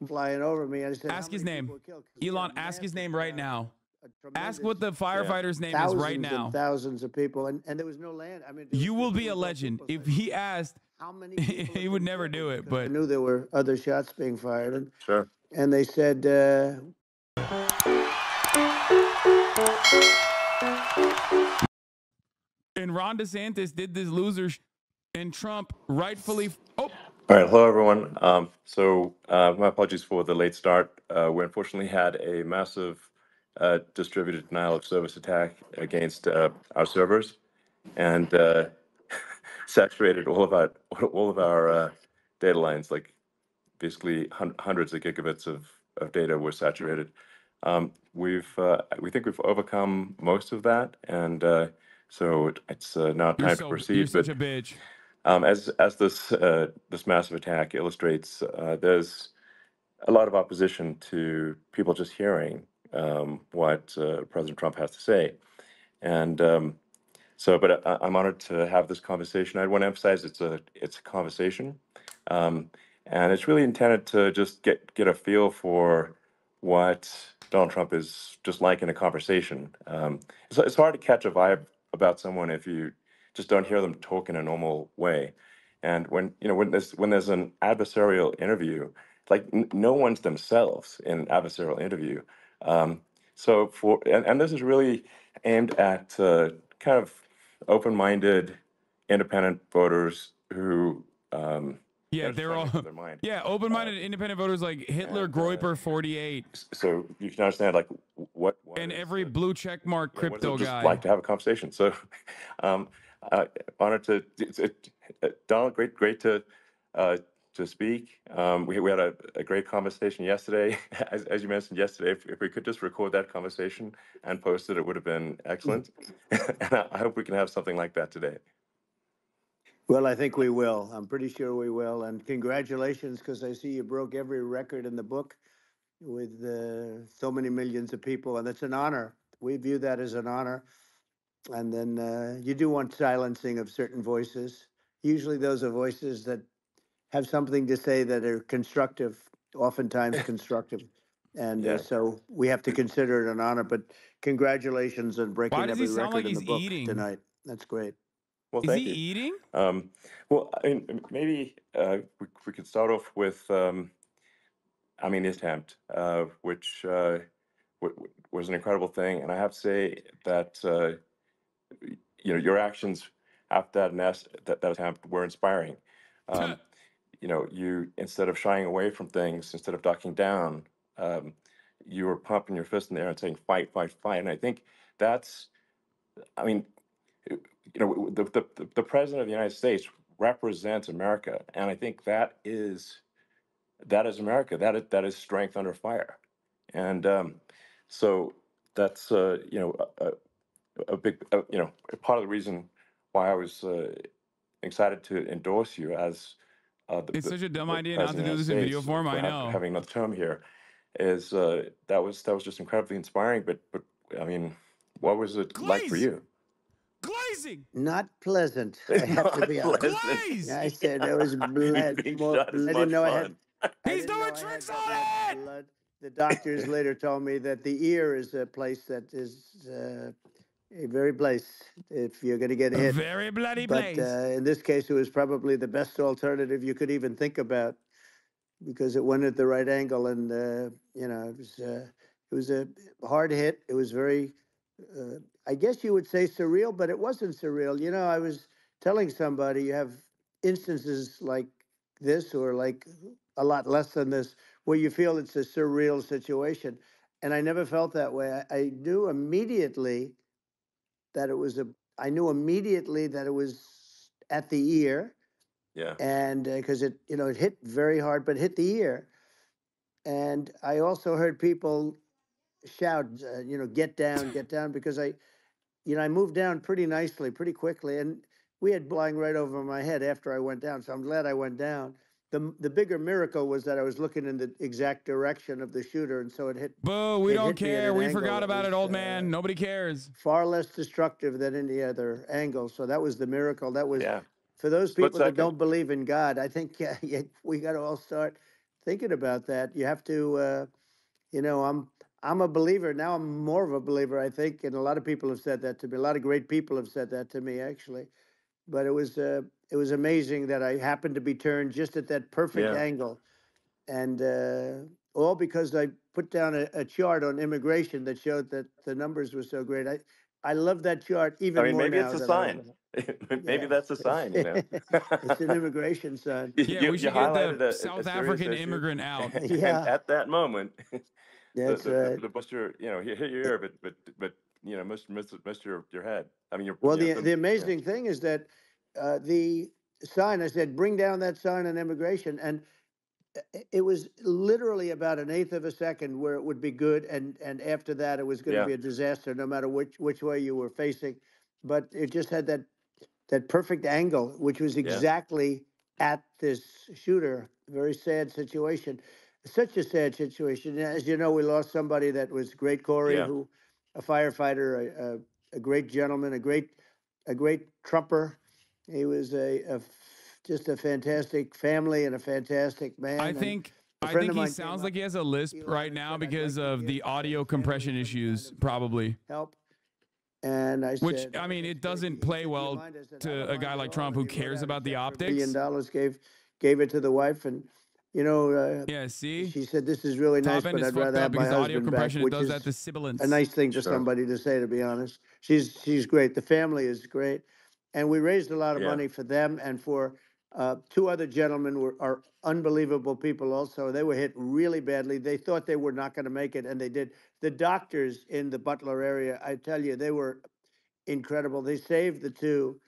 flying over me. And I said, Ask how many his people name. were killed? Elon, ask his name right now. A Ask tremendous what the firefighter's name is right thousands and now. thousands of people, and there was no land. I mean, You will be there a was no legend. people. So If he asked, how many people he have would been never killed? do it. Because I But knew there were other shots being fired, Sure. and they said, and Ron DeSantis did this loser, and Trump rightfully. Oh, All right, hello everyone. My apologies for the late start. We unfortunately had a massive distributed denial of service attack against our servers, and saturated all of our data lines. Like basically hundreds of gigabits of data were saturated. We think we've overcome most of that, and so it's now you're time to you're proceed. such But a bitch. as this massive attack illustrates, there's a lot of opposition to people just hearing what President Trump has to say, and but I'm honored to have this conversation. I want to emphasize it's a conversation, um, and it's really intended to just get a feel for what Donald Trump is just like in a conversation. It's hard to catch a vibe about someone if you just don't hear them talk in a normal way. And when there's an adversarial interview, like no one's themselves in an adversarial interview. And this is really aimed at kind of open-minded, independent voters who Yeah, just they're trying to all. make up their mind. Yeah, open-minded independent voters like Hitler, And Groyper, 48, so you can understand like what and is every blue check mark what is crypto it just guy. like to have a conversation. So um, honored to Donald, great to speak. We had a great conversation yesterday. As you mentioned yesterday, if we could just record that conversation and post it, it would have been excellent. And I hope we can have something like that today. well, I think we will. I'm pretty sure we will. And congratulations, because I see you broke every record in the book with so many millions of people, and it's an honor. We view that as an honor. And then you do want silencing of certain voices. Usually, those are voices that have something to say that are constructive, oftentimes constructive. And Yeah. so we have to consider it an honor. But congratulations on Why breaking does he every sound like record in he's the book eating? tonight. That's great. Well, Is he thank you. eating? Well, I mean, maybe we could start off with, the attempt, which was an incredible thing. And I have to say that, your actions after that attempt were inspiring. Um, you, instead of shying away from things, instead of ducking down, um, you were pumping your fist in the air and saying, fight, fight, fight. And I think that's, I mean, the president of the United States represents America, and I think that is America. That is strength under fire, and so that's a big part of the reason why I was excited to endorse you as It's such a dumb the idea not to president do of the this in United video States form. for I know. having another term here. Is that was just incredibly inspiring. But I mean, what was it like for Glaze, you? glazing, Not pleasant, I It's have to not be honest. pleasant. glaze. I said there was blood. Being More. shot is I didn't much know I had. fun. I He's didn't know doing I had tricks that on much it. blood. The doctors later told me that the ear is a place that is a very place if you're going to get A hit. very bloody But place. in this case, it was probably the best alternative you could even think about because it went at the right angle, and it was a hard hit. It was very, I guess you would say surreal, but it wasn't surreal. You know, I was telling somebody you have instances like this, or like a lot less than this, where you feel it's a surreal situation, and I never felt that way. I knew immediately that it was a. I knew immediately that it was at the ear, Yeah. and because it hit very hard, but hit the ear. And I also heard people shout, get down, because I moved down pretty nicely, pretty quickly, and we had flying right over my head after I went down. So I'm glad I went down. The bigger miracle was that I was looking in the exact direction of the shooter, and so it hit. Boo, we It don't hit me at care. an We angle forgot that about it, was old man. Nobody cares. far less destructive than any other angle. So that was the miracle. That was Yeah. for those Split people that second. don't believe in God. I think we got to all start thinking about that. You have to, I'm a believer now. I'm more of a believer, I think, and a lot of people have said that to me. A lot of great people have said that to me, actually. But it was amazing that I happened to be turned just at that perfect Yeah. angle, and all because I put down a chart on immigration that showed that the numbers were so great. I love that chart I even mean, more maybe it's now a than I sign. ever. Maybe Yeah, that's a sign, you know. it's an immigration sign. Yeah, You we you should get the highlighted a South serious African issue, immigrant out. and Yeah, at that moment, that's right. the buster, hit your ear, but missed your head. I mean, Well, the yeah, amazing thing is that the sign. I said, bring down that sign on immigration, and it was literally about an eighth of a second where it would be good, and after that, it was going to yeah, be a disaster, no matter which way you were facing. But it just had that perfect angle, which was yeah, exactly at this shooter. Very sad situation. Such a sad situation. As you know, we lost somebody that was great, Corey, yeah, who, a firefighter, a great gentleman, a great trumper. He was just a fantastic family and a fantastic I man. And think a I friend think of he mine came sounds up, like he has a lisp Elon, right and now said, "I'd because like to of give the audio the family compression some kind issues, of probably. help." And I Which, said, I mean, "That's it great." doesn't He play said, "Do you well mind?" I said, "I to don't a guy mind at like all." Trump And who he wrote cares out a about the check for $1 million, optics. gave it to the wife, and you know, Yeah, see? she said, "This is really Top nice, end but is I'd fucked rather up have my because the audio husband back," compression, it which does that to is a sibilants. nice thing for sure, somebody to say, to be honest. She's great. The family is great, and we raised a lot of yeah, money for them and for two other gentlemen are unbelievable people. Also, they were hit really badly. They thought they were not going to make it, and they did. The doctors in the Butler area, I tell you, they were incredible. They saved the two,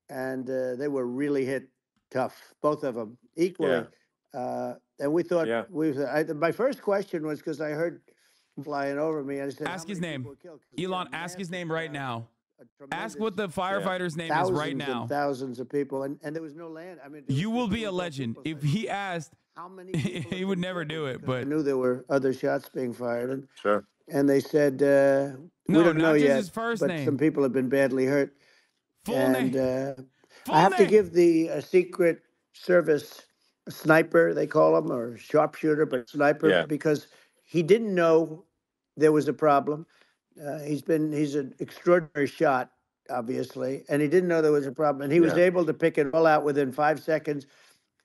and they were really hit tough, both of them yeah, equally. And we thought yeah, my first question was because I heard flying over me, and I said, "How Ask his many people name. were killed?" Because we had a Elon, ask his massive name right crowd, now. a Ask tremendous what the yeah, firefighter's name is right thousands and now. thousands of people, and there was no land. I mean, there was You will just be a 24 legend. people. So I If said, he asked, "How many people he have would been never killed?" do it. Because I But knew there were other shots being fired, sure, and they said, "We no, don't know not just yet, his first but some name. people have been badly hurt." Full name. And I Full have to name. give the Secret Service sniper, they call him, or sharpshooter, but sniper, yeah, because he didn't know there was a problem. He's an extraordinary shot, obviously, and he didn't know there was a problem, and he was yeah, able to pick it all out within 5 seconds.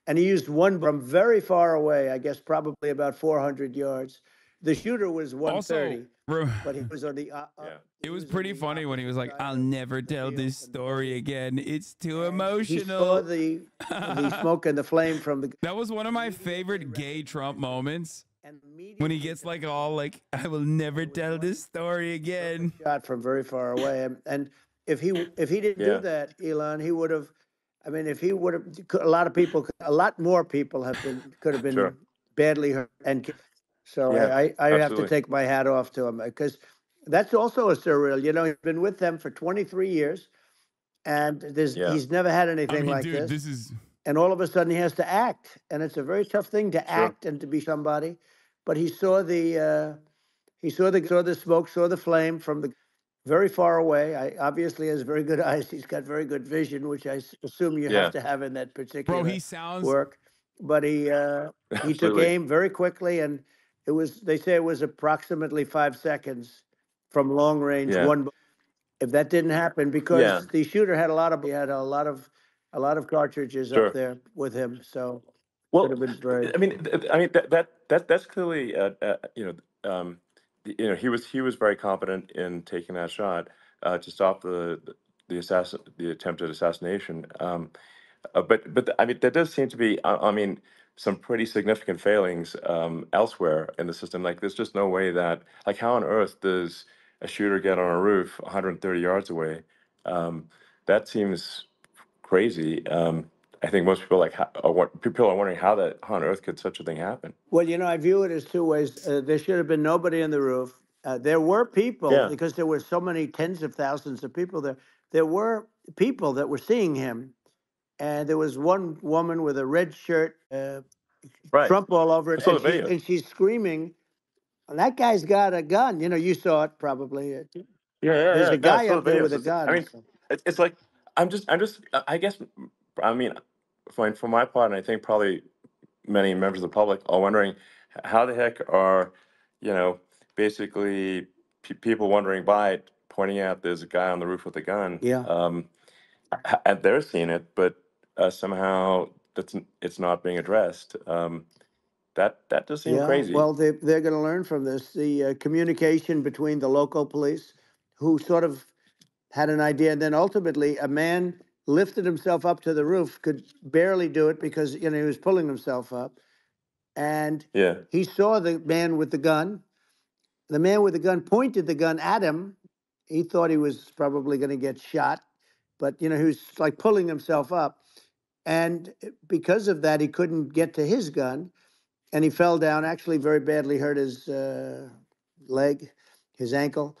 And he used one from very far away, I guess probably about 400 yards. The shooter was Also, 130, but he was on the yeah, it he was was on pretty the funny when he was opposite like, side I'll of never the tell field this and story again. It's too and he saw emotional. the smoke and the flame from the That was one of my immediately favorite gay Trump recognized it, moments and when he immediately gets took like off. all like, I will And never it was tell one this story again. perfect shot from very far away. And if he didn't do yeah, that, Elon, he would have. I mean, if he would have, a lot of people, a lot more people could have been sure, badly hurt and killed. So yeah, I have to absolutely, take my hat off to him because that's also a surreal. He's been with them for 23 years, and yeah, he's never had I anything mean, like dude, this. this is And all of a sudden he has to act, and it's a very tough thing to sure, act and to be somebody. But he saw the smoke, saw the flame from the very far away. I obviously has very good eyes. He's got very good vision, which assume you have yeah, to have in that bro, particular he sounds work. But he took absolutely, aim very quickly, and they say it was approximately 5 seconds from long range. yeah, One, if that didn't happen, yeah, because the shooter had a lot of cartridges up sure. there with him, so could Well, have been very. I mean that's clearly he was very confident in taking that shot to stop the attempted assassination. But I mean there does seem to be I mean some pretty significant failings elsewhere in the system. Like there's just no way that like how on earth does a shooter get on a roof 130 yards away? That seems crazy. I think most people people are wondering how on earth could such a thing happen? Well, I view it as two ways. There should have been nobody on the roof. There were people, Yeah, because there were so many tens of thousands of people there. There were people that were seeing him, and there was one woman with a red shirt, right. Trump all over I it, saw and the she's video. and she's screaming, "That guy's got a gun!" You saw it probably. Yeah, yeah, There's yeah. a No, I guy saw the up there video. with So a I gun. mean, So. it's like I guess I mean, for my part, and I think probably many members of the public are wondering how the heck are, basically people wandering by pointing out there's a guy on the roof with a gun. Yeah. And they're seeing it, but somehow it's not being addressed. That does seem Yeah, crazy. well, they're going to learn from this. The communication between the local police, who sort of had an idea, and then ultimately a man lifted himself up to the roof, could barely do it because he was pulling himself up, and Yeah. he saw the man with the gun. The man with the gun pointed the gun at him. He thought he was probably going to get shot, but he was like pulling himself up, and because of that, he couldn't get to his gun. And he fell down, actually very badly hurt his leg, his ankle.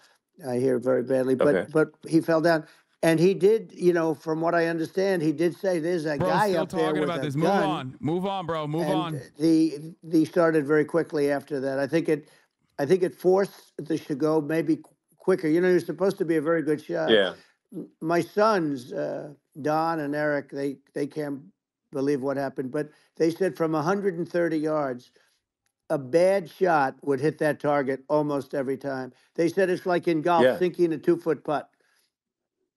I hear very badly, Okay. but he fell down. And he did, from what I understand, he did say there's a Bro, guy still up there talking with about a this. gun. Move on, bro. Move And on. the started very quickly after that. I think it forced the to go maybe quicker. You're supposed to be a very good shot. Yeah. My sons, Don and Eric, they can't believe what happened, but they said from 130 yards, a bad shot would hit that target almost every time. They said it's like in golf, Yeah. sinking a 2-foot putt.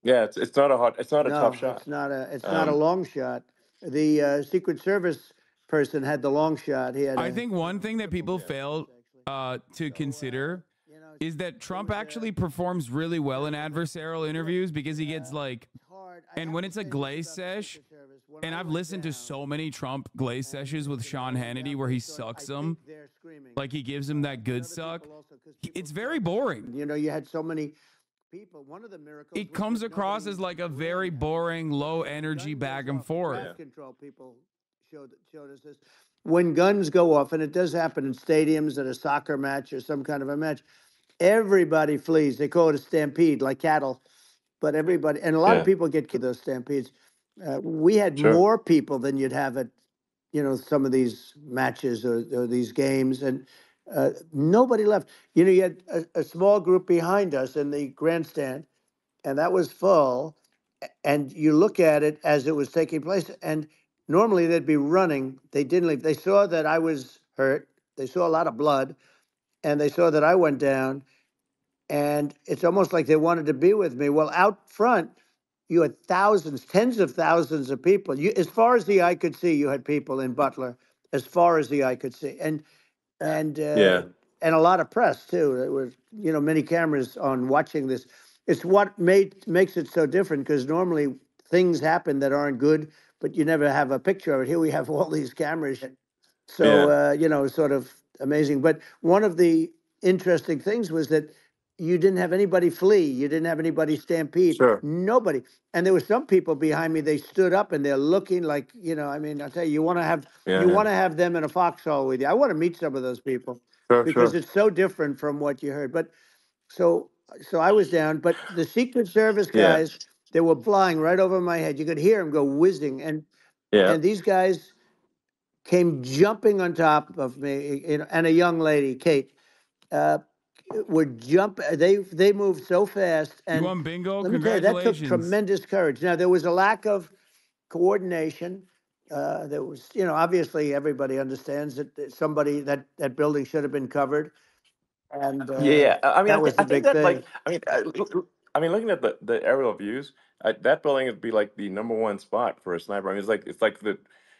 Yeah. It's not a tough No, shot. it's not a long shot. The Secret Service person had the long shot. He had. I think one thing that people fail to consider is that Trump actually performs really well in adversarial interviews because he gets like, and when it's a glaze sesh, and I've listened to so many Trump glaze sessions with Sean Hannity where he sucks them, like he gives him that good suck. It's very boring. You had so many people. One of the miracles. It comes across as like a very boring, low energy back and forth. Draft control people showed us this. When guns go off, and it does happen in stadiums at a soccer match or some kind of a match, everybody flees. They call it a stampede, like cattle. But everybody, and a lot of Yeah. people get killed in those stampedes. We had Sure. more people than you'd have at, some of these matches or these games, and nobody left. You had a small group behind us in the grandstand, and that was full. And you look at it as it was taking place, and normally they'd be running. They didn't leave. They saw that I was hurt. They saw a lot of blood, and they saw that I went down, and it's almost like they wanted to be with me. Well, out front, you had thousands, tens of thousands of people. As far as the eye could see, you had people in Butler, as far as the eye could see, and Yeah. and a lot of press too. There was many cameras on watching this. It's what makes it so different, because normally things happen that aren't good, but you never have a picture of it. Here we have all these cameras. So, sort of amazing. But one of the interesting things was that you didn't have anybody flee. You didn't have anybody stampede. Sure. Nobody. And there were some people behind me. They stood up and they're looking like, I mean, I'll tell you, you want to have them in a foxhole with you. I want to meet some of those people, because Sure. it's so different from what you heard. But so I was down, but the Secret Service Yeah. guys, they were flying right over my head. You could hear them go whizzing, and Yeah. these guys came jumping on top of me, and a young lady, Kate, would jump. They moved so fast, You and won bingo. let me tell you, that took Congratulations. tremendous courage. Now there was a lack of coordination. There was, obviously everybody understands that somebody that building should have been covered, and Yeah. I mean, that was I the think big that thing. looking at the aerial views, that building would be like the number one spot for a sniper. I mean, it's like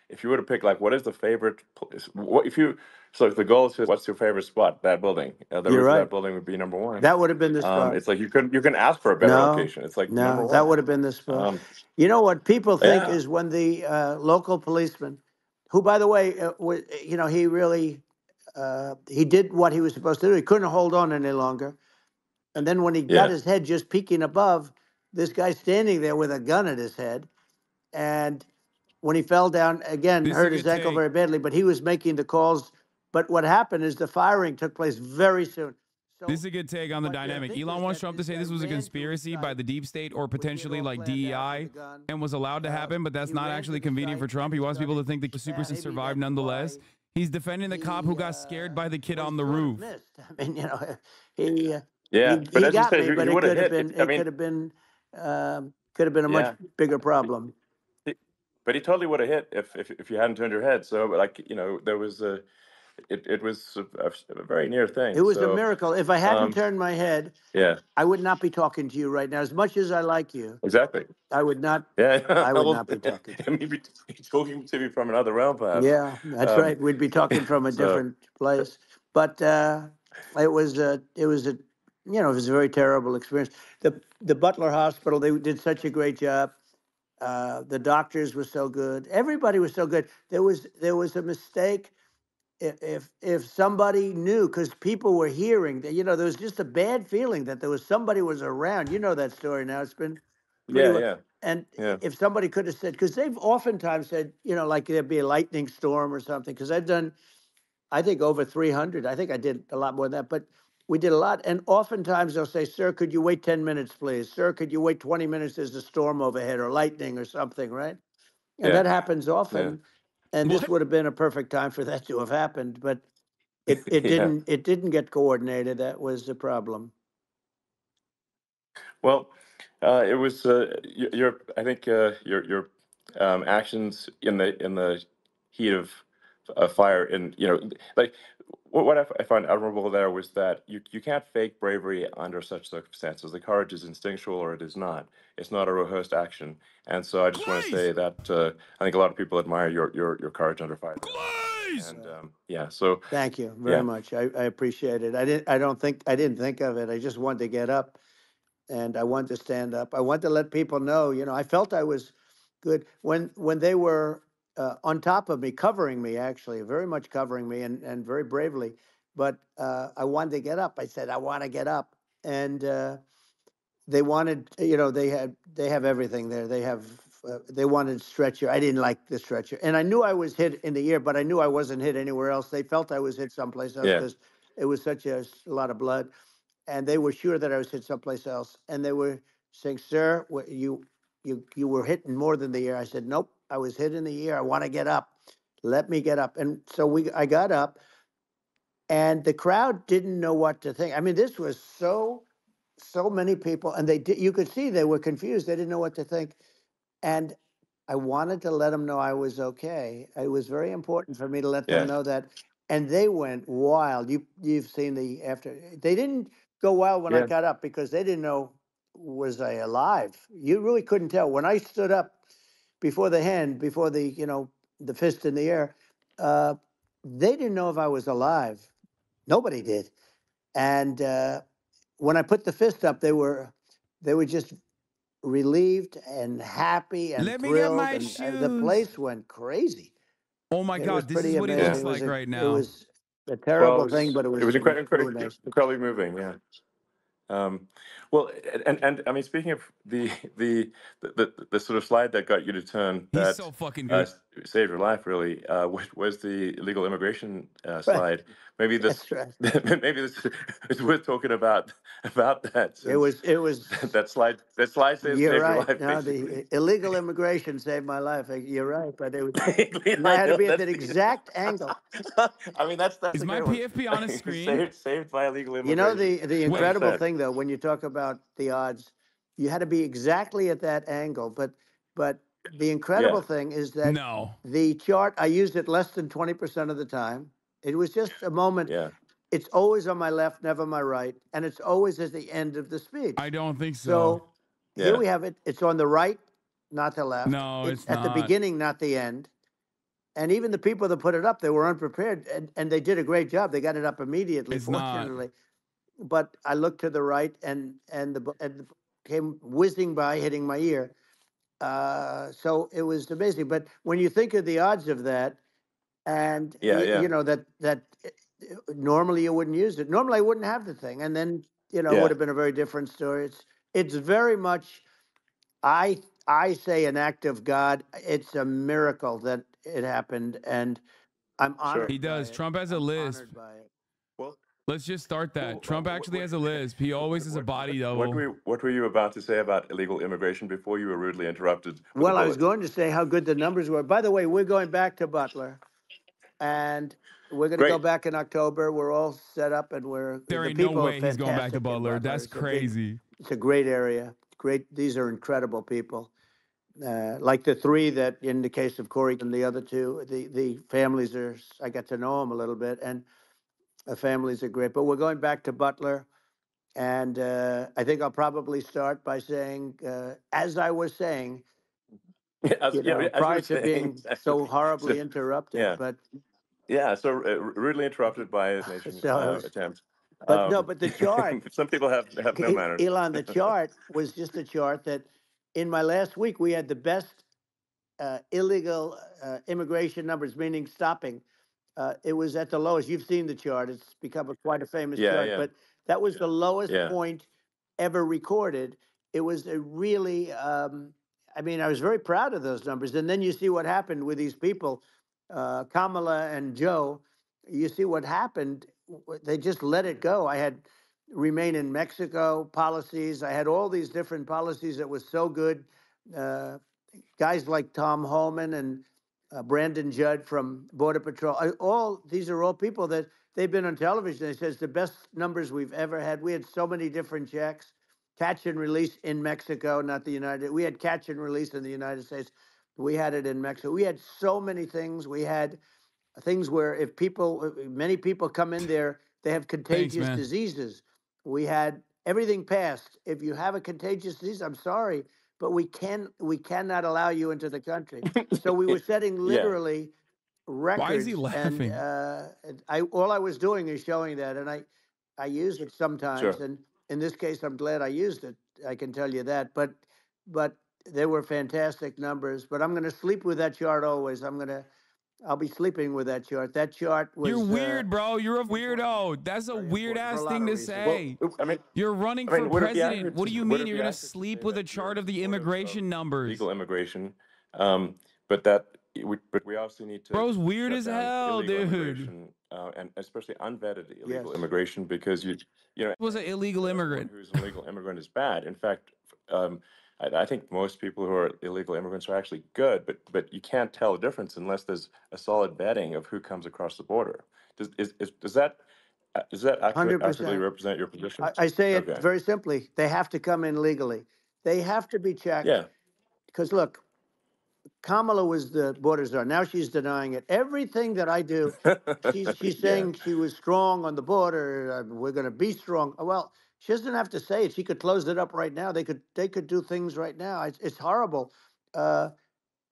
if you were to pick like what is the favorite place, what if you so if the goal is just what's your favorite spot, that building, the You're roof of right. that building would be number one. That would have been the spot. It's like you can ask for a better No, location. It's like number no, that one. would have been the spot. Um, You know what people think yeah. is when the local policeman, who, by the way, he really he did what he was supposed to do. He couldn't hold on any longer. And then when he got Yeah. his head just peeking above, this guy standing there with a gun at his head. And when he fell down again, This is a hurt his good ankle take. very badly, but he was making the calls. But what happened is the firing took place very soon. This is a good take on the dynamic. Elon wants Trump to say this was a conspiracy by the deep state or potentially like DEI and was allowed to happen, but that's not actually convenient for Trump. He wants people to think the super survived nonetheless. He's defending the cop who got scared by the kid on the roof. I mean, he Yeah. But he as you got said, me, but he it would have could have hit. been I mean, could have been a much yeah. bigger problem. but he totally would have hit if you hadn't turned your head. So like there was it was a very near thing. It was a So miracle. If I hadn't um, turned my head, yeah, I would not be talking to you right now. As much as I like you, exactly. I would not. Yeah, I would well, not be talking to you. maybe talking to me from another realm, perhaps. Yeah, that's Um, right. We'd be talking from a so different place. But it was a it was a very terrible experience. The Butler Hospital, they did such a great job. The doctors were so good. Everybody was so good. There was a mistake if somebody knew, because people were hearing that, there was just a bad feeling that there was somebody was around. You know that story now. It's been pretty yeah, well. yeah, And yeah, if somebody could have said, because they've oftentimes said, like there'd be a lightning storm or something, because I've done, I think, over 300. I think I did a lot more than that, but we did a lot. And oftentimes they'll say, sir, could you wait 10 minutes, please? Sir, could you wait 20 minutes? There's a storm overhead or lightning or something, right? And yeah, that happens yeah, often. And this What? would have been a perfect time for that to have happened, but it yeah. didn't get coordinated. That was the problem. Well, it was your I think your actions in the heat of fire, and like what I find admirable there was that you can't fake bravery under such circumstances. The courage is instinctual or it is not. It's not a rehearsed action. And so I just want to Glaze! say that I think a lot of people admire your courage under fire there. Glaze! And Right. yeah, so Thank you very yeah, much. I appreciate it. I didn't think of it. I just wanted to get up and I wanted to stand up. I wanted to let people know, I felt I was good when they were on top of me, covering me, actually, very much covering me, and very bravely. But I wanted to get up. I said, I want to get up. And they wanted, they have everything there. They wanted stretcher. I didn't like the stretcher. And I knew I was hit in the ear, but I knew I wasn't hit anywhere else. They felt I was hit someplace else yeah, because it was such a lot of blood, and they were sure that I was hit someplace else. And they were saying, "Sir, you were hit in more than the ear." I said, "Nope, I was hit in the ear. I want to get up. Let me get up." And so I got up, and the crowd didn't know what to think. I mean, this was so many people, and you could see they were confused. They didn't know what to think, and I wanted to let them know I was okay. It was very important for me to let them yeah, know that, and they went wild. You've seen the after. They didn't go wild when I yeah, got up because they didn't know, was I alive. You really couldn't tell when I stood up before the hand, before the fist in the air. Uh, they didn't know if I was alive. Nobody did. And when I put the fist up, they were just relieved and happy and Let me get thrilled, my and the shoes. place went crazy. Oh my It was God, this pretty is what he amazing. yeah. looks It was like a right it now. was a Well, terrible thing, but it it was was really nice. incredibly moving. Yeah. Um, well, and I mean, speaking of the sort of slide that got you to turn He's that so fucking good. saved your life, really, was the illegal immigration Right. slide. Maybe this That's right. maybe this is worth talking about that, It since was it was that slide You're saved your right. life, No, basically. the illegal immigration saved my life. You're right, but I I had to know be at that's that the. exact angle. I mean, that's Is a my good one. PFP on a screen? Saved by illegal You know, immigration, the hundred Wait, incredible percent. thing, though, when you talk about the odds, you had to be exactly at that angle. But the incredible Yeah, thing is that no. the chart, I used it less than 20% of the time. It was just a moment. yeah, It's always on my left, never my right, and it's always at the end of the I speech. don't think so. So here yeah, we have it. It's on the right, not the left. No, It's it's at the not. beginning, not the end. And even the people that put it up, they were unprepared, and they did a great job. They got it up immediately, It's not. fortunately. But I looked to the right, and came whizzing by, hitting my ear. So it was amazing. But when you think of the odds of that, and yeah, yeah, that normally you wouldn't use it. Normally I wouldn't have the thing, and then it would yeah. have been a very different story. It's very much, I I say, an act of God. It's a miracle that it happened, and I'm Sure. He honored by does. it. Trump has a I'm lisp. honored by it. Well, Let's just start that. well, Trump actually has a lisp. He always is a body double. what were you about to say about illegal immigration before you were rudely interrupted with a Well, I was bullet? going to say how good the numbers were. By the way, we're going back to Butler, and we're going to go Great. back in October. We're all set up, and There the ain't no people are way he's going back to fantastic in Butler. Butler. That's crazy. It's a great area. Great. These are incredible people. like the three that, in the case of Corey and the other two, the families are. I got to know them a little bit, and the families are great. But we're going back to Butler, and I think I'll probably start by saying, as I was saying, As, yeah, as you prior were to saying, being so exactly. horribly So, interrupted, yeah, but yeah. So rudely interrupted by his nation so. attempt. But no, but the chart, Some people have no manners. Elon, the chart was just a chart that in my last week, we had the best illegal immigration numbers, meaning stopping. It was at the lowest. You've seen the chart. It's become quite a famous Yeah, chart, yeah, but that was the lowest yeah. point ever recorded. It was a really, I mean, I was very proud of those numbers. And then you see what happened with these people, Kamala and Joe. You see what happened. They just let it go. I had remain in Mexico policies. I had all these different policies that was so good. Uh, Guys like Tom Homan and Brandon Judd from Border Patrol. All these are all people that they've been on television. They says the best numbers we've ever had. We had so many different checks, catch and release in Mexico, not the United. We had catch and release in the United States. We had it in Mexico. We had so many things. We had things where if people, many people come in there, they have contagious man. diseases. We had everything passed. If you have a contagious disease, I'm sorry, but we cannot allow you into the country. So we were setting Yeah. literally Why is he records, and laughing? all I was doing is showing that, and I use it sometimes, Sure. and in this case, I'm glad I used it. I can tell you that, but they were fantastic numbers. But I'm going to sleep with that chart always. I'll be sleeping with that chart. That chart You're was weird, bro. You're a weirdo. That's a very weird important for a ass lot thing of to reasons. Well, say. You're running for would it be president. accurate What do you would mean? it You're be gonna accurate to sleep say with that a you're chart in of the support immigration of numbers? legal immigration, but that but we also need to Bro's weird shut as down hell, illegal dude. immigration and especially unvetted Yes. illegal immigration because Was an illegal everyone immigrant. who's an illegal immigrant is bad. In fact, um, I think most people who are illegal immigrants are actually good, but you can't tell the difference unless there's a solid vetting of who comes across the border. Does that accurately 100%. represent your position? I say it Okay. very simply. They have to come in legally. They have to be checked. Yeah. Because look, Kamala was the border czar. Now she's denying it. Everything that I do, she's Yeah. saying she was strong on the border. We're going to be strong. Well, she doesn't have to say it. She could close it up right now. They could do things right now. It's horrible. Uh,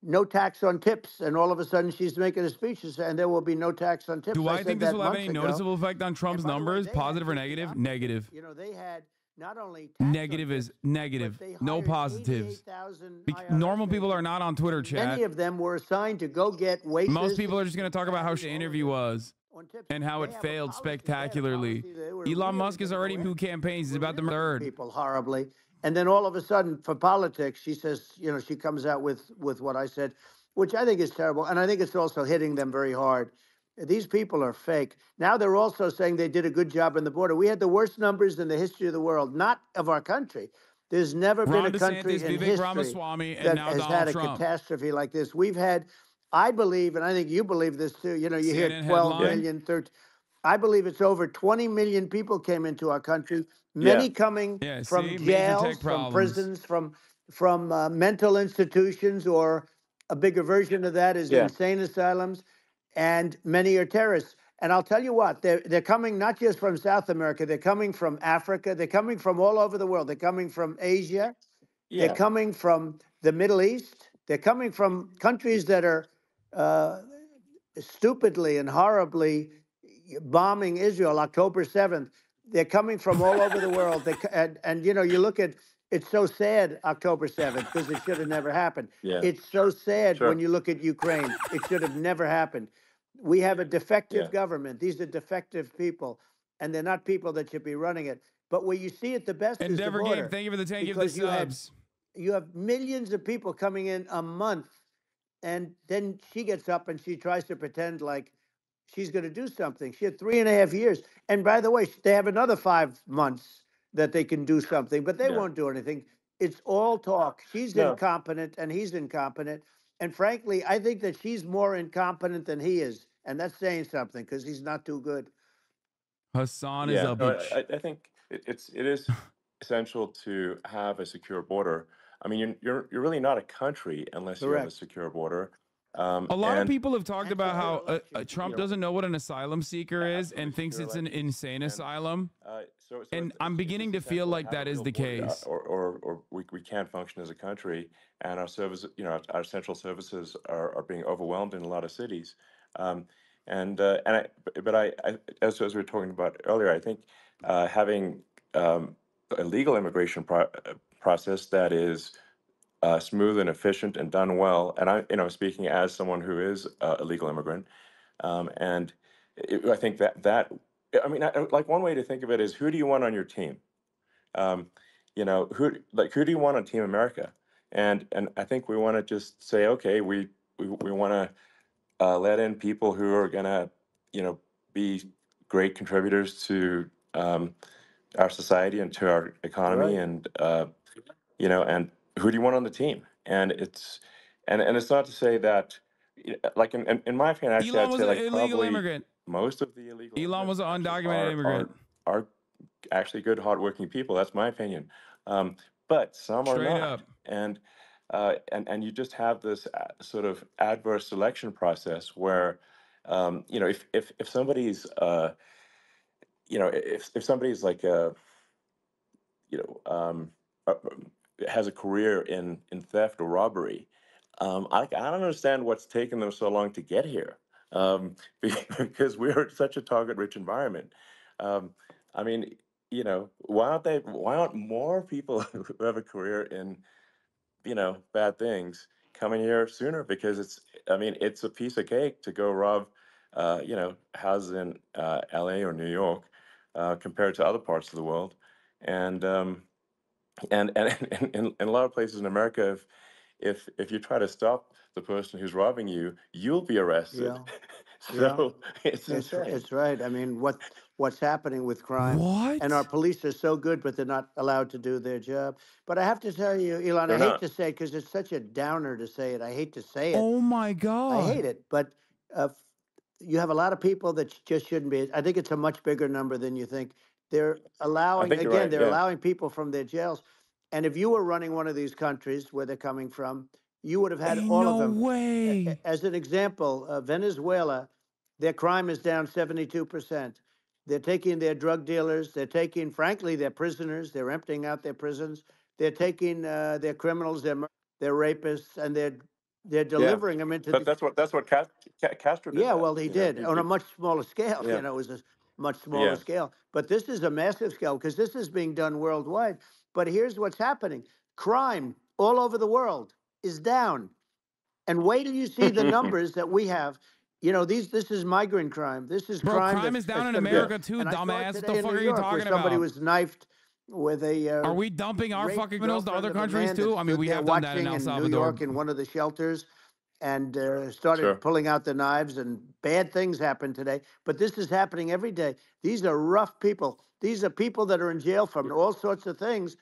no tax on tips, and all of a sudden she's making a speech and there will be no tax on tips. Do I I said think this that will have any months ago. noticeable effect on And Trump's by the way, numbers, they had positive or just the negative? opposite. Negative. They had not only tax Negative on is tips, negative. but they No hired positives. 88,000 Normal IRS people are agents, not on Twitter and chat. many of them were assigned to go get Most waitresses people are just going to talk about how the and all of interview this was on tips. and how They it have a failed policy. They had a spectacularly. policy. They were Elon really Musk is going to already go who after campaigns. He's were about the limiting third. people horribly. And then all of a sudden, for politics, she says, she comes out with what I said, which I think is terrible, and I think it's also hitting them very hard. These people are fake. Now they're also saying they did a good job in the border. We had the worst numbers in the history of the world, not of our country. There's never been Ron a country DeSantis, in Vivek history Ramaswamy, and that now has had Donald a Trump. catastrophe like this. We've had, I believe, and I think you believe this too. You hear CNN 12 headline. million, 13. I believe it's over 20 million people came into our country. Yeah. Many coming Yeah, from see? Major tech jails, from problems. prisons, from mental institutions, or a bigger version of that is Yeah. insane asylums, and many are terrorists. And I'll tell you what, they're coming not just from South America, they're coming from Africa, they're coming from all over the world. They're coming from Asia, they're Yeah. coming from the Middle East, they're coming from countries that are uh, stupidly and horribly bombing Israel October 7th. They're coming from all over the world. And you look at, it's so sad October 7th because it should have never happened. Yeah. It's so sad when Sure. you look at Ukraine. It should have never happened. We have a defective Yeah. government. These are defective people, and they're not people that should be running it. But where you see it the best is the Endeavor Game, border. thank you for the 10 give the Because subs. you have millions of people coming in a month, and then she gets up and she tries to pretend like she's going to do something. She had 3.5 years. And by the way, they have another 5 months that they can do something, but they Yeah. won't do anything. It's all talk. She's No. incompetent and he's incompetent. And frankly, I think that she's more incompetent than he is. And that's saying something because he's not too good. Hasan is Yeah. a No, bitch. I think it is essential to have a secure border. I mean, you're really not a country unless you have a Correct. secure border. A lot of And people have talked about secure how elections. Trump doesn't know what an asylum seeker is absolutely and thinks secure it's an elections. insane And asylum. so And I'm it's beginning just to feel essential to like have a that is real the border, case. or we can't function as a country, and our service, our central services are being overwhelmed in a lot of cities. Um, and as we were talking about earlier, I think having a legal immigration process that is smooth and efficient and done well. And speaking as someone who is a legal immigrant, and I think I mean, like one way to think of it is, who do you want on your team? Um, who do you want on Team America? And I think we want to just say, okay, we want to let in people who are gonna, be great contributors to our society and to our economy, Right. and and who do you want on the team? And it's not to say that, like in my opinion, actually, Elon I'd was say an like illegal probably immigrant. most of the illegal Elon immigrants was an actually undocumented immigrant. are actually good, hardworking people. That's my opinion. But some are Straight not, up. and you just have this sort of adverse selection process where, if somebody's if somebody's like you know, has a career in theft or robbery, I don't understand what's taken them so long to get here, because we're such a target-rich environment. Um, I mean, why aren't more people who have a career in, bad things coming here sooner? Because I mean, it's a piece of cake to go rob, houses in LA or New York, compared to other parts of the world. And and in a lot of places in America, if you try to stop the person who's robbing you, you'll be arrested. Yeah. Yeah. So it's insane. It's right. I mean, what's happening with crime, and our What? police are so good, but they're not allowed to do their job. But I have to tell you, Elon, I They're hate not. to say it because it's such a downer to say it. I hate to say it. Oh my I hate God. it. But you have a lot of people that just shouldn't be. I think it's a much bigger number than you think. They're I allowing, think you're again, right. they're Yeah. allowing people from their jails. And if you were running one of these countries where they're coming from, you would have had Ain't all of no them. way. As an example, Venezuela, their crime is down 72%. They're taking their drug dealers, they're taking, frankly, their prisoners, they're emptying out their prisons, they're taking their criminals, their rapists, and they're Yeah. delivering them into But the. that's what Castro did. Yeah, That well, he did on a he much smaller scale. yeah, It was a much smaller yeah. scale. But this is a massive scale because this is being done worldwide. But here's what's happening: crime all over the world is down. And wait till you see the numbers that we have. This is migrant crime. This is Bro, crime crime that's is down that's in going to be. Yeah. America too, And I saw it dumbass. What the today in fuck New are you York where talking somebody about? was knifed with a Are we dumping our raped fucking criminals to other girlfriend of a countries man that too? I mean, stood we there have done that in watching El in New Salvador. York in one of the shelters and started Sure. pulling out the knives, and bad things happened today. But this is happening every day. These are rough people. These are people that are in jail for all sorts of things,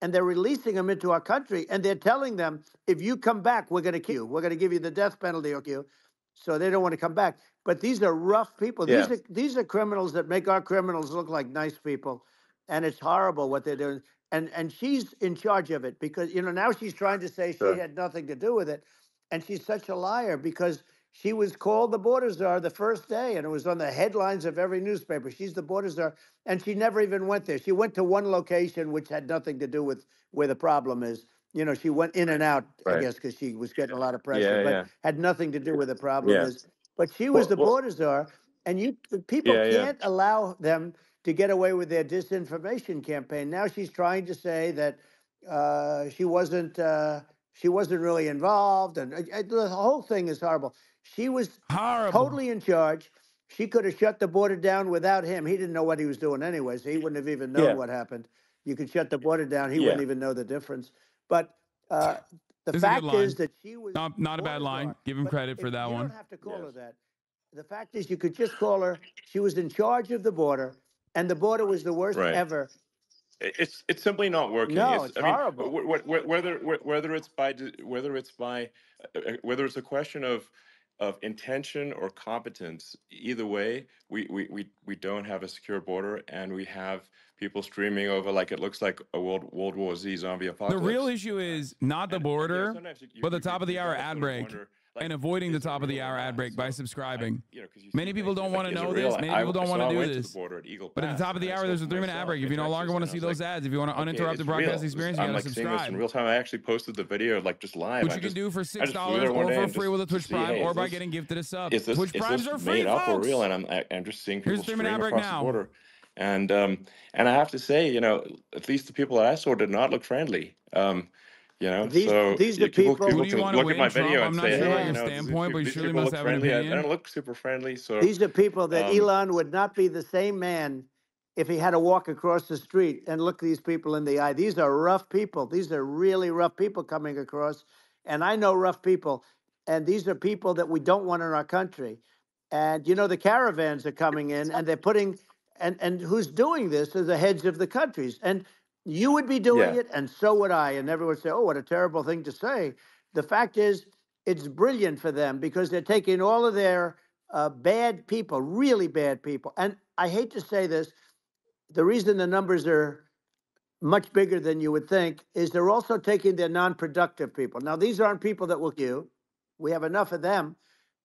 and they're releasing them into our country, and they're telling them, if you come back, we're going to kill you. We're going to give you the death penalty or you. So they don't want to come back. But these are rough people. Yeah. These are criminals that make our criminals look like nice people, and it's horrible what they're doing. And she's in charge of it because now she's trying to say she Sure. had nothing to do with it, and she's such a liar because she was called the border czar the first day, and it was on the headlines of every newspaper. She's the border czar, and she never even went there. She went to one location which had nothing to do with where the problem is. She went in and out, I Right. guess, because she was getting a lot of pressure, Yeah. but Yeah. had nothing to do with the problem Yeah. is. But she was Well. the Well. border czar, and the people Yeah. Yeah. can't allow them to get away with their disinformation campaign. Now she's trying to say that she wasn't. She wasn't really involved, and the whole thing is horrible. She was Horrible. totally in charge. She could have shut the border down without him. He didn't know what he was doing anyway, so he wouldn't have even known Yeah. what happened. You could shut the border down; he Yeah. wouldn't even know the difference. But uh, the This is a good fact is line. that she was Not a bad border line. czar. Give him But credit for that you don't one. have to call Yes. her that. The fact is, you could just call her. She was in charge of the border, and the border was the worst Right. ever. It's simply not working. No, it's I mean, horrible. whether it's by whether it's a question of of intention or competence. Either way, we don't have a secure border, and we have people streaming over like it looks like a World War Z zombie The apocalypse. real issue is not the border, but the top of the hour ad break. Like, And avoiding the is it top of the real or hour ad not? break by So subscribing. you know, because you Many see people things, don't like, want to is it know real? this. Many people don't So want I to do went to this. the border at Eagle But at the Pass, top of and the I hour, saw there's a for 3-minute ad myself break. If in you no longer Texas, want to and I see was those like, ads, if you want okay, uninterrupted it's broadcast real. experience, you I'm got to like seeing this in subscribe. real time. I actually posted the video like just live. Which you can do for I just flew $6 there one or day for and free just with a to Twitch see, Prime hey, or by getting gifted a sub. is Twitch Primes this are free, made up or real? folks. And I'm just seeing Here's people 3-minute ad stream break across the now. border, and I have to say, you know, at least the people that I saw did not look friendly. You know, so These are people people. Who do you can want to look at my win, Trump? video I'm and not say, sure hey, about you your know, standpoint, but you these surely people must look have an friendly. I opinion. don't look super friendly. So These are people that um, Elon would not be the same man if he had to walk across the street and look these people in the eye. These are rough people. These are really rough people coming across. And I know rough people. And these are people that we don't want in our country. And you know, the caravans are coming in and they're putting and who's doing this are the heads of the countries. And you would be doing yeah, it, and so would I. And everyone would say, oh, what a terrible thing to say. The fact is, it's brilliant for them because they're taking all of their bad people, really bad people. And I hate to say this, the reason the numbers are much bigger than you would think is they're also taking their non-productive people. Now, these aren't people that will you. We have enough of them,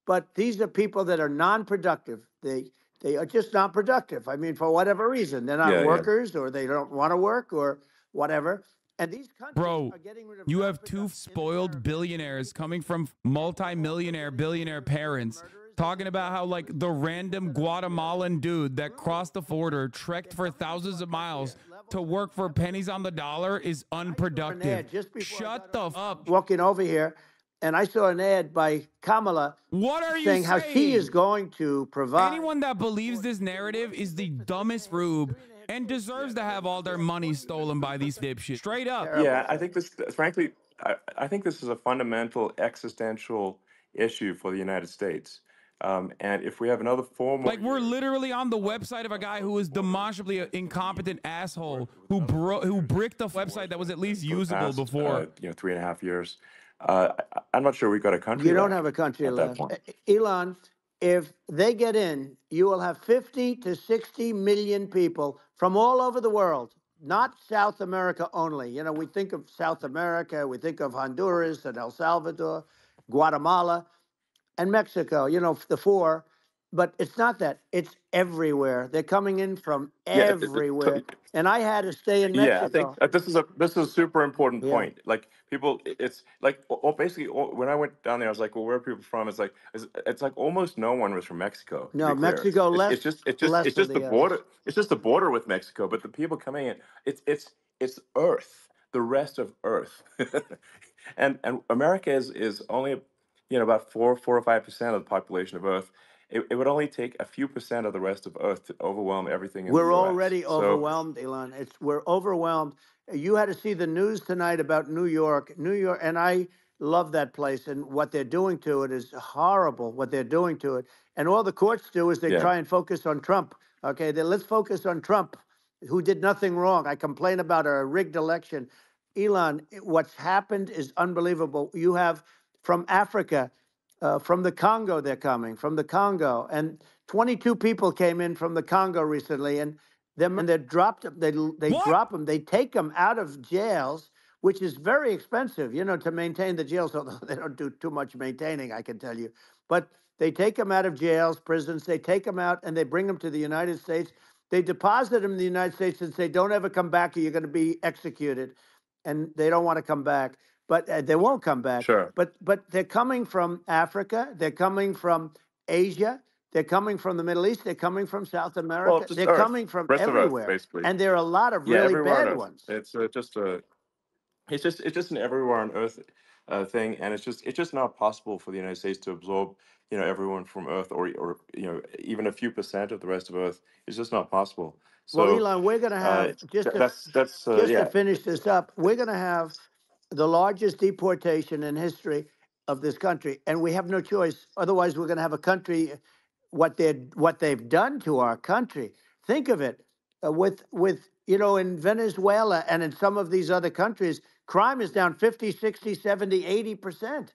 but these are people that are non-productive. They are just not productive. I mean, for whatever reason, they're not yeah. workers or they don't want to work or whatever. And these countries Bro, are getting rid of you have two non-productive in spoiled America. billionaires coming from multi-millionaire billionaire parents talking about how like the random Guatemalan dude that crossed the border, trekked for thousands of miles to work for pennies on the dollar is unproductive. Shut the f up. Walking over here, and I saw an ad by Kamala What are you saying how she is saying? going to provide. Anyone that believes this narrative is the dumbest rube and deserves to have all their money stolen by these dipshits. Straight up. Yeah, I think this, frankly, I think this is a fundamental existential issue for the United States. And if we have another 4 more Like, we're years, literally on the website of a guy who is demonstrably an incompetent asshole who bricked a website that was at least for the usable past, before. 3.5 years, I'm not sure we've got a country You don't left have a country at that left. point. Elon, if they get in, you will have 50 to 60 million people from all over the world, not South America only. You know, we think of South America, we think of Honduras and El Salvador, Guatemala, and Mexico, you know, the four. But it's not that. It's everywhere. They're coming in from Yeah, everywhere. And I had to stay in yeah, I think Mexico. this is a super important Yeah. point. Like people, it's like basically when I went down there, I was like, well, where are people from? It's like almost no one was from Mexico. To No, be clear, Mexico it's less, it's just it's just less it's than just the the others. border. It's just the border with Mexico. But the people coming in, it's Earth, the rest of Earth, and America is only about 4 or 5% of the population of Earth. It would only take a few percent of the rest of Earth to overwhelm everything in the We're U.S. already So overwhelmed, Elon. We're overwhelmed. You had to see the news tonight about New York. New York, and I love that place. And what they're doing to it is horrible. What they're doing to it, and all the courts do is they yeah. try and focus on Trump. Okay, let's focus on Trump, who did nothing wrong. I complain about a rigged election. Elon, what's happened is unbelievable. You have from Africa, from the Congo, they're coming from the Congo, and 22 people came in from the Congo recently, and they dropped them. They What? drop them. They take them out of jails, which is very expensive, you know, to maintain the jails. Although they don't do too much maintaining, I can tell you. But they take them out of jails, prisons. They take them out and they bring them to the United States. They deposit them in the United States and say, "Don't ever come back, or you're going to be executed." And they don't want to come back, but they won't come back. Sure. But they're coming from Africa. They're coming from Asia. They're coming from the Middle East. They're coming from South Well, America. just They're Earth, coming from rest of Earth, everywhere. basically. And there are a lot of Yeah, really everywhere on bad Earth. ones. It's just an everywhere on Earth thing, and it's just not possible for the United States to absorb everyone from Earth, or even a few percent of the rest of Earth. It's just not possible. Well, So Elon, we're going to have that's just to yeah. finish this up. We're going to have the largest deportation in history of this country, and we have no choice. Otherwise, we're going to have a country. What they've done to our country. Think of it, with in Venezuela and in some of these other countries, crime is down 50, 60, 70, 80%.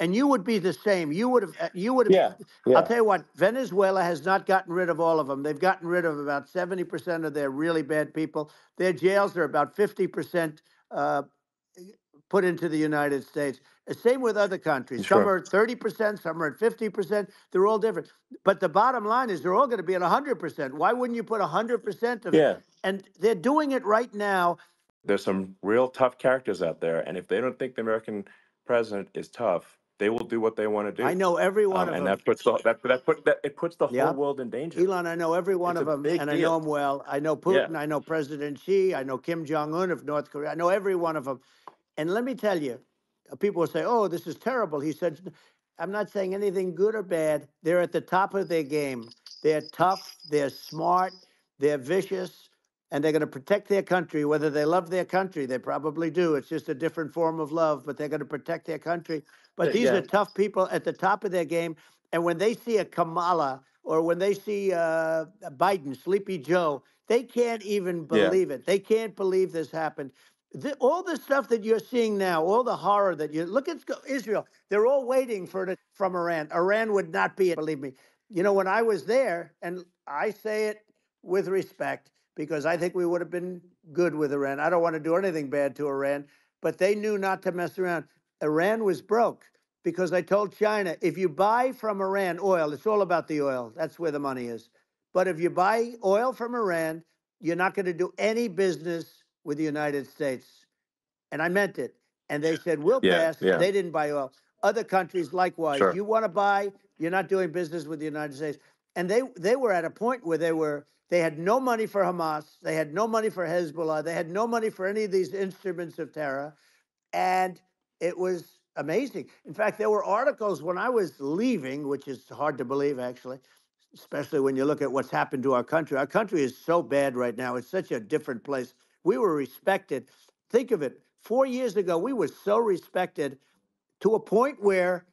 and you would be the same. You would have. Yeah, I'll yeah, tell you what. Venezuela has not gotten rid of all of them. They've gotten rid of about 70% of their really bad people. Their jails are about 50% uh, put into the United States. Same with other countries. Some sure. are 30%, some are at 50%. They're all different. But the bottom line is they're all going to be at 100%. Why wouldn't you put 100% of it? Yeah, And they're doing it right now. there's some real tough characters out there, and if they don't think the American president is tough, they will do what they want to I do, know every one of and them. that puts it puts the whole Yeah. world in danger. Elon, I know every one It's of a them, big and I know deal. them well. I know Yeah, Putin. I know President Xi. I know Kim Jong-un of North Korea. I know every one of them. And let me tell you, people will say, oh, this is terrible. He said, I'm not saying anything good or bad. They're at the top of their game. They're tough. They're smart. They're vicious. And they're going to protect their country, whether they love their country. They probably do. It's just a different form of love, but they're going to protect their country. But these yeah, are tough people at the top of their game. And when they see a Kamala or when they see Biden, Sleepy Joe, they can't even yeah, believe it. They can't believe this happened. All the stuff that you're seeing now, all the horror that you look at Israel, they're all waiting for it from Iran. Iran would not be it, believe me. You know, when I was there, and I say it with respect because I think we would have been good with Iran. I don't want to do anything bad to Iran, but they knew not to mess around. Iran was broke because I told China, if you buy from Iran oil, it's all about the oil. That's where the money is. But if you buy oil from Iran, you're not going to do any business with the United States. And I meant it. And they said, we'll yeah, pass. yeah. They didn't buy oil. Other countries, likewise, Sure. you want to buy, you're not doing business with the United States. And they were at a point where they had no money for Hamas. They had no money for Hezbollah. They had no money for any of these instruments of terror. And it was amazing. In fact, there were articles when I was leaving, which is hard to believe, actually, especially when you look at what's happened to our country. Our country is so bad right now. It's such a different place. We were respected. Think of it. 4 years ago, we were so respected to a point where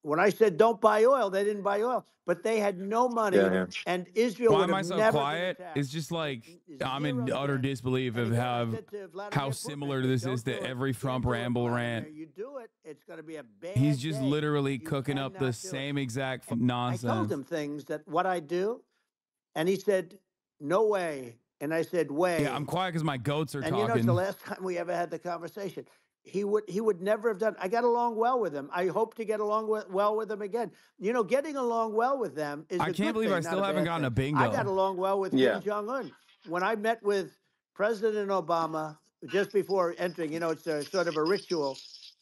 when I said don't buy oil, they didn't buy oil, but they had no Yeah, money, yeah. and Israel Why would am I have so never been quiet? attacked. It's just like I'm in Zero utter chance. disbelief And of again, I said to how Vladimir Putin, I similar said, this is don't do to it. every You can't Trump do it, ramble Vladimir. rant. You do it, it's going to be a bad He's just day. literally You cooking up the cannot do it. same exact And I told nonsense. him things that what I do, and he said, no way. And I said, Yeah, I'm way. quiet because my goats are And you know, it's the talking. last time we ever had the conversation. He would never have done. I got along well with him. I hope to get along well with him again. You know, getting along well with them is I a can't good believe I thing, not still a haven't bad gotten thing. a I got bingo. along well with Yeah. Kim Jong Un when I met with President Obama just before entering. You know, it's a sort of a ritual.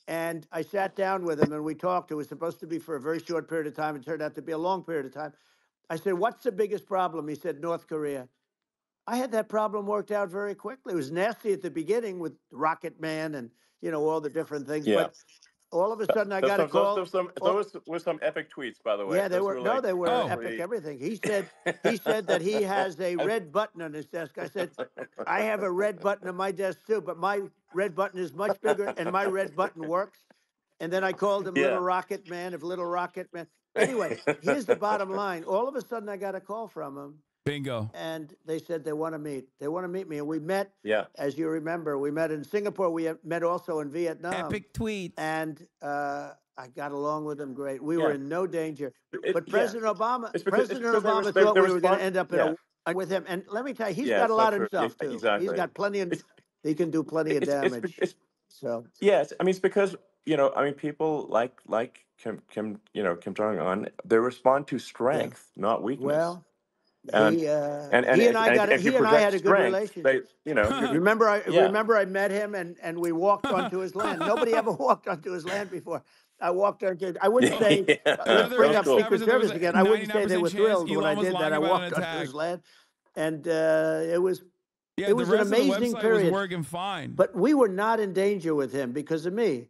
And I sat down with him and we talked. It was supposed to be for a very short period of time. It turned out to be a long period of time. I said, "What's the biggest problem?" He said, "North Korea." I had that problem worked out very quickly. It was nasty at the beginning with Rocket Man and all the different things, Yeah. but all of a sudden I got a Those call. some Oh, those were some epic tweets, by the way. yeah, they Those were were no, like they were Oh, epic. pretty. Everything he said that he has a red button on his desk. I said, I have a red button on my desk too, but my red button is much bigger, and my red button works. And then I called him Little Yeah. Rocket Man of Little Rocket Man. Anyway, here's the bottom line. All of a sudden I got a call from him bingo. and they said they want to meet. They want to meet me. And we met, Yeah. as you remember, we met in Singapore. We met also in Vietnam. Epic tweets. And I got along with them great. We were Yeah. in no danger. But Yeah. President Obama, It's President because Obama they thought we were going to respond. end up in Yeah. with him. And let me tell you, he's Yeah. got a It's not lot of true. Yeah, himself too. He's exactly. got plenty of. It's He can do plenty of damage. it's So yes. I mean, it's because I mean, people like Kim Jong Un. They respond to yeah. strength, not weakness. Well, And he and I got it. if you He and I project had a good strength, they relationship. you're Remember, I yeah. remember I met him and we walked onto his land. Nobody ever walked onto his land before. I walked onto. I wouldn't say. Yeah. Let's That bring was up cool. Secret There was Service a again. I wouldn't say they 99% were chance thrilled when I Elon was did that. lying I about an walked onto his attack. land, and Yeah, it the was an rest of the amazing website was period. working fine. But we were not in danger with him because of me.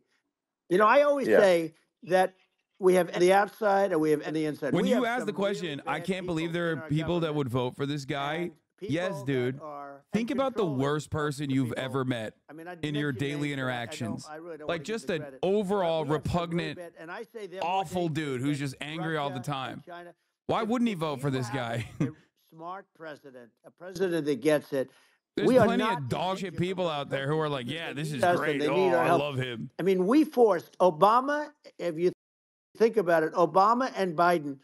You know, I always Yeah. say that we have the outside and we have the inside. When We you have ask the some really question, I bad can't believe people there in are our people that government would vote for this guy. and Yes, people dude. that are Think and about the controlling worst person the you've people. ever met I mean, I in your mentioned daily names, but interactions. I really don't Like want to give just the an credit. But overall we have some really repugnant, bad, and I say they're more awful dangerous dude who's than just angry all the Russia and time. China. Why wouldn't he If vote for you this have guy? a smart president, a president that gets it, There's we are plenty not of in dog danger shit from people those out there who countries are like, because yeah, they this need is us and great. they Oh, need our I help. love him. I mean, we forced Obama. If you Think about it. Obama and Biden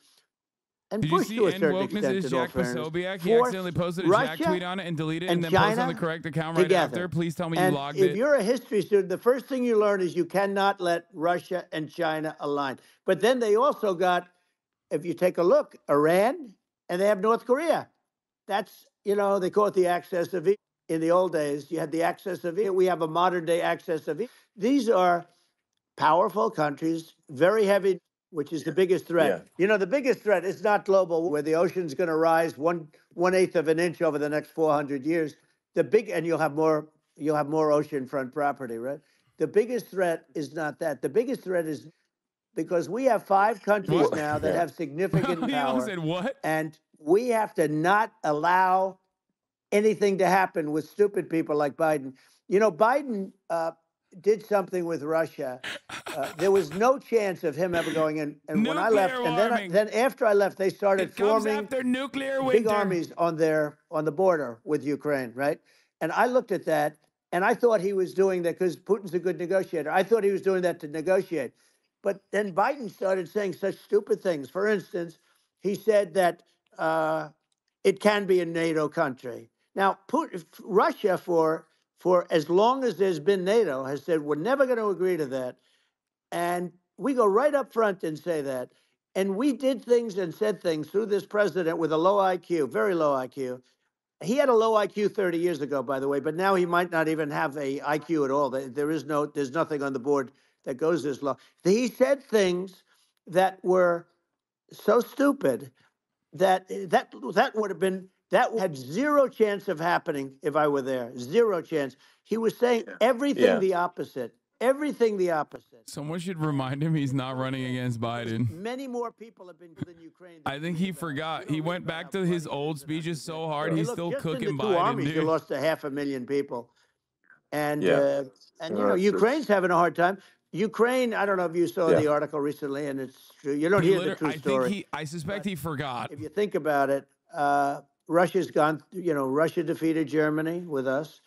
and Did you Bush see to a End certain Wokeness extent, is in all Jack fairness, Posobiec? He forced accidentally posted a Jack tweet Russia on it and deleted it and and then posted on the China correct account right together. after. Please tell me you And logged if it. you're a history student, the first thing you learn is you cannot let Russia and China align. But then they also got, if you take a look, Iran, and they have North Korea. That's, they call it the axis of evil. In the old days, you had the axis of evil. We have a modern day axis of evil. These are powerful countries, very heavy, which is the biggest threat. Yeah. The biggest threat is not global, where the ocean's going to rise one eighth of an inch over the next 400 years. And you'll have more oceanfront property, right? The biggest threat is not that. The biggest threat is because we have 5 countries What? now that Yeah. have significant Elon power, said what? and we have to not allow anything to happen with stupid people like Biden. Biden did something with Russia. There was no chance of him ever going in. And when I left, Nuclear and warming. then after I left, they started It comes forming after nuclear big winter. armies on the border with Ukraine, right? And I looked at that, and I thought he was doing that because Putin's a good negotiator. I thought he was doing that to negotiate. But then Biden started saying such stupid things. For instance, he said that it can be a NATO country. Now, Russia, for as long as there's been NATO, has said we're never going to agree to that. And we go right up front and say that. And we did things and said things through this president with a low IQ, very low IQ. He had a low IQ 30 years ago, by the way, but now he might not even have a IQ at all. There's nothing on the board that goes this low. He said things that were so stupid that would have been that had zero chance of happening if I were there. Zero chance. He was saying everything Yeah. the opposite. Everything the opposite. Someone should remind him he's not running against Biden. Many more people have been killed in Ukraine. I think he forgot. He went back to his old speeches so hard, he's still just cooking in the 2 Biden, armies, you dude. lost 500,000 people, and Yeah. Ukraine's having a hard time. Ukraine, I don't know if you saw the article recently, and it's true. You don't He hear the literally, true story. I suspect he forgot. If you think about it, Russia's gone. Russia defeated Germany with us,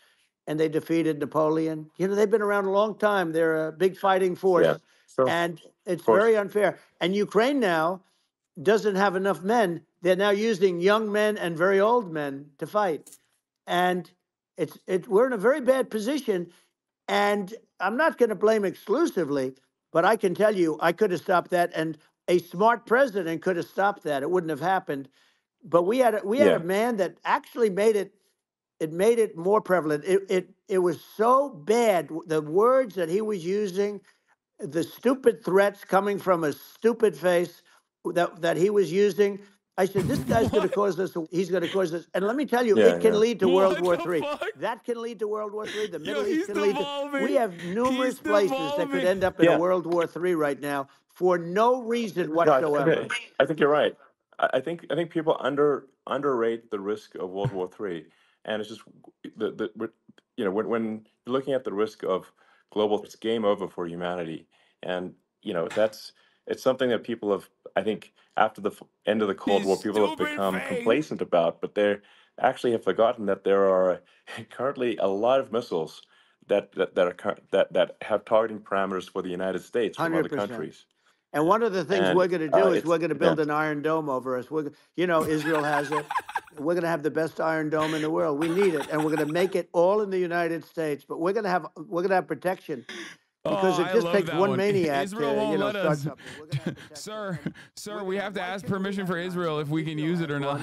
and they defeated Napoleon. They've been around a long time. They're a big fighting force, Yeah. So, and it's of course. very unfair. And Ukraine now doesn't have enough men. They're now using young men and very old men to fight, and we're in a very bad position. And I'm not going to blame exclusively, but I can tell you, I could have stopped that, and a smart president could have stopped that. It wouldn't have happened. But we had Yeah. a man that actually made it. It made it more prevalent. It was so bad. The words that he was using, the stupid threats coming from a stupid face that he was using. I said, this guy's going to cause us. He's going to cause us. And let me tell you, Yeah, it can yeah. lead to What World War the III. fuck? That can lead to World War III. The Yo, Middle East he's can lead to. devolving. We have numerous He's places that could devolving. end up in Yeah. a World War III right now for no reason No, whatsoever. I think you're right. I think people underrate the risk of World War III, and it's just when you're looking at the risk of global, it's game over for humanity, and it's something that people have, I think, after the end of the Cold His War, people have stupid become face. complacent about, but they actually have forgotten that there are currently a lot of missiles that have targeting parameters for the United States from other 100%. countries. And one of the things And we're going to do is it's we're going to build an Iron Dome over us. Israel has it. We're going to have the best Iron Dome in the world. We need it, and we're going to make it all in the United States. But we're going to have protection because it I just love takes that one maniac Israel to won't let start us. something. We're going to have protection. Sir, we have to ask permission for Israel if we can use it or not.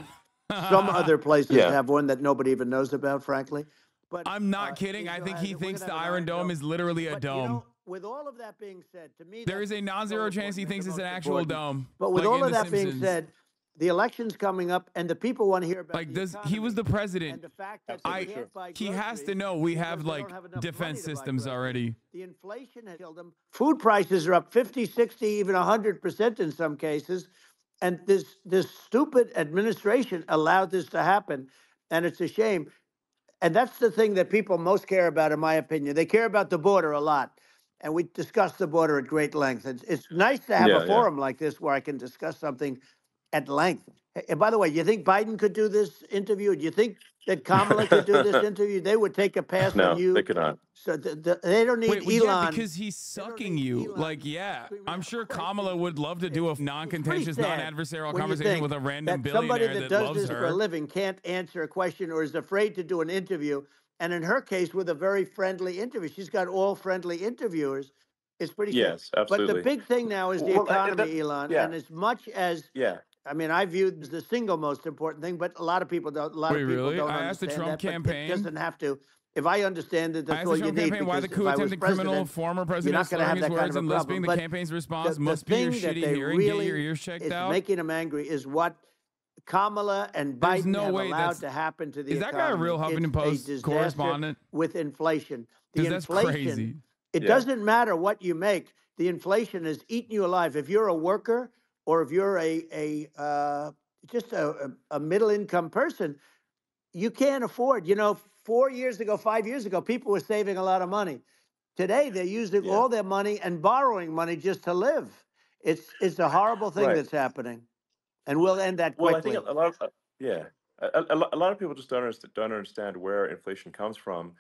Some other places Yeah. have one that nobody even knows about, frankly. But I'm not kidding. I Israel think has he it. We're thinks gonna the have an Iron Dome is literally a But, dome. with all of that being said, to me, There is a non-zero chance he thinks it's an actual dome. But with like all in of The that being Simpsons. said, the election's coming up, and the people want to hear about Like the he was the economy president. and the fact that Absolutely they true. can't buy He has to groceries know we because have they like don't have enough defense money to buy systems groceries. already. The inflation has killed them. Food prices are up 50, 60, even 100% in some cases. And this stupid administration allowed this to happen, and it's a shame. And that's the thing that people most care about, in my opinion. They care about the border a lot. And we discussed the border at great length. It's nice to have a Yeah, yeah. forum like this where I can discuss something at length. And by the way, you think Biden could do this interview? Do you think that Kamala could do this interview? They would take a pass on No, they you. could not. So they don't need Wait, well, yeah, Elon. because he's sucking you. Like, yeah, I'm sure Kamala would love to do a non-contentious, non-adversarial conversation with a random somebody billionaire that that does loves this for a her. living can't answer a question or is afraid to do an interview. And in her case, with a very friendly interview, she's got all friendly interviewers. It's pretty sad. Yes, But the absolutely. big thing now is the Well, economy, Elon. yeah, And as much as yeah. I mean, I view it as the single most important thing, but a lot of people don't. A lot Wait, of people really? don't I asked the understand Trump that. But campaign. it doesn't have to. If I understand it, I that's asked all the you Trump need. campaign why Because the coup if I was attempted criminal president, former you're president not is going to slurring have his that kind words of a and lisping. problem. The But campaign's response the must be your thing that shitty they hearing. Get really your ears checked is out. making them angry is what Kamala and There's Biden no have way allowed that's. to happen to the Is that guy a economy. real Huffington It's a Post disaster correspondent? with inflation. The Because that's inflation, crazy. it Yeah. doesn't matter what you make. The inflation is eating you alive. If you're a worker or if you're just a middle income person, you can't afford. 4 years ago, 5 years ago, people were saving a lot of money. Today, they're using Yeah. all their money and borrowing money just to live. It's a horrible thing Right. that's happening, and we'll end that Well, quickly. I think a lot of yeah, a lot of people just don't understand where inflation comes from.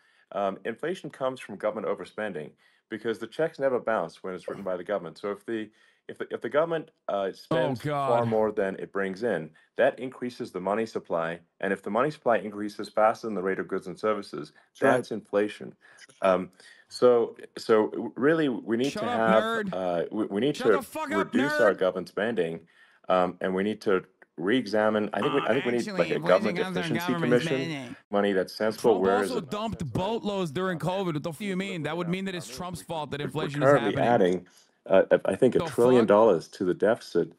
Inflation comes from government overspending because the checks never bounce when it's written by the government. So if the government spends far God. more than it brings in, that increases the money supply, and if the money supply increases faster than the rate of goods and services, That's right. that's inflation. So really, we need Shut to up, have nerd. we need Shut to the fuck up, reduce our nerd. government spending, and we need to re-examine. I think we need like a government efficiency commission, money that's sensible. Trump Where is also it? dumped boatloads during COVID. What the fuck do you mean? That would mean that it's Trump's fault that inflation is Currently happening. adding, I think, $1 The trillion fuck? to the deficit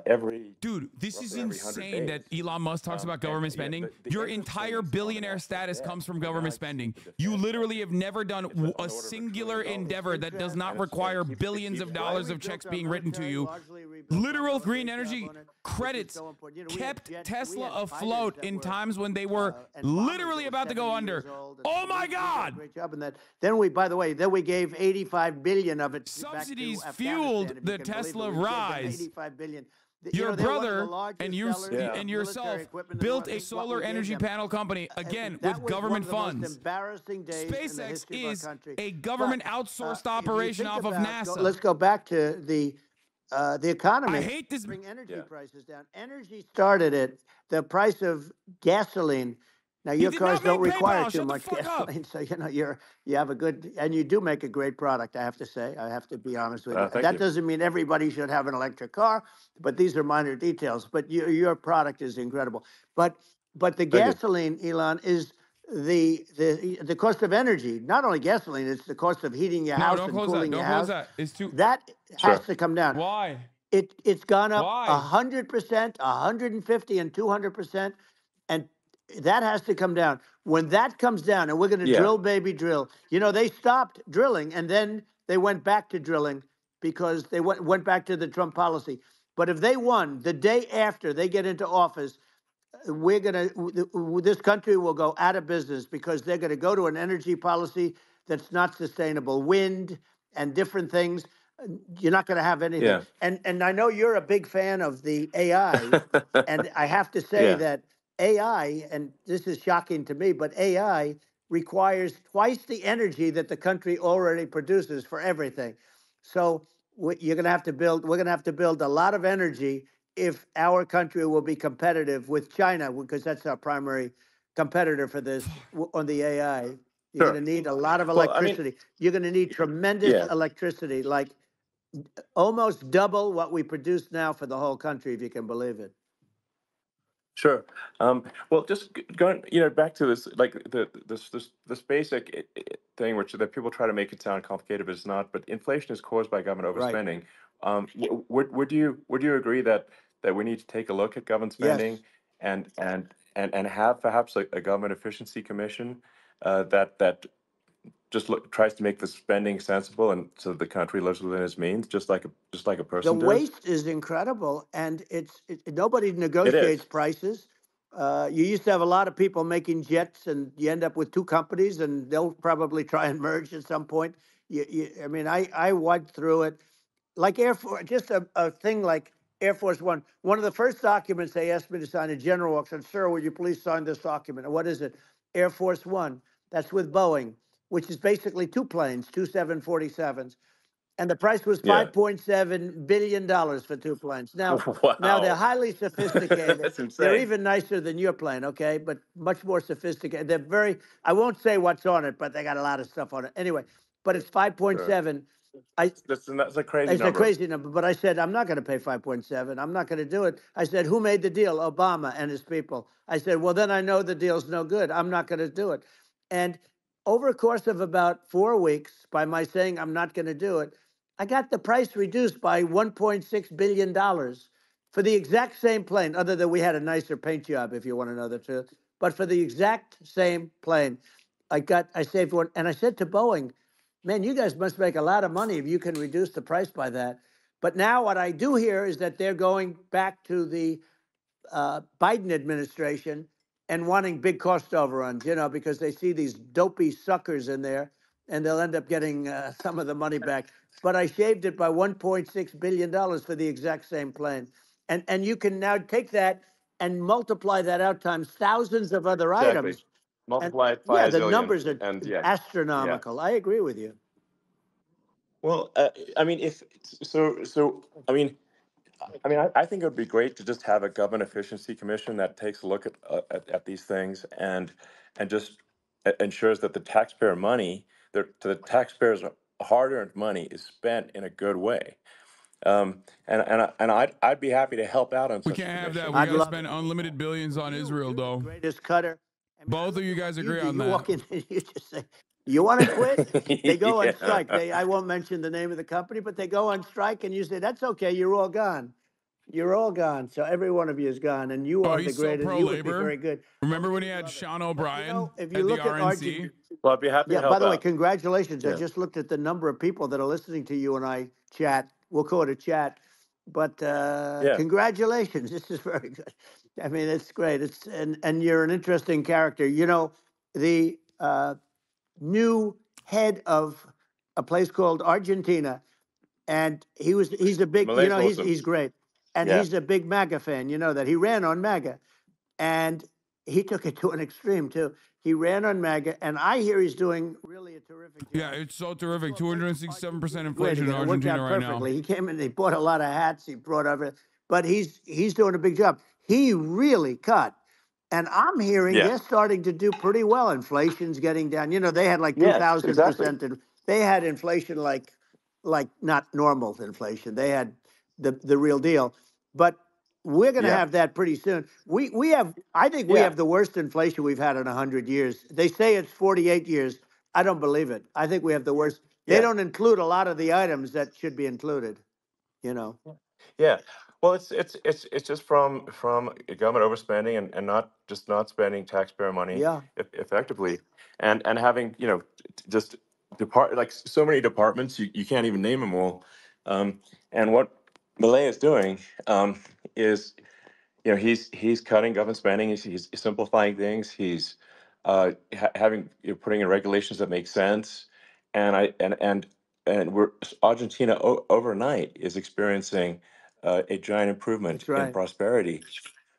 every Dude, this is roughly every 100 insane that days. Elon Musk talks about And government yeah, spending. the Your interest entire payments on billionaire that status debt comes from are now government exceeding spending. the You defense literally budget. have never done It's on the a order of $1 singular trillion. endeavor that does not And require it billions of keeps dollars growing. of checks being written to you. Literal green energy credits kept Tesla afloat in times when they were literally about to go under. Oh my God! Great job in that. Then we, by the way, we gave 85 billion of it. Subsidies back to fueled Afghanistan, the if you can believe it. Tesla We gave them rise. 85 billion. Your they're one of the brother largest and sellers of and military yourself equipment in the built world. a Think what we solar gave energy them. panel company, again, That with was government one of the most funds. embarrassing days in the SpaceX history of our is country. a government But, outsourced if you operation think off of about- NASA. Let's go back to the economy. I hate this. Bring energy Yeah. prices down. Energy started it. The price of gasoline. Now your did cars not don't make require PayPal. too Shut the much fuck up. gasoline, so you have a good, and you do make a great product. I have to say, I have to be honest with you. Thank That you. doesn't mean everybody should have an electric car, but these are minor details. But your product is incredible. But the Thank you. gasoline, Elon, is the cost of energy. Not only gasoline, it's the cost of heating your No, house don't and close that. cooling Don't your close house. that. It's too. That Sure. has to come down. Why? It's gone up Why? 100%, 150, and 200%, and that has to come down. When that comes down, and we're going to Yeah. drill, baby, drill. They stopped drilling, and then they went back to drilling because they went back to the Trump policy. But if they won the day after they get into office, this country will go out of business because they're going to go to an energy policy that's not sustainable, wind and different things. You're not going to have anything. Yeah. And I know you're a big fan of the AI, and I have to say Yeah. that AI, and this is shocking to me, but AI requires twice the energy that the country already produces for everything. So you're going to have to build. We're going to have to build a lot of energy if our country will be competitive with China, because that's our primary competitor for this on the AI. You're Sure. going to need a lot of Well, I mean, electricity. You're going to need tremendous yeah. electricity, like almost double what we produce now for the whole country, if you can believe it. Sure. Well, just going, back to this, like this basic thing, which that people try to make it sound complicated, but it's not. But inflation is caused by government Right. overspending. Would you agree that we need to take a look at government Yes. spending and have perhaps a government efficiency commission that just tries to make the spending sensible and so the country lives within its means, just like a The person does? waste is incredible, and nobody It negotiates is. prices. You used to have a lot of people making jets, and you end up with two companies, and they'll probably try and merge at some point. I mean, I went through it, like Air Force, just a thing like Air Force One. One of the first documents they asked me to sign, a general walks in, sir, would you please sign this document? And what is it? Air Force One. That's with Boeing, which is basically two planes, two 747s. And the price was Yeah. $5.7 billion for two planes. Now they're Wow. highly sophisticated. That's They're insane. even nicer than your plane, okay? But much more sophisticated. They're very, I won't say what's on it, but they got a lot of stuff on it. Anyway, but it's Sure. 5.7. I That's a crazy It's a number. crazy number, but I said, I'm not going to pay 5.7. I'm not going to do it. I said, who made the deal? Obama and his people. I said, well, then I know the deal's no good. I'm not going to do it. And over a course of about 4 weeks, by my saying I'm not going to do it, I got the price reduced by $1.6 billion for the exact same plane, other than we had a nicer paint job, if you want to know the truth. But for the exact same plane, I saved one. And I said to Boeing, man, you guys must make a lot of money if you can reduce the price by that. But now what I do hear is that they're going back to the Biden administration and wanting big cost overruns, because they see these dopey suckers in there, and they'll end up getting some of the money back. But I shaved it by $1.6 billion for the exact same plane. And you can now take that and multiply that out times thousands of other Exactly. items. And Multiply it by yeah, a the zillion, numbers are and yeah. astronomical. I agree with you. Well, I mean, I think it would be great to just have a government efficiency commission that takes a look at these things and just ensures that the taxpayer money, the taxpayers' hard-earned money, is spent in a good way. I'd be happy to help out on We such a can't have that. commission. We I'd got to love spend it. unlimited billions on Israel, You're the though. greatest cutter. I mean, I Both of look you at guys what you agree do. on You that. walk in and you just say, "You want to quit?" They go on Yeah. strike. I won't mention the name of the company, but they go on strike, and you say, "That's okay. You're all gone. You're all gone." So every one of you is gone, and you Oh, are the he's so greatest. You would be pro-labor. very good. Oh, Remember when you he would had love it. Sean But O'Brien if you at the look at RNC? Argentina, Well, I'd be happy to yeah. By help the way, out. congratulations. I Yeah. just looked at the number of people that are listening to you and I chat. We'll call it a chat, but Yeah. congratulations. This is very good. I mean, it's great. And you're an interesting character. The new head of a place called Argentina, and he's a big. Malay's awesome. He's great, and Yeah. he's a big MAGA fan. You know that he ran on MAGA, and he took it to an extreme too. He ran on MAGA, and I hear he's doing really a terrific job. Yeah, it's so terrific. 267% Great inflation in again. It worked Argentina out right now. perfectly. He came in, he bought a lot of hats, he brought over, but he's doing a big job. He really cut. And I'm hearing Yeah. they're starting to do pretty well. Inflation's getting down. They had like Yes, exactly. 2,000%. And they had inflation like not normal inflation. They had the real deal. But we're going to Yeah. have that pretty soon. I think we Yeah. have the worst inflation we've had in 100 years. They say it's 48 years. I don't believe it. I think we have the worst. They Yeah. don't include a lot of the items that should be included, you know. Yeah. Well, it's just from government overspending and not spending taxpayer money Yeah. effectively, and having just like so many departments, you can't even name them all. And what Malay is doing is he's cutting government spending. He's simplifying things. He's having putting in regulations that make sense, and we're Argentina overnight is experiencing a giant improvement That's in right. prosperity.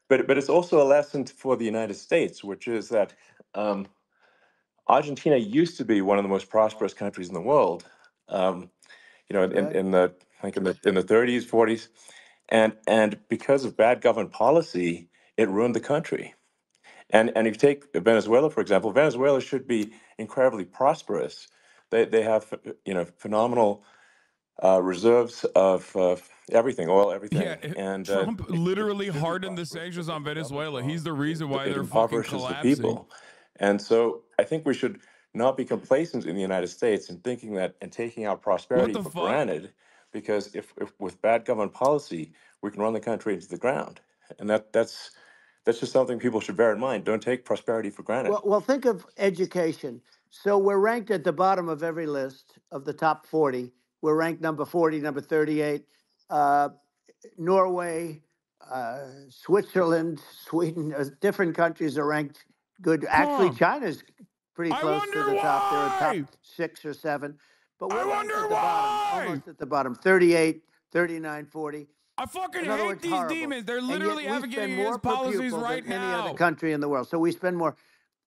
But it's also a lesson for the United States, which is that Argentina used to be one of the most prosperous countries in the world. Um, Right. in the like in the 30s, 40s, and because of bad government policy, it ruined the country. And if you take Venezuela, for example, Venezuela should be incredibly prosperous. They have phenomenal reserves of everything, oil, Yeah, everything, and Trump literally hardened the sanctions on Venezuela. He's the reason why it they're fucking impoverishes the collapsing. people. And so I think we should not be complacent in the United States and thinking that and taking our What prosperity the for fuck? granted, because if with bad government policy, we can run the country into the ground. And that's just something people should bear in mind. Don't take prosperity for granted. Well, think of education. So we're ranked at the bottom of every list of the top 40. We're ranked number 40, number 38. Uh, Norway, Switzerland, Sweden, different countries are ranked good. Actually, Huh. China's pretty I close to wonder the top. They're a top why. 6 or 7. But I we're ranked wonder at the bottom, why. almost at the bottom, 38, 39, 40. I fucking In other hate words, these horrible. demons. They're And yet literally we advocating spend more against per policies pupil right than any other now. country in the world. So we spend more.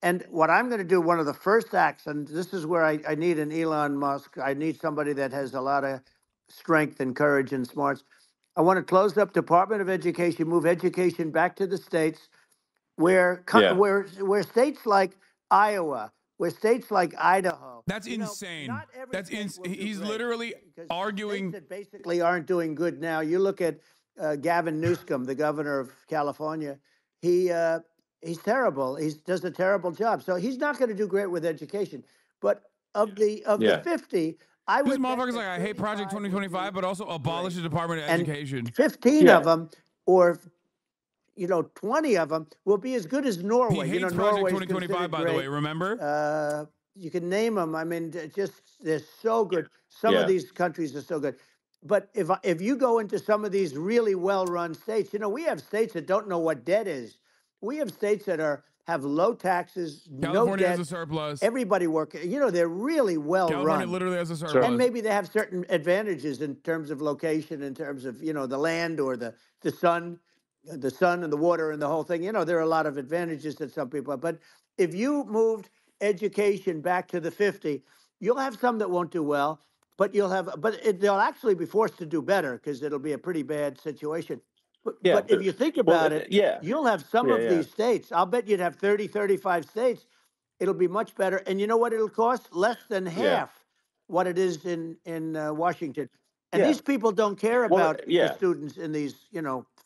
And what I'm going to do, one of the first acts, and this is where I need an Elon Musk. I need somebody that has a lot of strength and courage and smarts. I want to close up Department of Education, move education back to the states, Yeah. where states like Iowa, where states like Idaho, That's insane. not every state will do He's great literally because arguing. states that basically aren't doing good now. You look at Gavin Newsom, the governor of California. He he's terrible. He does a terrible job. So he's not going to do great with education. But of the Yeah. 50, I This would bet motherfucker's like, that I hate Project 35 would 2025, be but also abolish great, the Department of and Education. 15 of Yeah. them, or 20 of them will be as good as He Norway. hates Project Norway's 2025, considered by the way, great. remember? You can name them. I mean, they're so good. Some of Yeah. these countries are so good. But if you go into some of these really well-run states, we have states that don't know what debt is. We have states that have low taxes, no California has debt, a surplus. everybody working. They're really well California run. literally has a Sure. surplus. And maybe they have certain advantages in terms of location, in terms of the land or the sun, and the water and the whole thing. There are a lot of advantages that some people have. But if you moved education back to the 50, you'll have some that won't do well, but they'll actually be forced to do better because it'll be a pretty bad situation. Yeah. But if you think Well, about it, yeah. you'll have some Yeah. of Yeah. these states. I'll bet you'd have 30, 35 states. It'll be much better. And you know what it'll cost? Less than Yeah. half what it is in Washington. And Yeah. these people don't care Well, about the yeah. students in these,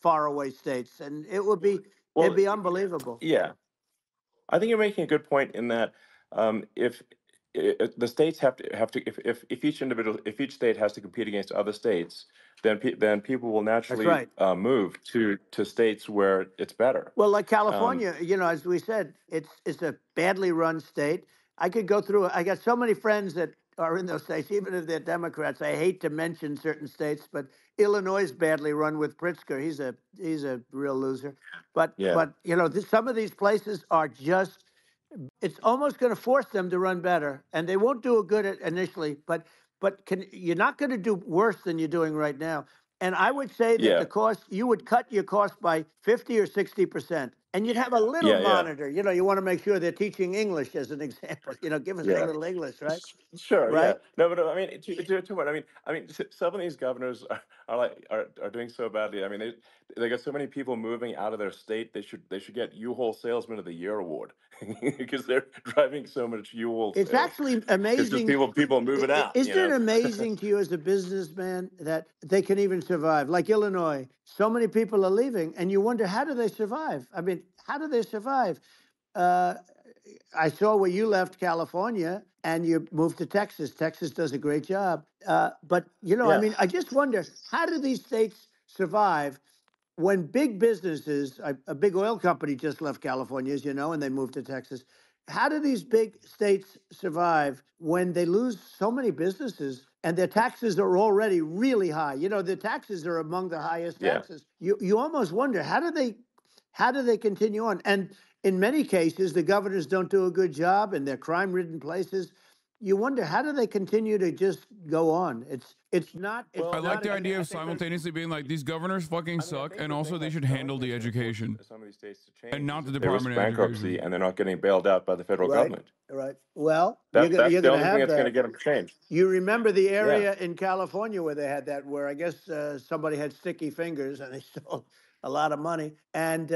faraway states. And it'd Well, be unbelievable. yeah. I think you're making a good point in that if the states if each state has to compete against other states, then people will That's naturally right. move to states where it's better. Well, like Um, California, as we said, it's a badly run state. I could go through. I got so many friends that are in those states, even if they're Democrats. I hate to mention certain states, but Illinois is badly run with Pritzker. He's a real loser. But yeah, but some of these places are just. It's almost going to force them to run better, and they won't do it good initially. But you're not going to do worse than you're doing right now. And I would say that yeah, the cost, you would cut your cost by 50 or 60%. And you'd have a little yeah, yeah, monitor. You want to make sure they're teaching English as an example. Give us a yeah. little English, right? Sure, yeah. Right? No, but I mean, to what? Some of these governors are doing so badly. I mean, they got so many people moving out of their state. They should get U-Haul Salesman of the Year award because they're driving so much U-Haul It's sales. actually It's just amazing. people moving out. Isn't it amazing to you as a businessman that they can even survive? Like Illinois, so many people are leaving, and you wonder, how do they survive? I mean, how do they survive? Uh, I saw where you left California and you moved to Texas. Texas does a great job. But, I Yeah, mean, I just wonder, how do these states survive when big businesses, a big oil company just left California, as you know, and they moved to Texas. How do these big states survive when they lose so many businesses and their taxes are already really high? The taxes are among the highest yeah. taxes. You almost wonder, how do they continue on? And in many cases, the governors don't do a good job in their crime-ridden places. You wonder, how do they continue to just go on? It's not. It's Well, I like not. the I idea of think there's. simultaneously being like, these governors fucking I mean, I suck, think and the also thing they that's should the only handle thing the that's going to force education some of these states to and change not is the if they risk Department of bankruptcy Education. and they're not getting bailed out by the federal Right, government. right. Well, That's you're the going to only thing have that's going to that. get them to change. You remember the Yeah, area in California where they had that, where I guess somebody had sticky fingers and they stole a lot of money, and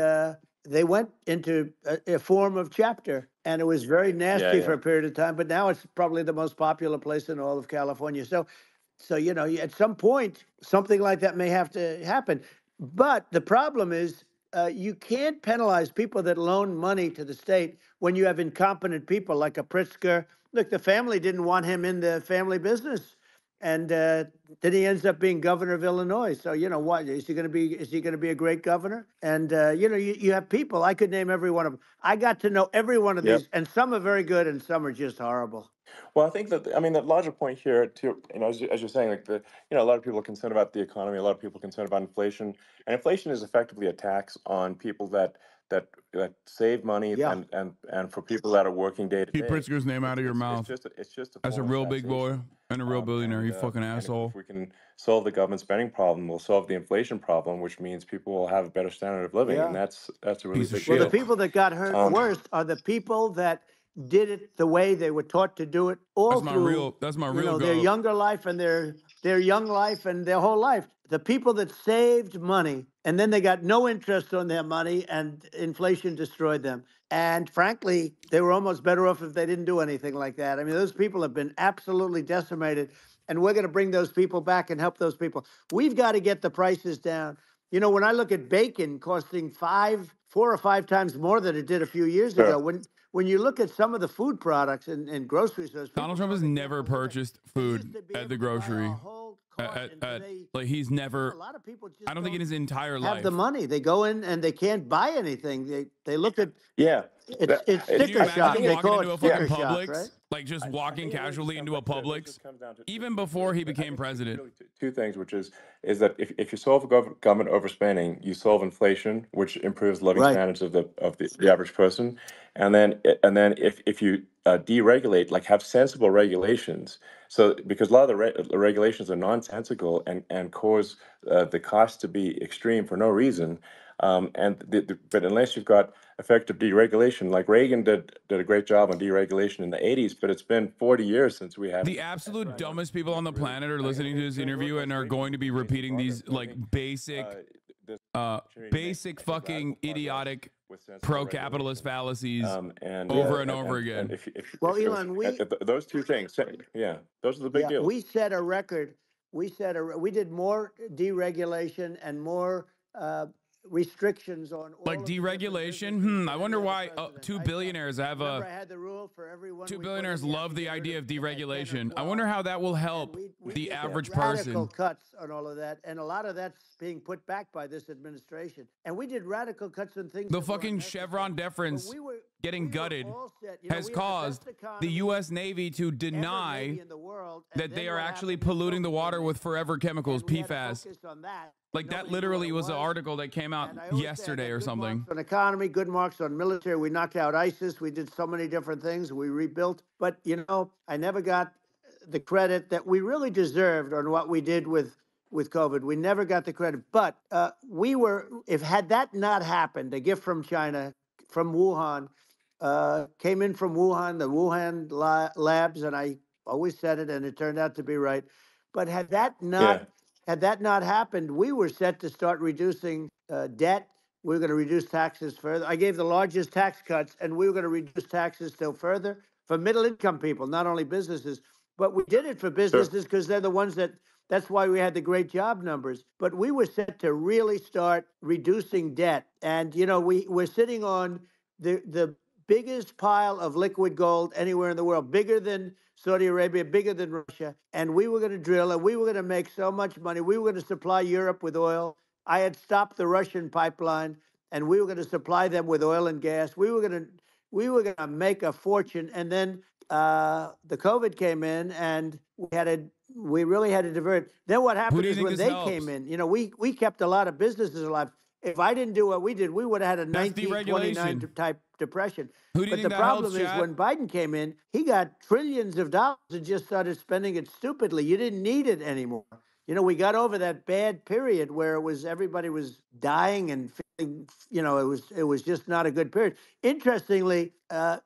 they went into a form of chapter, and it was very yeah, nasty yeah, for a period of time. But now it's probably the most popular place in all of California. So at some point, something like that may have to happen. But the problem is, you can't penalize people that loan money to the state when you have incompetent people like a Pritzker. Look, the family didn't want him in the family business, and then he ends up being governor of Illinois. So what is he going to be? Is he going to be a great governor? And you have people. I could name every one of them. I got to know every one of yep. these, and some are very good, and some are just horrible. Well, I think the larger point here, too, as you're saying, like a lot of people are concerned about the economy, a lot of people are concerned about inflation, and inflation is effectively a tax on people that save money Yeah. and for people that are working day to day. Keep Pritzker's name out of your mouth. It's just a As a form of real big boy taxation. and a real billionaire, you fucking And asshole. if we can solve the government spending problem, we'll solve the inflation problem, which means people will have a better standard of living, and Yeah. that's a really Piece of big Well, the deal. people that got hurt worse are the people that did it the way they were taught to do it all through That's my you real know, their goat. younger life and their young life and their whole life. The people that saved money and then they got no interest on their money and inflation destroyed them. And frankly, they were almost better off if they didn't do anything like that. I mean, those people have been absolutely decimated, and we're going to bring those people back and help those people. We've got to get the prices down. You know, when I look at bacon costing 4 or 5 times more than it did a few years Sure. ago, when you look at some of the food products in grocery stores, Donald people Trump has know they never can't believe it. purchased They food used to be at the able to buy a grocery. whole cart, and today, Like he's you know, never. a lot of people just I don't think in his entire have life. the money. They go in and they can't buy anything. They look at Yeah. it's Can you sticker imagine shock. him They walking call into it a fucking sticker shock, Publix, right? like just walking think it really casually just into a comes- this Publix, just comes down to- even before he I became think president? really two things, which is that if you solve government overspending, you solve inflation, which improves living Right. standards of the average person, and then if you deregulate, like have sensible regulations, so because a lot of the regulations are nonsensical and cause the cost to be extreme for no reason. But unless you've got effective deregulation, like Reagan did a great job on deregulation in the 80s, but it's been 40 years since we had The absolute dumbest people on the planet are listening to this interview and are going to be repeating these like basic fucking idiotic pro-capitalist fallacies over and over again. Well, Elon, those two things, yeah, those are the big deals. we set a record. We did more deregulation and more restrictions on all Like of the different deregulation. businesses I than wonder any other why president. two I billionaires have remember a. I had the rule for everyone. Two we put billionaires in, you have love to the get rid idea of of 10 or deregulation. I 12. wonder how that will And help we the did average radical person. cuts on all of that, and a lot of that's being put back by this administration. And we did radical cuts on things. The that weren't fucking necessary. Chevron But deference we getting were gutted all set. You know, has we have the caused best the economy U.S. Navy to ever deny maybe in the world, and that then they are what actually happened is polluting the COVID water came with in, forever chemicals, and we had to PFAS. focus on that. Like that Nobody knew literally what it was an article that came out And I always say I yesterday got or good something. marks on economy, good marks on military. We knocked out ISIS. We did so many different things. We rebuilt. But, you know, I never got the credit that we really deserved on what we did with COVID. We never got the credit. But had that not happened, a gift from China, from Wuhan, came in from Wuhan, the Wuhan labs, and I always said it, and it turned out to be right. But had that not happened, we were set to start reducing debt. We were going to reduce taxes further. I gave the largest tax cuts, and we were going to reduce taxes still further for middle income people, not only businesses. But we did it for businesses because they're the ones that's why we had the great job numbers. But we were set to really start reducing debt. And, you know, we're sitting on the biggest pile of liquid gold anywhere in the world, bigger than Saudi Arabia, bigger than Russia. And we were going to drill, and we were going to make so much money. We were going to supply Europe with oil. I had stopped the Russian pipeline, and we were going to supply them with oil and gas. We were going to make a fortune. And then the COVID came in, and we really had to divert. Then what happened is when they came in, you know, we kept a lot of businesses alive. If I didn't do what we did, we would have had a 1929 type depression. Who do you But think the that helps, problem is Chad? when Biden came in, he got trillions of dollars and just started spending it stupidly. You didn't need it anymore. You know, we got over that bad period where everybody was dying and feeling, you know, it was just not a good period. Interestingly,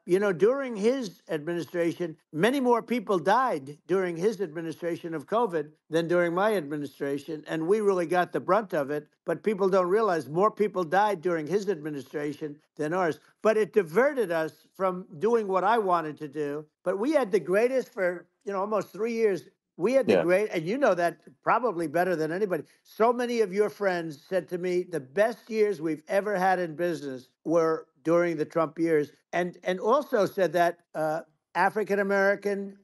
you know, during his administration, many more people died during his administration of COVID than during my administration, and we really got the brunt of it. But people don't realize more people died during his administration than ours. But it diverted us from doing what I wanted to do. But we had the greatest for, you know, almost 3 years. We had the great, and you know that probably better than anybody. So many of your friends said to me, the best years we've ever had in business were during the Trump years, and also said that African American,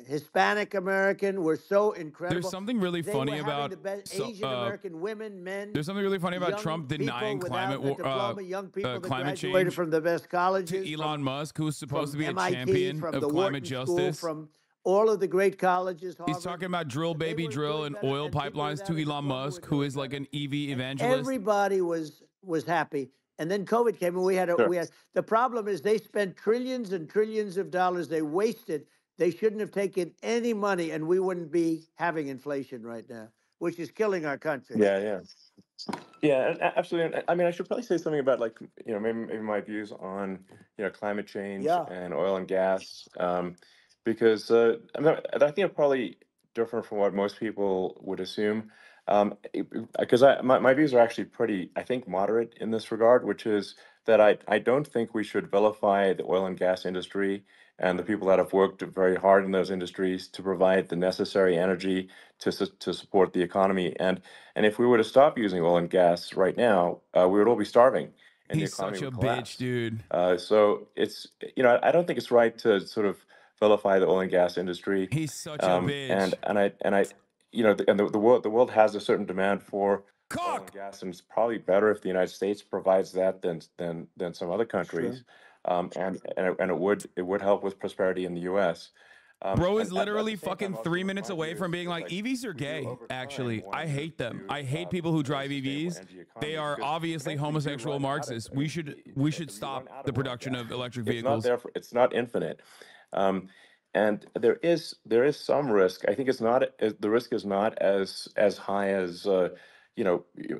Hispanic American were so incredible. There's something really funny about the best Asian American women, men. There's something really funny about young Trump people denying without a diploma, young people that climate graduated change from the best colleges, to Elon Musk, who's supposed to be MIT, a champion from of the climate Wharton School, justice. from all of the great colleges. He's Harvard. talking about drill, They baby, were drill, doing and better, oil and people pipelines without to a Elon diploma were Musk, who doing is like better. an EV And evangelist. everybody was happy. And then COVID came, and Sure. we had the problem is they spent trillions and trillions of dollars. They wasted. They shouldn't have taken any money, and we wouldn't be having inflation right now, which is killing our country. Yeah, yeah. Yeah, absolutely. I mean, I should probably say something about like maybe my views on climate change Yeah, and oil and gas, because I think it's probably different from what most people would assume. Because my views are actually pretty, I think, moderate in this regard, which is that I don't think we should vilify the oil and gas industry and the people that have worked very hard in those industries to provide the necessary energy to support the economy. And if we were to stop using oil and gas right now, we would all be starving, and the He's economy such a would bitch, collapse. dude. So it's I don't think it's right to sort of vilify the oil and gas industry, He's such a bitch. and I the world has a certain demand for oil and Cock. gas, and it's probably better if the United States provides that than some other sure. countries, and it would help with prosperity in the U.S. Bro is And at the literally same time, fucking also, 3 minutes my away view from being is like, like EVs are we do gay, over time actually. want I to hate them. to I hate people build who a very drive sustainable EVs. energy They economy, are because obviously eventually we do homosexual run out of. Marxists. I mean, We should we run stop out the of oil and production gas. of electric It's not vehicles. there. It's not infinite. Um, and there is some risk. I think it's not the risk is not as high as a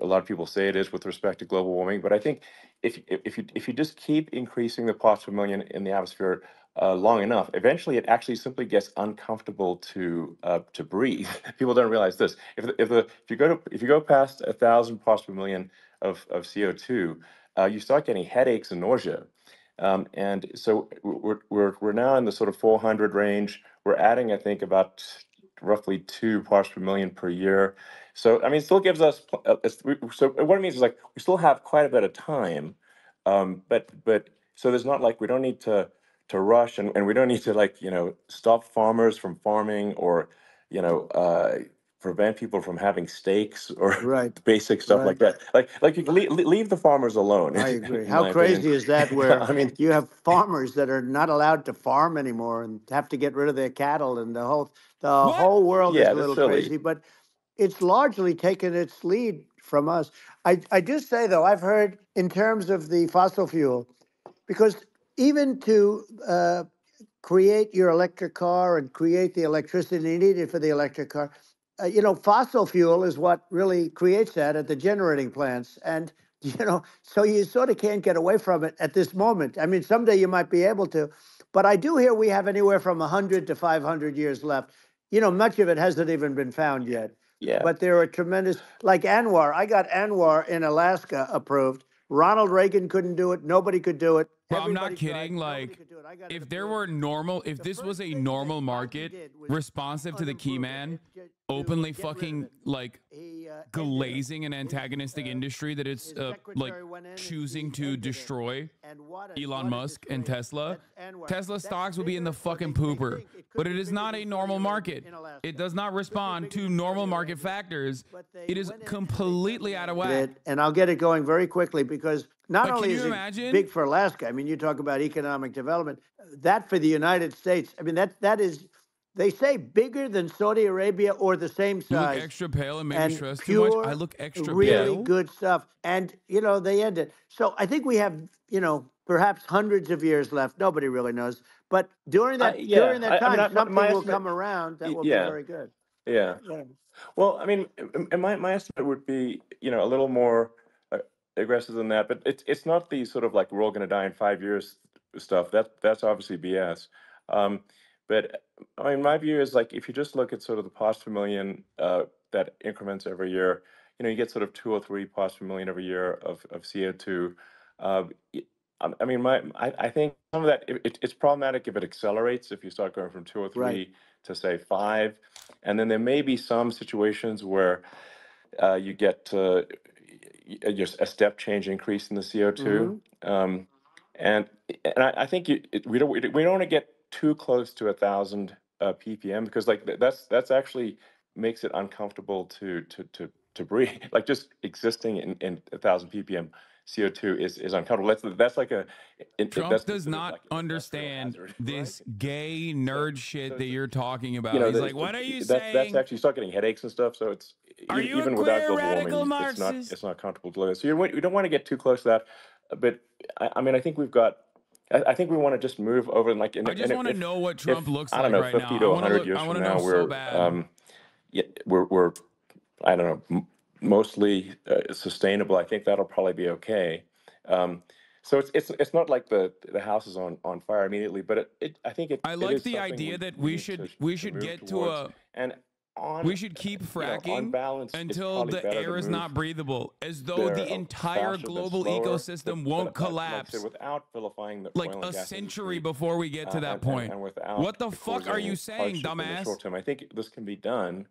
lot of people say it is with respect to global warming. But I think if you just keep increasing the parts per million in the atmosphere long enough, eventually it actually simply gets uncomfortable to breathe. People don't realize this. If you go past 1,000 parts per million of CO2, you start getting headaches and nausea. And so we're now in the sort of 400 range. We're adding, I think, about roughly 2 parts per million per year. So I mean, it still gives us. So what it means is like we still have quite a bit of time, but so there's not like we don't need to rush, and we don't need to like stop farmers from farming, or you know uh, prevent people from having steaks or Right, basic stuff like right. that. Like you can leave the farmers alone, I agree. in How my opinion. crazy is that? Where I mean, you have farmers that are not allowed to farm anymore and have to get rid of their cattle, and the What? whole world is yeah, a that's little silly. crazy. But it's largely taken its lead from us. I do say though, I've heard in terms of the fossil fuel, because even to create your electric car and create the electricity needed for the electric car. Fossil fuel is what really creates that at the generating plants. And, so you sort of can't get away from it at this moment. I mean, someday you might be able to. But I do hear we have anywhere from 100 to 500 years left. Much of it hasn't even been found yet. Yeah. But there are tremendous, like Anwar. I got Anwar in Alaska approved. Ronald Reagan couldn't do it. Nobody could do it. Bro, I'm not Everybody tried. kidding. Nobody Like, could do it. I got it if there approved. were normal, if The this was first a thing that normal Biden market did was responsive to the key unimprove man, to openly get rid of fucking it. like He ended it. glazing an His, antagonistic industry that it's his like secretary went in and choosing he to ended it. destroy And what Elon a Musk and disgrace. Tesla. That's Anwar. Tesla That's stocks would be in the bigger, or fucking they pooper. think it could But be it is bigger not than a Saudi normal Arabia market. in Alaska. It does not Could be respond bigger to than normal Saudi market Arabia. factors. But they It is went in and they completely out of whack. and I'll get it going very quickly, because not Like, can only you is it imagine? big for Alaska. I mean, you talk about economic development. That for the United States. I mean, that is, they say, bigger than Saudi Arabia or the same You look size, extra pale and maybe and stressed too much. I pure, look extra really pale. good stuff. And they end it. So I think we have perhaps hundreds of years left. Nobody really knows. But during Yeah. that I mean, time, my something will estimate. come around that will be Yeah. very good. Yeah. Yeah. Well, I mean, and my estimate would be, a little more uh, aggressive than that, but it's not the sort of like we're all going to die in 5 years stuff. That's obviously BS. Um, but I mean, my view is like if you just look at sort of the parts per million that increments every year, you get sort of 2 or 3 parts per million every year of CO2. Uh, y- I mean, I think some of that it's problematic if it accelerates if you start going from two or Right. three to say 5, and then there may be some situations where you get just a step change increase in the CO2. Mm-hmm. And I think we don't want to get too close to 1,000 ppm, because like that's actually makes it uncomfortable to breathe. Like just existing in 1,000 ppm CO2 is uncomfortable. That's like Trump that's does considered not like an industrial understand hazard, this right? gay So nerd shit so that it's you're talking about. He's like, "What are you that's saying? actually, you start getting headaches and stuff. So it's Are you a even without queer global radical warming, it's Marxist?" not comfortable to live. So you don't want to get too close to that. but I mean, I think we've got. I think we want to just move over and like. I just want to know what Trump if looks I don't like know, right now. 50 to 100 years I from want to know now, so bad. yeah, we're I don't know, mostly sustainable. I think that'll probably be okay. So it's not like the house is on fire immediately, but I think I it like is the something idea that we we need should to move get to towards. a And on we should keep on fracking balance, it's until probably the better to air is move not breathable, as though there the entire faster than global slower. ecosystem won't But like I said, collapse without vilifying the like oil and a gas century industry, before we get to that point. and without What the fuck are you causing saying, hardship in the dumbass? short term, I think this can be done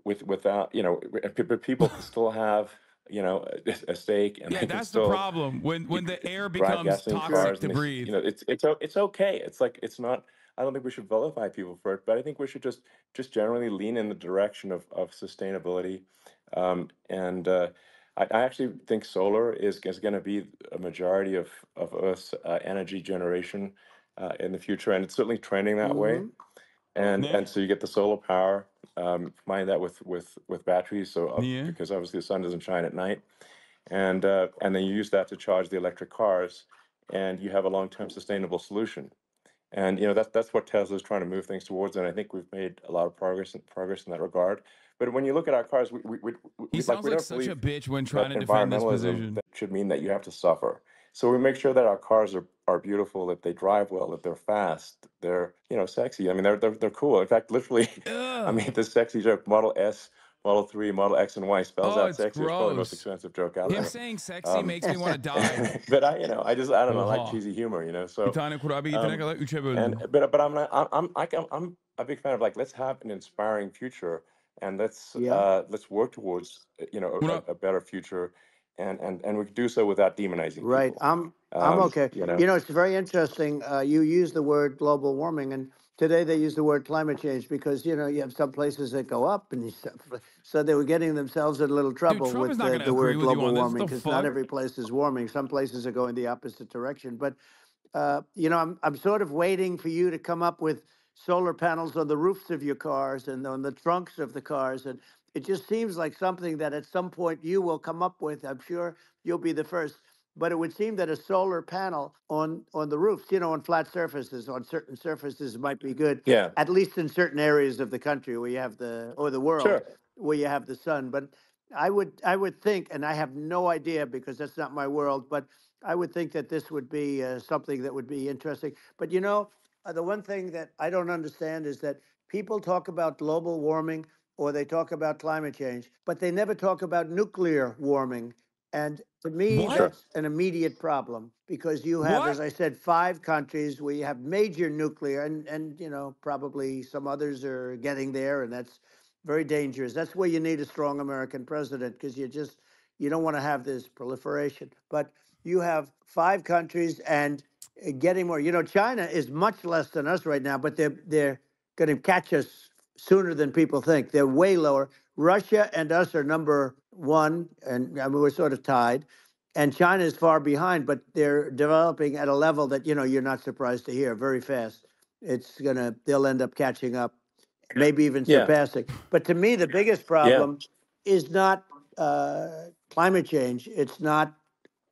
without, but people can still have, a stake, and Yeah, they can that's the still problem when the air drive becomes gasoline toxic cars, to and breathe. it's okay. It's like it's not. I don't think we should vilify people for it, but I think we should just generally lean in the direction of sustainability, and I actually think solar is going to be a majority of Earth's energy generation in the future, and it's certainly trending that way. And so you get the solar power, combine that with batteries, so Yeah. because obviously the sun doesn't shine at night, and then you use that to charge the electric cars, and you have a long-term sustainable solution. And that's what Tesla's trying to move things towards, and I think we've made a lot of progress in that regard. But when you look at our cars, He sounds we like don't such a believe bitch when trying that to defend this environmentalism position. that should mean that you have to suffer. So we make sure that our cars are beautiful, that they drive well, that they're fast, they're sexy. I mean, they're cool. In fact, literally, I Ugh. mean, this sexy joke, Model S, Model 3, Model X, and Y spells Oh, out it's sexy. It's probably the most gross. expensive joke out Him there. saying sexy makes me want to die. But I don't know. I like Oha. cheesy humor, Bir So tane kurabiye gitene kadar 3'e and böldüm. but I'm not, I'm a big fan of like, let's have an inspiring future, and Yeah. let's work towards Buna a better future, and we can do so without demonizing Right. people. I'm okay. You know. It's very interesting. You use the word global warming, and today they use the word climate change because you have some places that go up, and so they were getting themselves in a little Dude, trouble Trump is with not going to the agree word with you global on this. What warming the because not fuck? every place is warming. Some places are going the opposite direction. But I'm sort of waiting for you to come up with solar panels on the roofs of your cars and on the trunks of the cars, and it just seems like something that at some point you will come up with. I'm sure you'll be the first. But it would seem that a solar panel on the roofs, on flat surfaces, on certain surfaces might be good, Yeah. at least in certain areas of the country where you have or the world Sure. where you have the sun. But I would think, and I have no idea because that's not my world, but I would think that this would be something that would be interesting. But the one thing that I don't understand is that people talk about global warming or they talk about climate change, but they never talk about nuclear warming. And to me, What? Sure. that's an immediate problem because you have, as What? I said, 5 countries where you have major nuclear, and probably some others are getting there, and that's very dangerous. That's where you need a strong American president because you don't want to have this proliferation. But you have 5 countries and getting more. China is much less than us right now, but they're going to catch us sooner than people think. They're way lower. Russia and us are number one, and I mean, we're sort of tied. And China is far behind, but they're developing at a level that you're not surprised to hear very fast. They'll end up catching up, maybe even Yeah. surpassing. But to me, the biggest Yeah. problem is not climate change. It's not,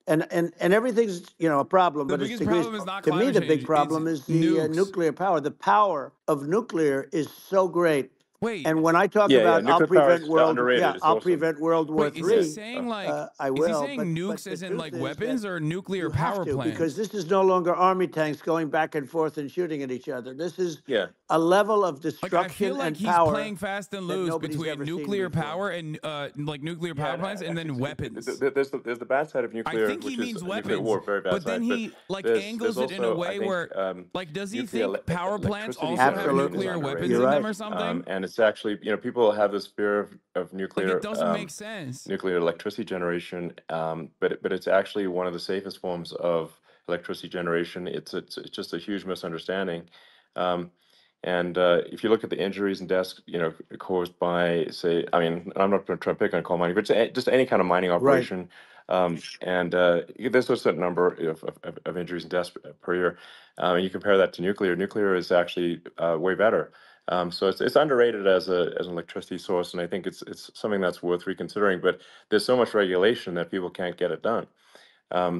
and everything's a problem, The but it's biggest degrees. problem is not To me, climate the big change. It's problem is the nukes. nuclear power. The power of nuclear is so great. Wait, And when I talk Yeah. about Nuclear power is underrated. It's I'll awesome. prevent World War wait, is he Yeah. III. saying like I is he will, saying but nukes the as in truth like is that weapons or nuclear you have power to, because plants? this is no longer army tanks going back and forth and shooting at each other. This is Yeah. a level of Like I feel destruction like and he's power playing fast and that loose nobody's between ever seen nuclear before. power and like nuclear power plants and then weapons. There's the bad side of I nuclear, think he which is means nuclear weapons, war, very bad but then side. But he like there's angles it in a also, I way think, where like does he nuclear think power plants electricity also have generation Absolutely. is nuclear weapons You're underrated. in them right. or something? And it's actually, people have this fear of Like it nuclear doesn't make sense. nuclear electricity generation, but it's actually one of the safest forms of electricity generation. It's just a huge misunderstanding. Um, and if you look at the injuries and deaths, caused by, say, I mean, I'm not going to try to pick on coal mining, but just any kind of mining Right. operation, and there's a certain number of injuries and deaths per year. And you compare that to nuclear. Nuclear is actually way better. So it's underrated as an electricity source, and I think it's something that's worth reconsidering. But there's so much regulation that people can't get it done.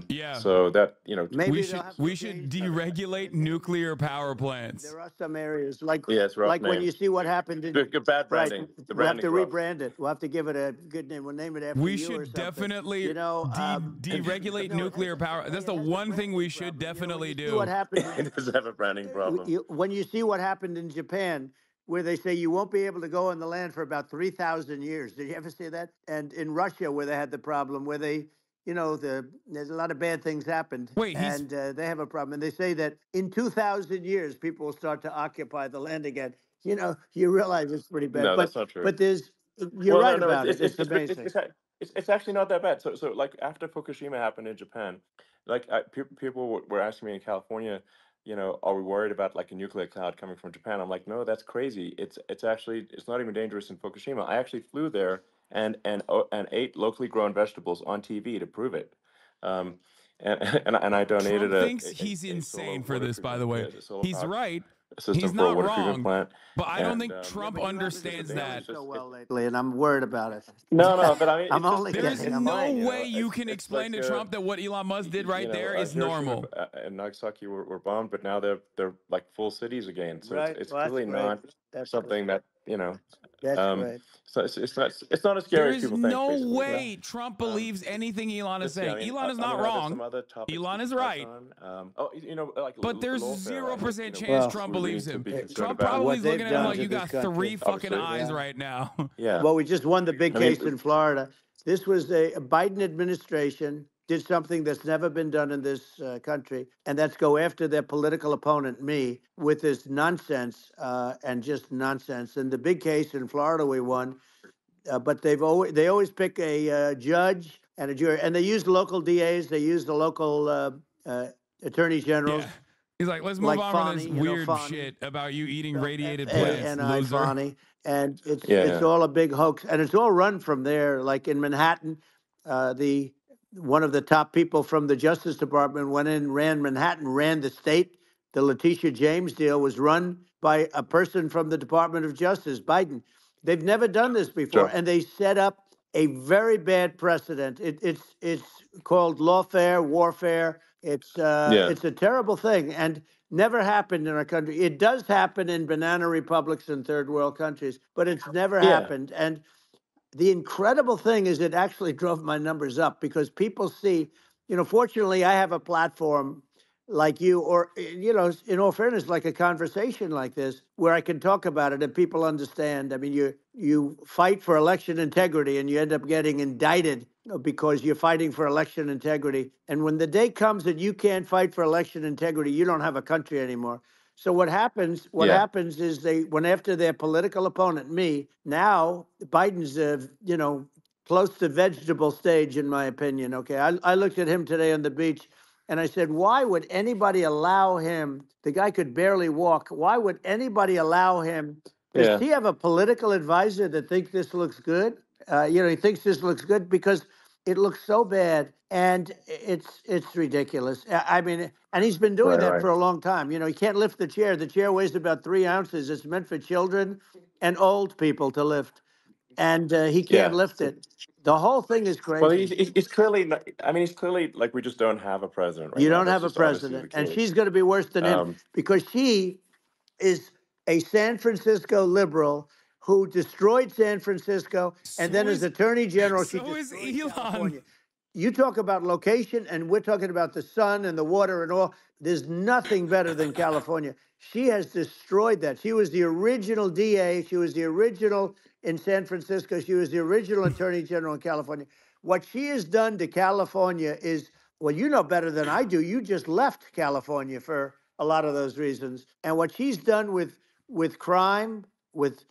Yeah. So that, Maybe we should deregulate nuclear power plants. There are some areas like yes, rough when name. you see what happened in Good bad right. branding. The We'll have to branding's rough. rebrand it. We'll have to give it a good name. We'll name it after We you or should something. definitely deregulate nuclear power. That's the one thing we should definitely do. What happened? It does have a branding problem. When you see what happened in Japan, where they say you won't be able to go on the land for about 3,000 years. Did you ever see that? And in Russia, where they had the problem, where they, there's a lot of bad things happened. Wait, and they have a problem. And they say that in 2,000 years, people will start to occupy the land again. You realize it's pretty bad. No, that's not true. But you're right no, about it. It's amazing. It's actually not that bad. So like after Fukushima happened in Japan, like people were asking me in California, are we worried about like a nuclear cloud coming from Japan? I'm like, no, that's crazy. It's actually it's not even dangerous in Fukushima. I actually flew there and ate locally grown vegetables on TV to prove it. And I donated Trump thinks he's insane for this, by the way. He's right. He's for a not water treatment wrong, plant. but I don't think Trump understands that. So well lately, and I'm worried about it. No, but I mean, there's no way you can explain to Trump that what Elon Musk did right there is normal. And Nagasaki were bombed, but now they're like full cities again. So it's Well, really not something that That's right. So it's not as scary There as is people think. no basically. way Trump believes anything Elon is saying. Elon is not There's wrong. some other topics Elon we is can touch right. on. Like But there's lawfare, 0% chance Trump we believes need to him. be concerned Trump about. probably is What looking they've at him done like to you got this country. 3 fucking Obviously, eyes right now. Yeah. Well, we just won the big case mean, in Florida. This was a Biden administration did something that's never been done in this country, and that's go after their political opponent, me, with this nonsense and just nonsense. And the big case in Florida we won, but they always pick a judge and a jury, and they use local DAs, they use the local attorney generals. Yeah. He's like, let's move on from this weird shit about you eating radiated plants, loser. Fani, and it's all a big hoax, and it's all run from there. Like in Manhattan, one of the top people from the Justice Department went in, ran Manhattan, ran the state. The Letitia James deal was run by a person from the Department of Justice, Biden. They've never done this before, and they set up a very bad precedent. It's called lawfare, warfare. It's a terrible thing, and never happened in our country. It does happen in banana republics and third world countries, but it's never happened. And the incredible thing is it actually drove my numbers up because people see, fortunately I have a platform like you, or, in all fairness, like a conversation like this where I can talk about it and people understand. I mean, you fight for election integrity and you end up getting indicted because you're fighting for election integrity. And when the day comes that you can't fight for election integrity, you don't have a country anymore. So what happens is they went after their political opponent, me. Now Biden's, close to vegetable stage, in my opinion. Okay, I looked at him today on the beach, and I said, why would anybody allow him? The guy could barely walk. Why would anybody allow him? Does he have a political advisor that thinks this looks good? He thinks this looks good because it looks so bad, and it's ridiculous. I mean, and he's been doing that for a long time. He can't lift the chair. The chair weighs about 3 ounces. It's meant for children and old people to lift, and he can't lift it. The whole thing is crazy. Well, he's clearly not, I mean, he's clearly like we just don't have a president right now. You don't have a president, and she's going to be worse than him because she is a San Francisco liberal who destroyed San Francisco, and then as Attorney General, she destroyed California. You talk about location, and we're talking about the sun and the water and all. There's nothing better than California. She has destroyed that. She was the original DA. She was the original in San Francisco. She was the original Attorney General in California. What she has done to California is, well, you know better than I do. You just left California for a lot of those reasons. And what she's done with crime, with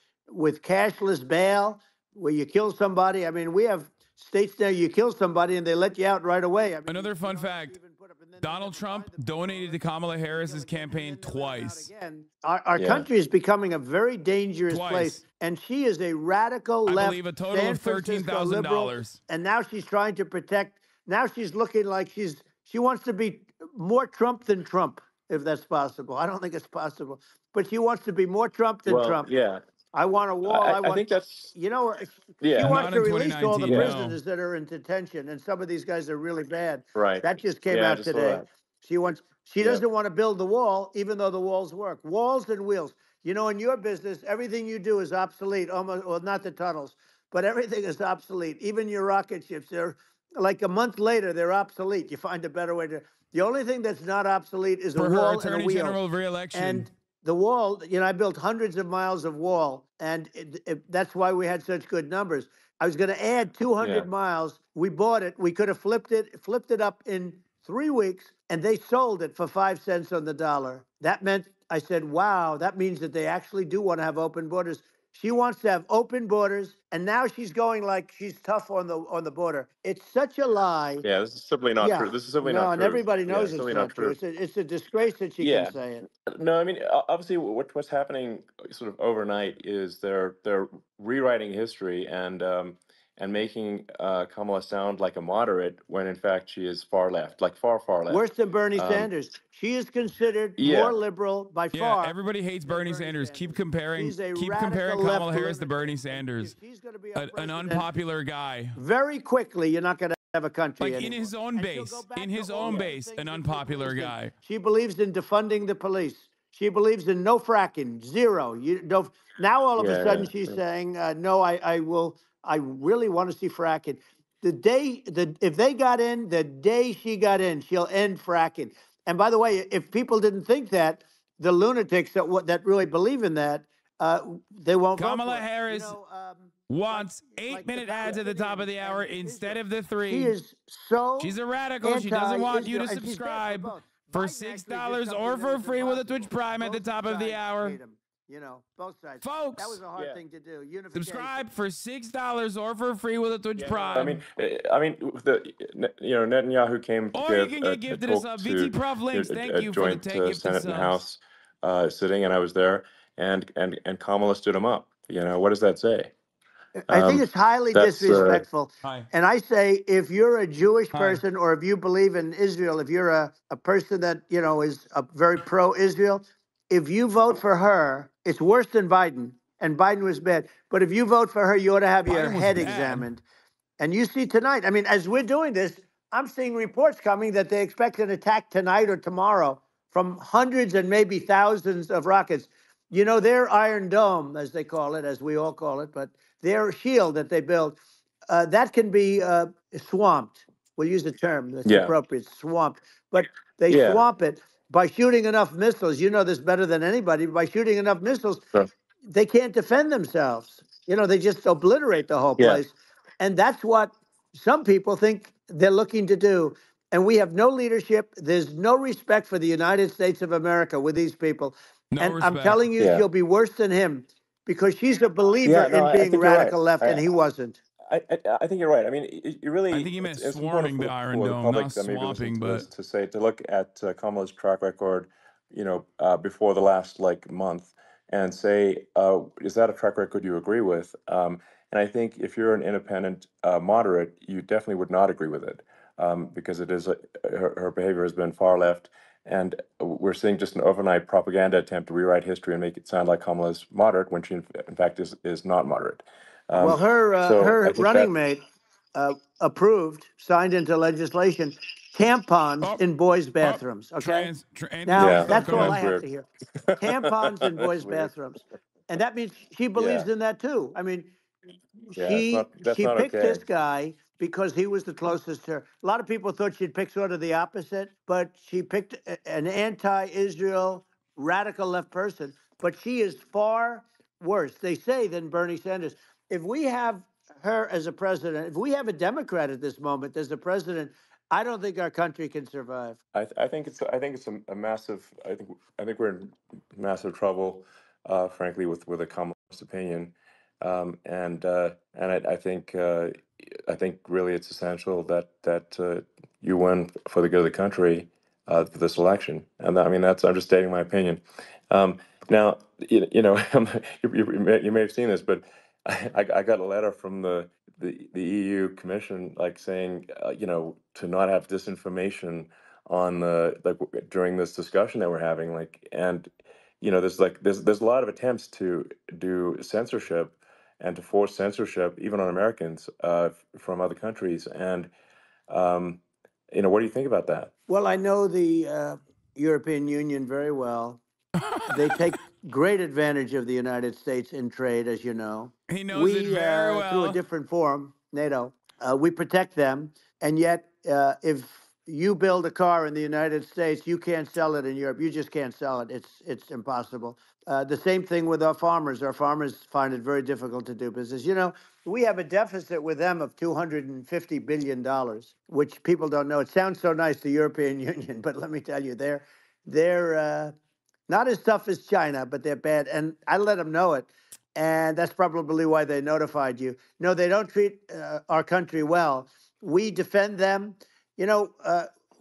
cashless bail, where you kill somebody. I mean, we have states there you kill somebody and they let you out right away. I mean, another fun fact: Donald Trump donated to Kamala Harris's campaign twice. Our country is becoming a very dangerous place, and she is a radical left. I believe a total of $13,000. And now she's trying to protect. Now she's looking like she wants to be more Trump than Trump, if that's possible. I don't think it's possible, but she wants to be more Trump than Trump. Yeah. I want a wall. I I want, think that's you know, she yeah, wants Not to in release all the 2019, yeah, no. prisoners that are in detention, and some of these guys are really bad. right. That just came Yeah, I out just saw today. that. She wants. She Yeah, doesn't want to build the wall, even though the walls work. Walls and wheels. You know, in your business, everything you do is obsolete. Almost, well, not the tunnels, but everything is obsolete. Even your rocket ships. They're like a month later, they're obsolete. You find a better way to. The only thing that's not obsolete is a For her wall and a attorney wheel. general re-election. And the wall, you know, I built hundreds of miles of wall, and that's why we had such good numbers. I was going to add yeah, 200 miles. We bought it. We could have flipped it up in 3 weeks, and they sold it for 5 cents on the dollar. That meant I said, "Wow, that means that they actually do want to have open borders." She wants to have open borders, and now she's going like she's tough on the border. It's such a lie. yeah. This is simply not true. Yeah, This is simply not no, and true. everybody Yeah, knows it's simply not not true. true. It's a disgrace that she can Yeah. say it. No, I mean, obviously, what's happening sort of overnight is they're rewriting history and making Kamala sound like a moderate when in fact she is far left, like far, far Worse left. than Bernie Um, Sanders. She is considered yeah, more liberal by Yeah, far everybody hates than Bernie Bernie Sanders. Sanders. Keep She's a comparing radical Kamala left Harris to Bernie lunatic. And if Sanders. she's going to be our An president, unpopular guy. very quickly, you're not going to have a country Like in anymore. his own And she'll go base. In back to his all own of the base, an things that she unpopular believes in. guy. She believes in defunding the police. She believes in no fracking, zero. You don't. Now all of a yeah, yeah, sudden she's yeah. saying, "No, I will. I really want to see fracking." If they got in, the day she got in, she'll end fracking. And by the way, if people didn't think that, the lunatics that really believe in that, uh, they won't vote Kamala for it. You Harris know, like wants like the 8-minute ads at the top of Palestinians the hour and instead Israel. of the She 3. is so She's a radical. She doesn't want you anti-Israel, to and she's bad for subscribe both. for Biden actually did $6 something or that for was free with a Twitch impossible. Prime at the Both top of the sides hour. hate him. You know, both sides. That was Folks, a hard Yeah. thing to do. Unification. subscribe for $6 or for free with a Twitch Yeah, no, Prime. I mean, Netanyahu came to Or you give can get a gifted a talk sub. VT to Prof Links, thank a you for the joint 10 gifted Senate and subs. House sitting, and I was there, and Kamala stood him up. What does that say? I think Um, it's highly that's disrespectful. Hi. And I say, if you're a Jewish Hi. person or if you believe in Israel, if you're a person that, you know, is a very pro-Israel, if you vote for her, it's worse than Biden. And Biden was bad. But if you vote for her, you ought to have your Biden was head bad. examined. And you see tonight, I mean, as we're doing this, I'm seeing reports coming that they expect an attack tonight or tomorrow from hundreds and maybe thousands of rockets. You know, their Iron Dome, as they call it, as we all call it, but their shield that they built, that can be swamped. We'll use the term that's yeah, appropriate, swamped. But they yeah. swamp it by shooting enough missiles. You know this better than anybody. By shooting enough missiles, So, they can't defend themselves. You know, they just obliterate the whole yeah, place. And that's what some people think they're looking to do. And we have no leadership. There's no respect for the United States of America with these people. No And I'm respect. telling you, yeah, she'll be worse than him because she's a believer yeah. No, in I being think you're right. radical left, and he wasn't. I think you're right. I mean, you I really, think he meant it's important swarming the Iron for the Dome, public not that may be listening swamping, to this but to look at Kamala's track record, before the last like month, and say, is that a track record you agree with? And I think if you're an independent moderate, you definitely would not agree with it, because it is her behavior has been far left, and we're seeing just an overnight propaganda attempt to rewrite history and make it sound like Kamala's moderate when she in fact is not moderate. Well, So I her think running that, mate approved, signed into legislation, tampons oh, in boys' oh, bathrooms. Okay, Anthony, now got yeah, stuff that's all coming. I that's have weird. to hear. Tampons in That's boys' weird. bathrooms, and that means she Yeah, believes in that too. I mean, yeah, that's she not picked okay. this guy because he was the closest to her. A lot of people thought she'd pick sort of the opposite, but she picked an anti-Israel radical left person. But she is far worse, they say, than Bernie Sanders. If we have her as a president, if we have a Democrat at this moment as a president, I don't think our country can survive. I think it's a massive. I think we're in massive trouble, frankly, with a communist opinion, and I think really it's essential that you win for the good of the country for this election, and I mean that's I'm just stating my opinion. Now you may have seen this, but I got a letter from the EU Commission like saying to not have disinformation on the like during this discussion that we're having, like, and there's a lot of attempts to do censorship and to force censorship even on Americans from other countries. And um, what do you think about that? Well, I know the European Union very well. They take great advantage of the United States in trade, as you know. He knows it very Through a well. different forum, NATO, we protect them. And yet, if you build a car in the United States, you can't sell it in Europe. You just can't sell it. It's impossible. The same thing with our farmers. Our farmers find it very difficult to do business. We have a deficit with them of $250 billion, which people don't know. It sounds so nice, the European Union, but let me tell you, they're not as tough as China, but they're bad. And I let them know it. And that's probably why they notified you. No, they don't treat our country well. We defend them,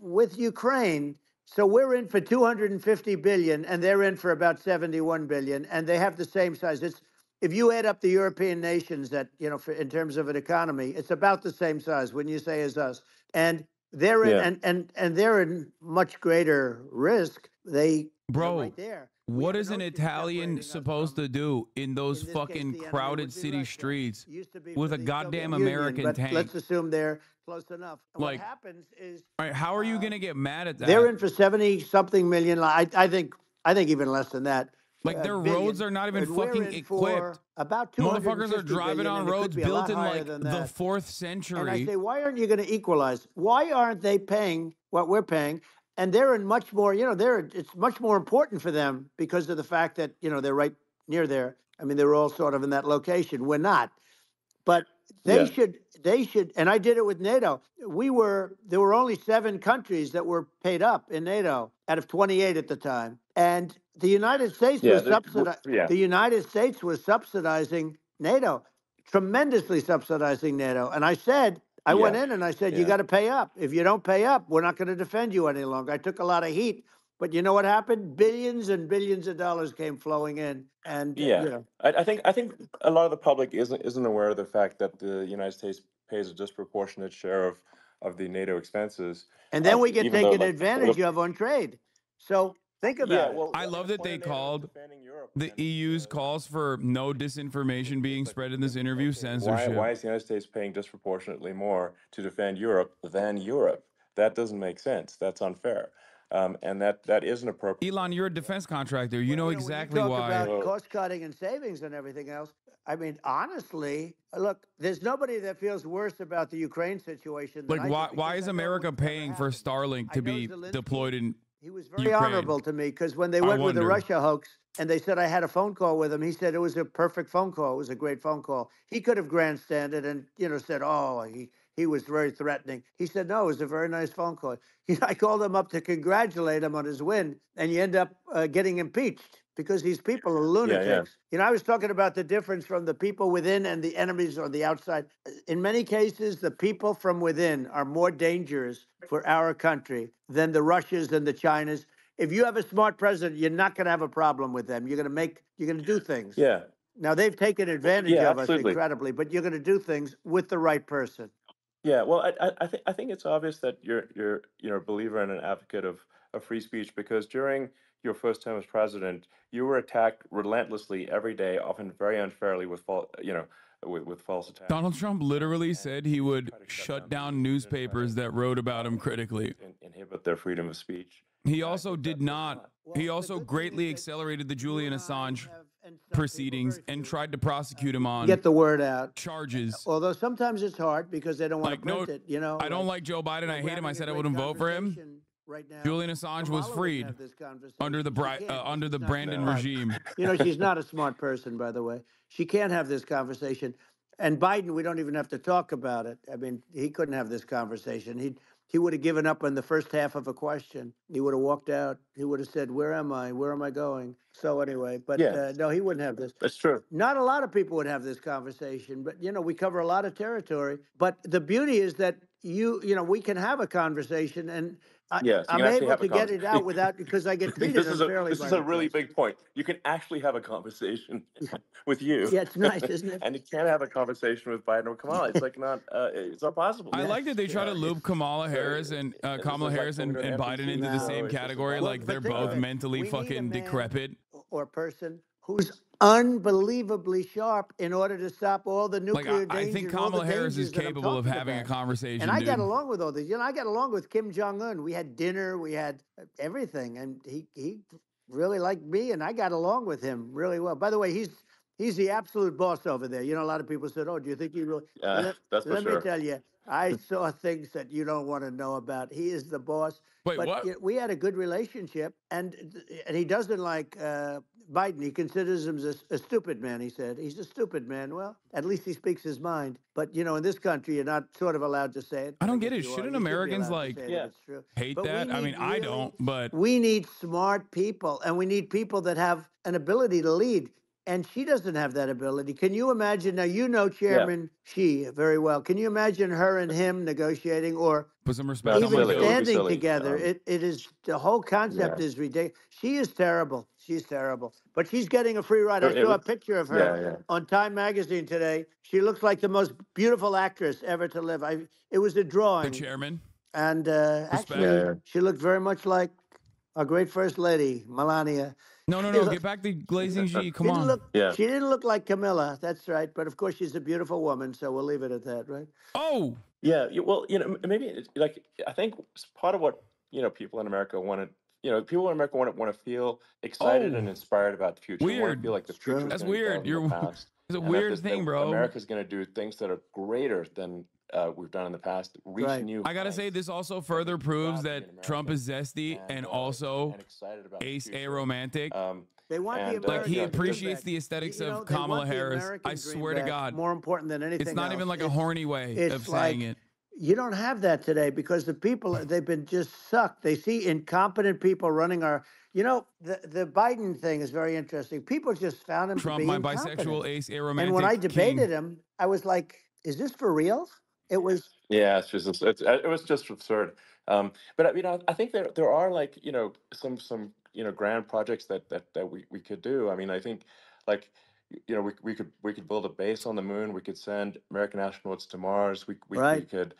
with Ukraine. So we're in for 250 billion, and they're in for about 71 billion, and they have the same size. If you add up the European nations that in terms of an economy, it's about the same size. When you say as us, and they're in, and they're in much greater risk. Bro, right there. What is an Italian supposed to do in those fucking crowded city streets with a goddamn American tank? Let's assume they're close enough. And what happens is, all right, how are you gonna get mad at that? They're in for 70-something million. I think even less than that. Like their roads are not even fucking equipped. About motherfuckers are driving on roads built in like the 4th century. And I say, why aren't you going to equalize? Why aren't they paying what we're paying? And they're in much more, it's much more important for them because of the fact that, they're right near there. I mean, they're all sort of in that location. We're not. But they should, and I did it with NATO. There were only 7 countries that were paid up in NATO out of 28 at the time. And the United States the United States was subsidizing NATO, tremendously subsidizing NATO. And I said, I went in and I said, you got to pay up. If you don't pay up, we're not going to defend you any longer. I took a lot of heat. But you know what happened? Billions and billions of dollars came flowing in, and I think a lot of the public isn't aware of the fact that the United States pays a disproportionate share of the NATO expenses, and then we get taken advantage of on trade. So think about it. Well, I love that they called the EU's calls for no disinformation being spread in this interview censorship. Why is the United States paying disproportionately more to defend Europe than Europe? That doesn't make sense. That's unfair. And that isn't appropriate. Elon, you're a defense contractor. You know exactly when you why. Talk about cost cutting and savings and everything else. I mean, honestly, look, there's nobody that feels worse about the Ukraine situation. Like, why is America paying for Starlink to be deployed in He was very honorable to me because when they went with the Russia hoax and they said I had a phone call with him, he said it was a perfect phone call. It was a great phone call. He could have grandstanded and said, oh, he was very threatening. He said, no, it was a very nice phone call. I called him up to congratulate him on his win, and you end up getting impeached because these people are lunatics. I was talking about the difference from the people within and the enemies on the outside. In many cases, the people from within are more dangerous for our country than the Russias and the Chinas. If you have a smart president, you're not going to have a problem with them. You're going to do things. Yeah. Now, they've taken advantage of us incredibly, but you're going to do things with the right person. Yeah, well, I think it's obvious that you're a believer and an advocate of free speech because during your first term as president, you were attacked relentlessly every day, often very unfairly with false attacks. Donald Trump literally said he would shut down newspapers that wrote about him critically. Inhibit their freedom of speech. He also did not. He also greatly accelerated the Julian Assange proceedings and tried to prosecute him on get the word out charges. Although sometimes it's hard because they don't want to print it. I don't like Joe Biden. I hate him. I said I wouldn't vote for him. Right now, Julian Assange was freed under the Brandon regime. She's not a smart person, by the way. She can't have this conversation. And Biden, we don't even have to talk about it. I mean, he couldn't have this conversation. He would have given up on the first half of a question. He would have walked out. He would have said, where am I? Where am I going? So anyway, but no, he wouldn't have this. That's true. Not a lot of people would have this conversation, but, we cover a lot of territory. But the beauty is that we can have a conversation and I'm able to get it out without, because I get treated unfairly. This is a really big point. You can actually have a conversation with you. Yeah, it's nice, isn't it? And you can't have a conversation with Biden or Kamala. It's like it's not possible. I like that they try to loop Kamala Harris and Biden into the same category. Like they're both mentally fucking decrepit. or person who's unbelievably sharp in order to stop all the Like, nuclear I danger think and all the Kamala Harris dangers is that I'm capable of talking having a about. conversation, And I got dude. along with all these. You know, I got along with Kim Jong-un. We had dinner, we had everything, and he really liked me, and I got along with him really well. By the way, he's the absolute boss over there. You know, a lot of people said, "Oh, do you think he really?" That's for Let me sure. tell you, I saw things that you don't want to know about. He is the boss. Wait, But what? we had a good relationship, and he doesn't like Biden. He considers him a stupid man. He said he's a stupid man. Well, at least he speaks his mind. But you know, in this country, you're not sort of allowed to say it. I But I don't get guess it. you are. Shouldn't You should be Americans allowed to like say it if Yeah. it's true. hate But we that? I mean, need I don't, but we need smart people, and we need people that have an ability to lead. And she doesn't have that ability. Can you imagine? Now, you know Yeah. Chairman Xi very well. Can you imagine her and him negotiating or put some No, respect it's on my even silly. It would be dude. standing silly. together? It is, the whole concept Yeah. is ridiculous. She is terrible. She's terrible. But she's getting a free ride. I It saw a would, picture of her yeah, yeah. on Time Magazine today. She looks like the most beautiful actress ever to live. It was a The drawing. chairman. And Yeah, actually, yeah. she looked very much like our great First Lady, Melania. No. Get back to glazing G. Come Didn't on. look. Yeah. She didn't look like Camilla. That's right. But of course, she's a beautiful woman, so we'll leave it at that, right? Oh, Yeah, well, maybe like I think part of what people in America want to, people in America want to feel excited and oh, inspired about the future. Want to weird. feel like the It's future true. is That's going to be better weird. than the You're past, it's a and that weird thing, that bro. America's going to do things that are greater than we've done in the past. Reach Right. new I gotta say, heights. this also And further we're proves proud to be that an Trump American is zesty and also and excited about the ace a future. romantic. They want the And Like, he American dream appreciates back. the aesthetics You know, of they Kamala want the Harris. American I dream swear to back God, more important than anything it's not else. even like a horny way of It's saying like it. you don't have that today because the people, they've been just sucked. They see incompetent people running our. You know, the Biden thing is very interesting. People just found him to Trump, be my incompetent. bisexual ace, a And when I romantic debated king. him, I was like, "Is this for real?" It was Yeah, it was just absurd. But I think there are like some grand projects that we could do. I mean, I think like we could build a base on the moon. We could send American astronauts to Mars. We right. could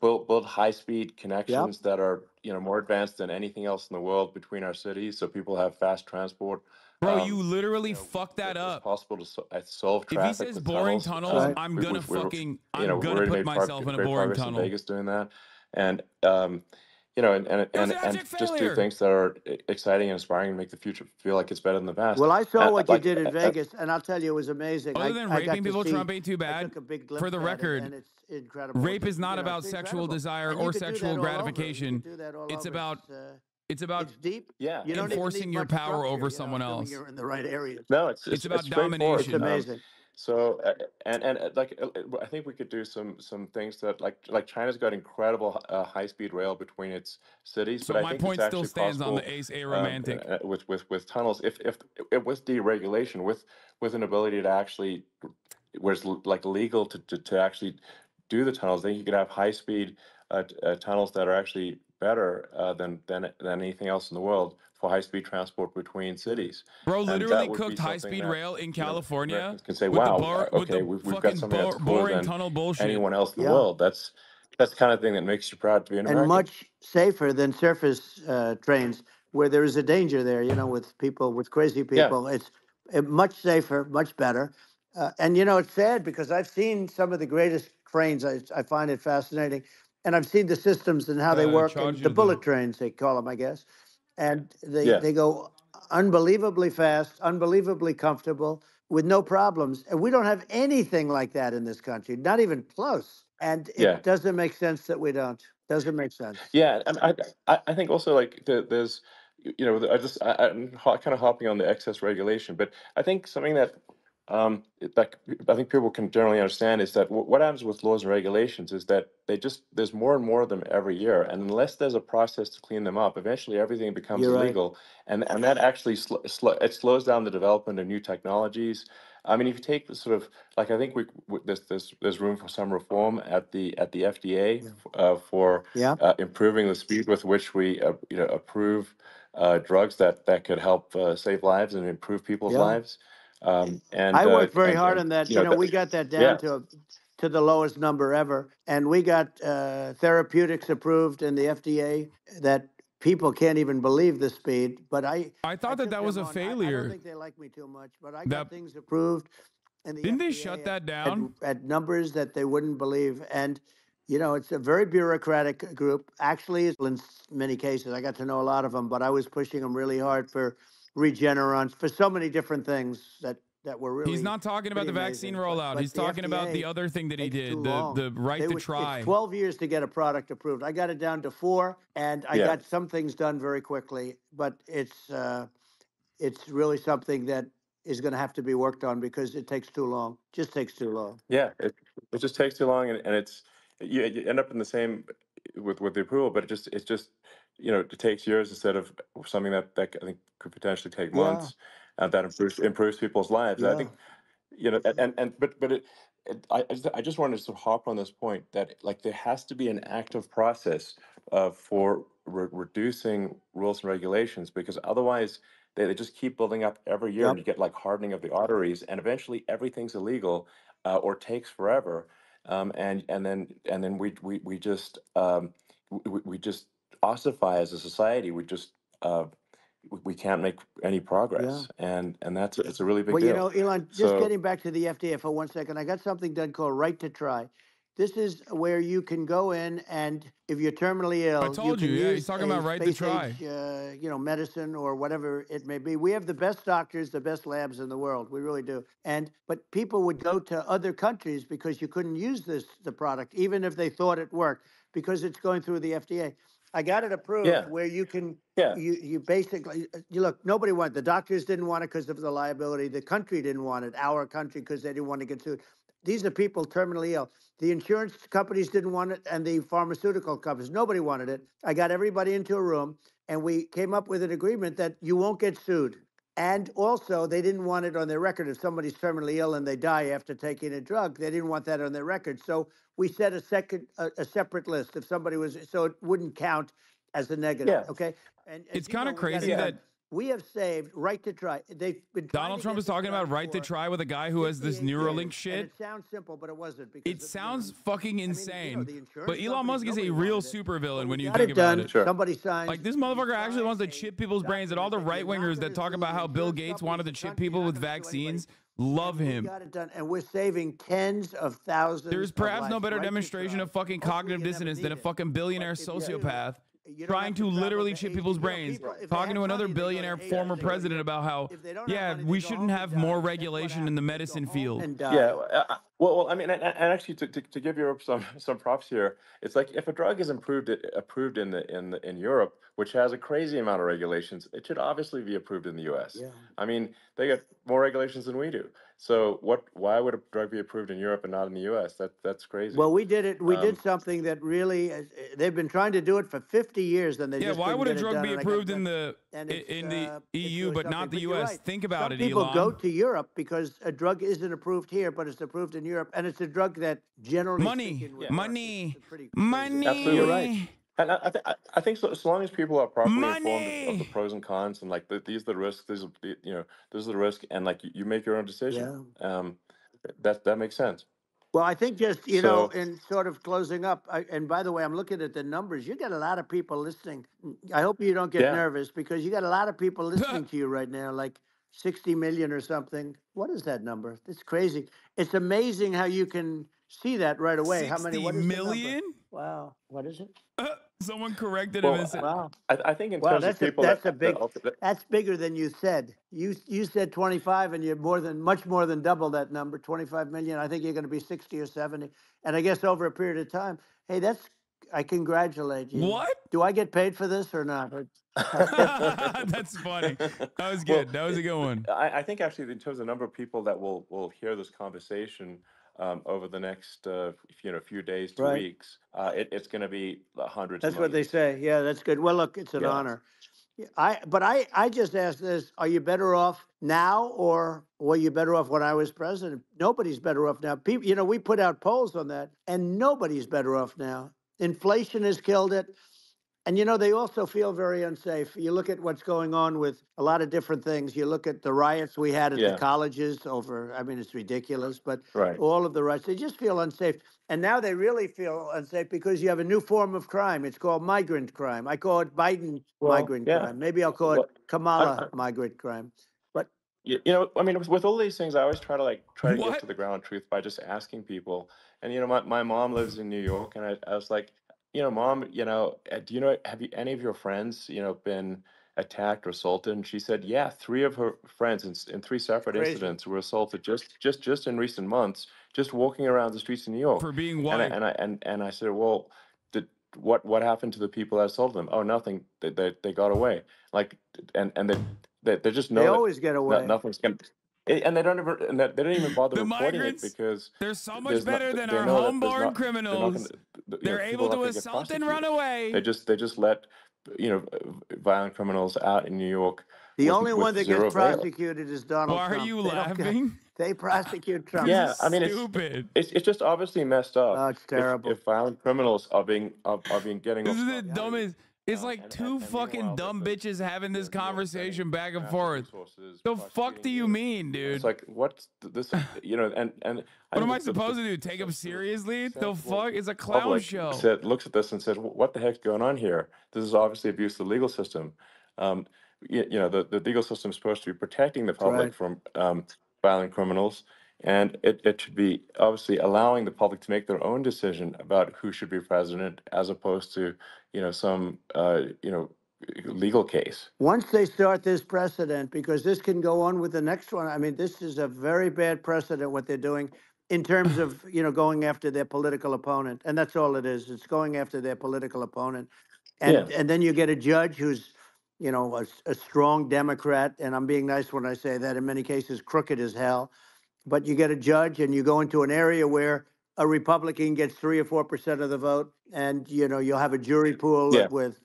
build high speed Yep. connections that are more advanced than anything else in the world between our cities, so people have fast transport. Bro, you literally You know, fucked that it's up. possible to solve If he traffic says with boring tunnels. tunnels, Right. I'm We, gonna we've, we're, fucking, you know, I'm we've gonna already put made myself in a great boring progress in tunnel. Vegas doing that, and It was an and abject just do failure. things that are exciting and inspiring and make the future feel like it's better than the past. Well, I saw what you Like, did in Vegas, and I'll tell you, it was amazing. Other than I got raping to people, see. Trump ain't too I bad. took a big For glimpse the at it, record, and it's incredible. rape is not You know, about it's sexual incredible. desire And you or could do sexual that all over. You gratification. could do that all It's over. about it's about It's deep. yeah, You don't even enforcing need your much power structure, over you know, someone assuming else. you're in the right areas. no, It's it's about straightforward. It's domination. amazing. So like I think we could do some things that like China's got incredible high speed rail between its cities, but So I my think it's point still actually stands on possible the ace a romantic. with tunnels if with deregulation with an ability to actually where it's like legal to actually do the tunnels, then you could have high speed tunnels that are actually better than anything else in the world for high speed transport between cities. Bro And literally that would be cooked high something speed that rail in California Americans can say, with the "Wow, with okay, the we've got fucking something that's cooler boring than tunnel bullshit. anyone else in the Yeah. world." That's the kind of thing that makes you proud to be an And American. much safer than surface trains where there is a danger there, you know, with people, with crazy Yeah, people. It's much safer, much better. And, you know, it's sad because I've seen some of the greatest trains. I find it fascinating. And I've seen the systems and how they work, and the Charger the bullet trains, they call them, I guess. And yeah, they go unbelievably fast, unbelievably comfortable with no problems. And we don't have anything like that in this country, not even close. And yeah. it doesn't make sense that we don't. Doesn't make sense. Yeah, and I think also like there's I'm kind of hopping on the excess regulation, but I think something that like I think people can generally understand is that what happens with laws and regulations is that there's more and more of them every year, and unless there's a process to clean them up, eventually everything becomes You're right. illegal, and that actually it slows down the development of new technologies. I mean, if you take the sort of like I think there's room for some reform at the FDA Yeah. for Yeah. improving the speed with which we approve drugs that could help save lives and improve people's Yeah. lives. I worked very hard And on that. You know, we got that down yeah, to the lowest number ever, and we got therapeutics approved in the FDA that people can't even believe the speed. But I thought that took was them a on. I failure. don't think they like me too much, but I That- got things approved. And the Didn't they FDA shut that down? at numbers that they wouldn't believe. And, you know, it's a very bureaucratic group. Actually, in many cases, I got to know a lot of them, but I was pushing them really hard for Regeneron, for so many different things that were really. He's not talking about the vaccine rollout. But He's talking about the other thing that he did, the right to try. It's 12 years to get a product approved. I got it down to 4, and I got some things done very quickly. But it's really something that is going to have to be worked on because it takes too long. Just takes too long. Yeah, it just takes too long, and it's you end up in the same with the approval, but it's just it takes years instead of something that I think could potentially take months. That improves people's lives. I think I just wanted to sort of hop on this point that like there has to be an active process for reducing rules and regulations, because otherwise they just keep building up every year, and you get like hardening of the arteries, and eventually everything's illegal or takes forever, and then we just we just ossify as a society. We can't make any progress, and that's it's a really big deal. Well, Elon, just getting back to the FDA for 1 second, I got something done called Right to Try. This is where you can go in, and if you're terminally ill, I told you, can use he's talking about right to try. Medicine or whatever it may be. We have the best doctors, the best labs in the world. We really do. But people would go to other countries because you couldn't use the product, even if they thought it worked, because it's going through the FDA. I got it approved where you can. You basically, look, nobody wanted, the doctors didn't want it because of the liability. The country didn't want it, our country, because they didn't want to get sued. These are people terminally ill. The insurance companies didn't want it, and the pharmaceutical companies, nobody wanted it. I got everybody into a room, and we came up with an agreement that you won't get sued. And also, they didn't want it on their record. If somebody's terminally ill and they die after taking a drug, they didn't want that on their record. So we set a separate list. If somebody was, so it wouldn't count as a negative. Okay. And it's kind of crazy that we have saved Right to Try. They've been Donald Trump is talking about Right to Try with a guy who has this Neuralink shit. It sounds simple, but it wasn't. It sounds fucking insane. But Elon Musk is a real supervillain when you think about it. Somebody signed. Like, this motherfucker actually wants to chip people's brains, and all the right-wingers that talk about how Bill Gates wanted to chip people with vaccines love him. We got it done, and we're saving tens of thousands. There's perhaps no better demonstration of fucking cognitive dissonance than a fucking billionaire sociopath trying to literally chip people's brains, talking to another billionaire former president about how, we shouldn't have more regulation in the medicine field. Well, I mean, and actually, to give Europe some props here, it's like if a drug is approved in Europe, which has a crazy amount of regulations, it should obviously be approved in the U.S. I mean, they get more regulations than we do. So why would a drug be approved in Europe and not in the U.S.? That's crazy. Well, we did it. We did something that really they've been trying to do it for 50 years, and they just why would a get it drug done, be and approved in the EU but not the U.S.? Right. Think about Some it, people Elon. go to Europe because a drug isn't approved here, but it's approved in Europe, and it's a drug that generally money. Absolutely. You're right. And I think so long as people are properly informed of the pros and cons, and like these are the risks, this is the risk, and like you make your own decision. That makes sense. Well, I think just, in sort of closing up, and by the way, I'm looking at the numbers. You got a lot of people listening. I hope you don't get nervous, because you got a lot of people listening to you right now, like 60 million or something. What is that number? It's crazy. It's amazing how you can see that right away. How many? What is million? Wow. What is it? Someone corrected him and said, wow. I think in terms of people, that's bigger than you said. You said 25, and you're much more than double that number, 25 million. I think you're going to be 60 or 70. And I guess over a period of time, hey, I congratulate you. What? Do I get paid for this or not? That's funny. That was good. That was a good one. I think actually in terms of the number of people that will hear this conversation over the next few days to weeks, it's going to be hundreds. That's what they say. Yeah, that's good. Well, look, it's an honor. I just asked this: are you better off now, or were you better off when I was president? Nobody's better off now. People, we put out polls on that, and nobody's better off now. Inflation has killed it. And, they also feel very unsafe. You look at what's going on with a lot of different things. You look at the riots we had at the Yeah. colleges over, I mean, it's ridiculous, but Right. all of the riots, they just feel unsafe. And now they really feel unsafe because you have a new form of crime. It's called migrant crime. I call it Biden migrant Yeah. crime. Maybe I'll call it Kamala migrant crime. But I mean, with all these things, I always try to get What? to the ground truth by just asking people. And my mom lives in New York, and I was like, Mom, do have any of your friends, been attacked or assaulted? And she said, yeah, three of her friends in three separate Crazy. incidents were assaulted just in recent months, just walking around the streets of New York. For being And I, white. and I said, well, what happened to the people that assaulted them? Oh, nothing. They got away. Like, and they just know they that always get away. nothing's gonna, and they don't even they don't even bother The reporting migrants, it because they're so much there's not, better than they our know that there's homeborn not, criminals. They're people able are not to gonna get assault and run prosecuted. away. They just let violent criminals out in New York. The only one that zero gets bail. prosecuted is Donald Why Trump. are you They don't get- laughing? They prosecute Trump. Yeah, I mean Stupid. it's just obviously messed up. Oh, it's terrible. If violent criminals are being getting This off is the scot-free. dumbest. It's like two fucking meanwhile, dumb bitches having this conversation back and massive forth. resources The fuck do prosecuting you mean, dude? It's like what's this? And What am I supposed to do? Take him seriously? The fuck? It's a clown public show. looks at this and says, "What the heck's going on here? This is obviously abuse of the legal system." The legal system is supposed to be protecting the public right. from violent criminals, and it should be obviously allowing the public to make their own decision about who should be president, as opposed to some legal case. Once they start this precedent, because this can go on with the next one. I mean, this is a very bad precedent what they're doing in terms of going after their political opponent, and that's all it is. It's going after their political opponent, and Yeah. and then you get a judge who's a strong Democrat, and I'm being nice when I say that. In many cases, crooked as hell. But you get a judge, and you go into an area where a Republican gets 3 or 4% of the vote, and you'll have a jury pool Yeah. with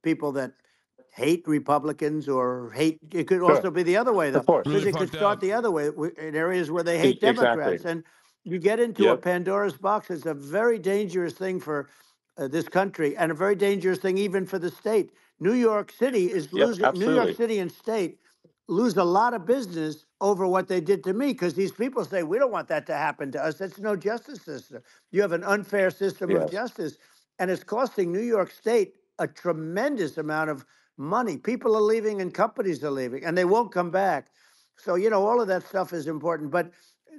people that hate Republicans or hate. It could Sure. also be the other way, though, Of course. because Really it could fucked start up. the other way in areas where they hate Exactly. Democrats, and you get into a Yep. Pandora's box. It's a very dangerous thing for this country, and a very dangerous thing even for the state. New York City is Yep. losing. New York Absolutely. City and state lose a lot of business over what they did to me, because these people say, we don't want that to happen to us. That's no justice system. You have an unfair system of Yes. justice, and it's costing New York State a tremendous amount of money. People are leaving and companies are leaving, and they won't come back. So, all of that stuff is important. But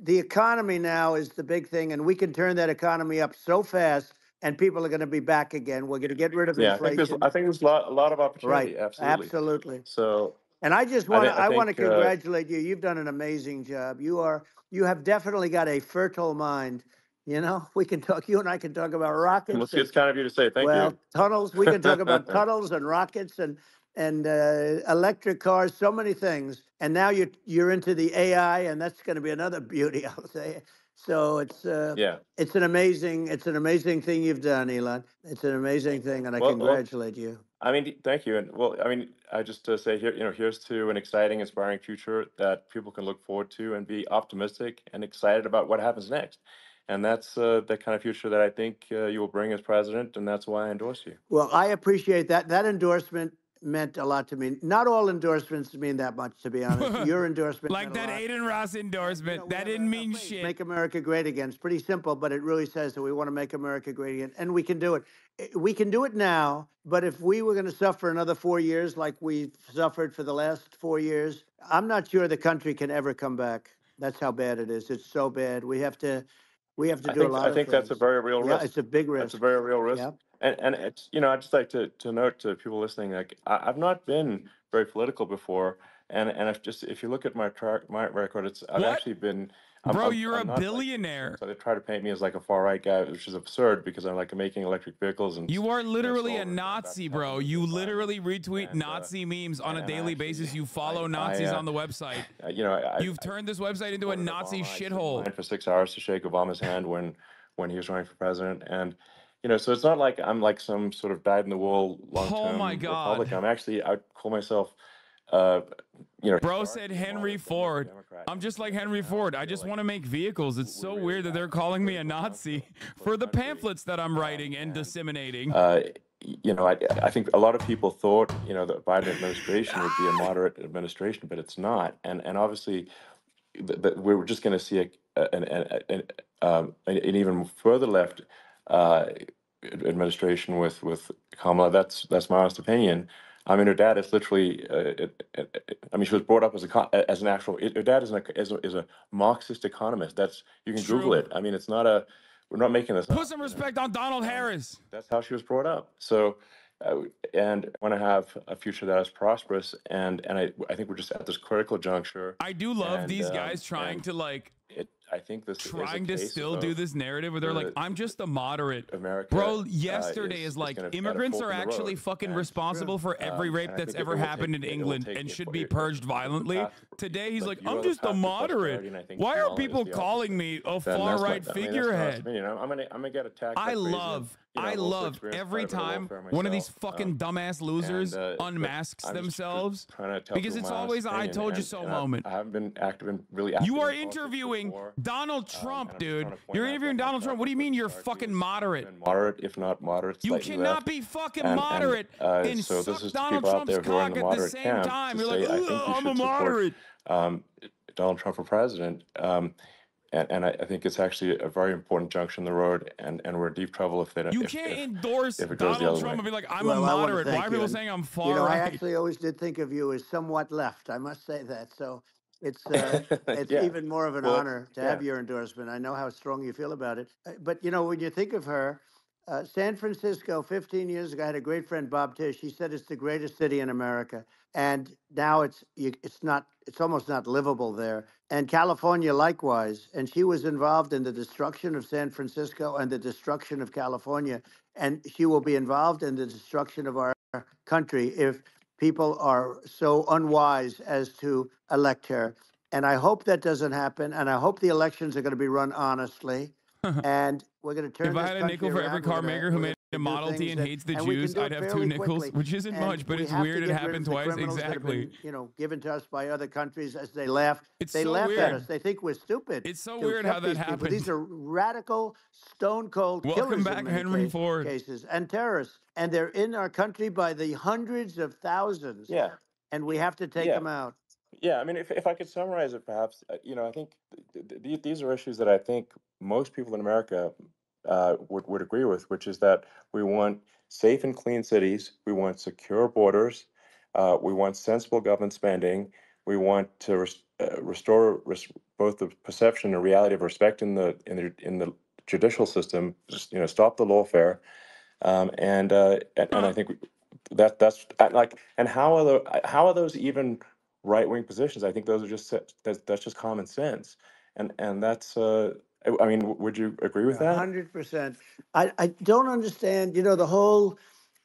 the economy now is the big thing, and we can turn that economy up so fast, and people are going to be back again. We're going to get rid of Yeah, inflation. I think there's a lot of opportunity. Right. Absolutely. Absolutely. So, And I just I, want thi- to I I want to think congratulate you. You've done an amazing job. You have definitely got a fertile mind. We can talk. You and I can talk about rockets and it's kind of you to say. Thank you. tunnels. We can talk about tunnels and rockets and electric cars. So many things. And now you're into the AI, and that's going to be another beauty, I'll say. So Yeah. it's an amazing thing you've done, Elon. It's an amazing thing, and I Well, congratulate you. I mean, thank you. And well, I mean, I just say here, here's to an exciting, inspiring future that people can look forward to and be optimistic and excited about what happens next. And that's the kind of future that I think you will bring as president, and that's why I endorse you. Well, I appreciate that. That endorsement meant a lot to me. Not all endorsements mean that much, to be honest. Your endorsement Like meant a that lot. Aiden Ross endorsement. We That have didn't a mean phrase, shit. Make America great again. It's pretty simple, but it really says that we want to make America great again, and we can do it. We can do it now, but if we were going to suffer another 4 years like we've suffered for the last 4 years, I'm not sure the country can ever come back. That's how bad it is. It's so bad. We have to do a lot I of think things. that's a very real risk. Yeah, it's a big risk. That's a very real risk. Yeah. And it's I'd just like to note to people listening, like I've not been very political before, and if you look at my record, I've What? actually been. Bro, you're a not, like, billionaire. so they try to paint me as like a far right guy, which is absurd because I'm like making electric vehicles and You are literally a solar and Nazi, about bro. to You have a literally retweet and, Nazi memes on a and daily actually, basis. You follow Nazis on the website. You've turned this website into a voted Nazi Obama. I stood in shithole. line for 6 hours to shake Obama's hand when he was running for president, and so it's not like I'm like some sort of dyed in the wool long-term my God. Republican. I call myself, uh, Bro said Henry Ford. Democrat. I'm just like Henry Ford. I just want to make vehicles. It's so weird that they're calling me a Nazi for the pamphlets that I'm writing and disseminating. I think a lot of people thought, the Biden administration would be a moderate administration, but it's not. And obviously, we were just going to see an even further left uh, administration with Kamala. That's my honest opinion. I mean, her dad is literally. I mean, she was brought up as an actual. Her dad is a Marxist economist. You can Google it. I mean, it's not a. We're not making this up. Put some respect on Donald Harris. That's how she was brought up. So, and want to have a future that is prosperous. And I think we're just at this critical juncture. I do love these guys trying to I think this trying is a to case still do this narrative where they're like, I'm just a moderate. Bro, yesterday is like, immigrants are actually fucking responsible for every rape that's ever happened in England and should be purged violently. Today, he's like, I'm just a moderate. Why are people calling me a far-right figurehead? I'm gonna get attacked. I love every time one of these fucking dumbass losers unmasks themselves, because it's always a I told you so moment. I haven't been really active. You are interviewing Donald Trump, dude. You're interviewing Donald Trump. What do you mean you're fucking moderate? Moderate, if not moderate. You cannot be fucking moderate and so suck Donald Trump's cock at the same time. You're like, I'm a moderate. Donald Trump for president. And I think it's actually a very important junction in the road, and we're in deep trouble if they don't. You can't endorse Donald Trump and be like, I'm a moderate. Why are people saying I'm far right? I actually always did think of you as somewhat left. I must say that. So it's even more of an honor to have your endorsement. I know how strong you feel about it. But when you think of her, San Francisco, 15 years ago, I had a great friend, Bob Tish. He said it's the greatest city in America. And now it's almost not livable there. And California likewise. And she was involved in the destruction of San Francisco and the destruction of California. And she will be involved in the destruction of our country if people are so unwise as to elect her. And I hope that doesn't happen. And I hope the elections are going to be run honestly. And we're going to turn. If I had a nickel for every car maker who made a Model T and hates the Jews, I'd have 2 nickels, which isn't much, but it's weird it happened twice. Exactly. Given to us by other countries as they laugh. They so laugh weird. At us. They think we're stupid. It's so weird how that happened. These are radical, stone cold killers. Welcome back, Henry Ford. Cases and terrorists, and they're in our country by the hundreds of thousands. Yeah. And we have to take them out. Yeah, I mean, if I could summarize it, perhaps, I think these are issues that I think most people in America would agree with, which is that we want safe and clean cities, we want secure borders, we want sensible government spending, we want to restore both the perception and reality of respect in the judicial system, stop the lawfare, and I think that's like, and how are those even right-wing positions? I think those are that's just common sense, and that's I mean, would you agree with that? 100%. I don't understand. The whole.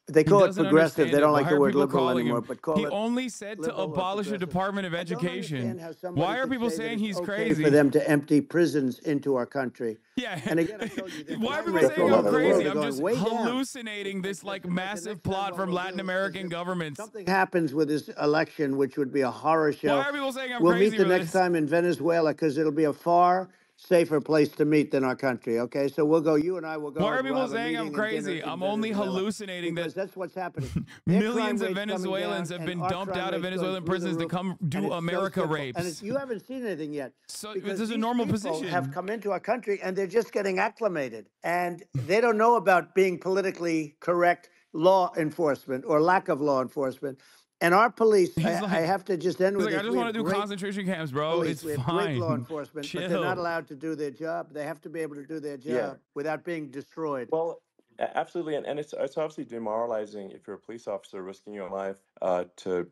They call it progressive. They don't like the word liberal anymore, but call it. He only said to abolish the Department of Education. Why are people saying he's crazy? For them to empty prisons into our country. Yeah. And again, I told you why are people saying I'm crazy? I'm just hallucinating this like massive plot from Latin American governments. Something happens with this election, which would be a horror show. Why are people saying I'm crazy? We'll meet the next time in Venezuela because it'll be a far safer place to meet than our country. Okay, so we'll go. You and I will go. Why are people saying I'm crazy? I'm only hallucinating that. That's what's happening. Millions of Venezuelans have been dumped out of Venezuelan prisons to come do America rapes. And you haven't seen anything yet. So this is a normal position. Have come into our country and they're just getting acclimated, and they don't know about being politically correct law enforcement or lack of law enforcement. And our police, I have to just end with this. I just want to do concentration camps, bro. It's fine. Great law enforcement, but they're not allowed to do their job. They have to be able to do their job without being destroyed. Well, absolutely, and it's obviously demoralizing if you're a police officer risking your life to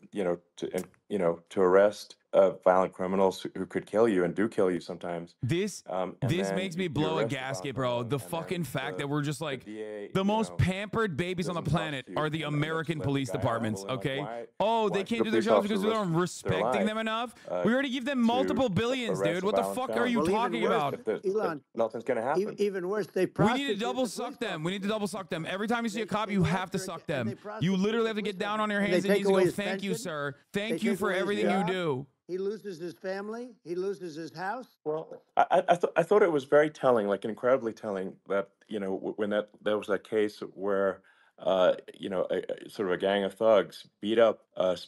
arrest violent criminals who could kill you and do kill you sometimes. This makes me blow a gasket, bro. The fucking fact that we're just like the most pampered babies on the planet are the American police departments. Okay. Oh, they can't do their jobs because they're not respecting them enough. We already give them multiple billions, dude. What the fuck are you talking about? Elon, nothing's gonna happen. Even worse, they we need to double suck them. We need to double suck them. Every time you see a cop, you have to suck them. You literally have to get down on your hands and knees and go, "Thank you, sir. Thank you for everything you do." He loses his family. He loses his house. Well, I thought it was very telling, like incredibly telling, that when there was that case where sort of a gang of thugs beat up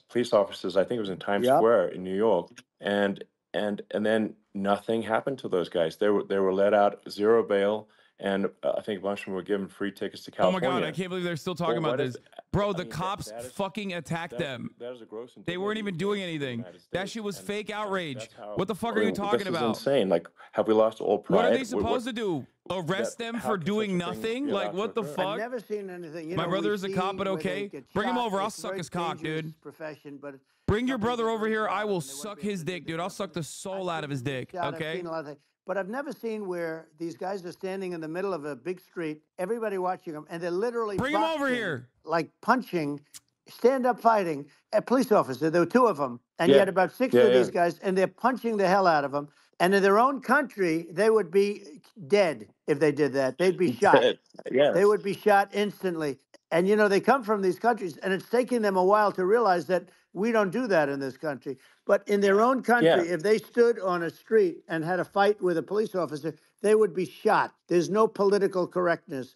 police officers. I think it was in Times Yep. Square in New York, and then nothing happened to those guys. They were let out, zero bail, and I think a bunch of them were given free tickets to Oh my California. God, I can't believe they're still talking Well, about what this. is- Bro, I the mean, cops that is- fucking attacked them. That is a gross They weren't even indignity doing against the anything. United That States, shit was and fake outrage. that's how- What the fuck I are you mean, talking this about? is insane. Like, have we lost all pride? What are they supposed to do? Arrest them how for can doing such a thing nothing? be Like, allowed what to the occur? I've fuck? never seen anything. You My know, brother we is a cop, see but where they okay. get Bring him shot. over. I'll It's a suck very his cock, dangerous dude. Profession, but Bring your some brother people are over very here. proud I of will and they wanna suck be able his to do dick, their dude. I'll job. suck the soul I've out of his seen them dick, shot, I've okay? seen a lot of things. But I've never seen where these guys are standing in the middle of a big street, everybody watching them, and they're literally Bring him over boxing, here. like punching, stand-up fighting a police officer. There were two of them, and you Yeah. had about six Yeah, of these yeah. guys, and they're punching the hell out of them. And in their own country, they would be dead if they did that. They'd be shot. Yes. They would be shot instantly. And you know, they come from these countries, and it's taking them a while to realize that we don't do that in this country. But in their own country, Yeah. if they stood on a street and had a fight with a police officer, they would be shot. There's no political correctness.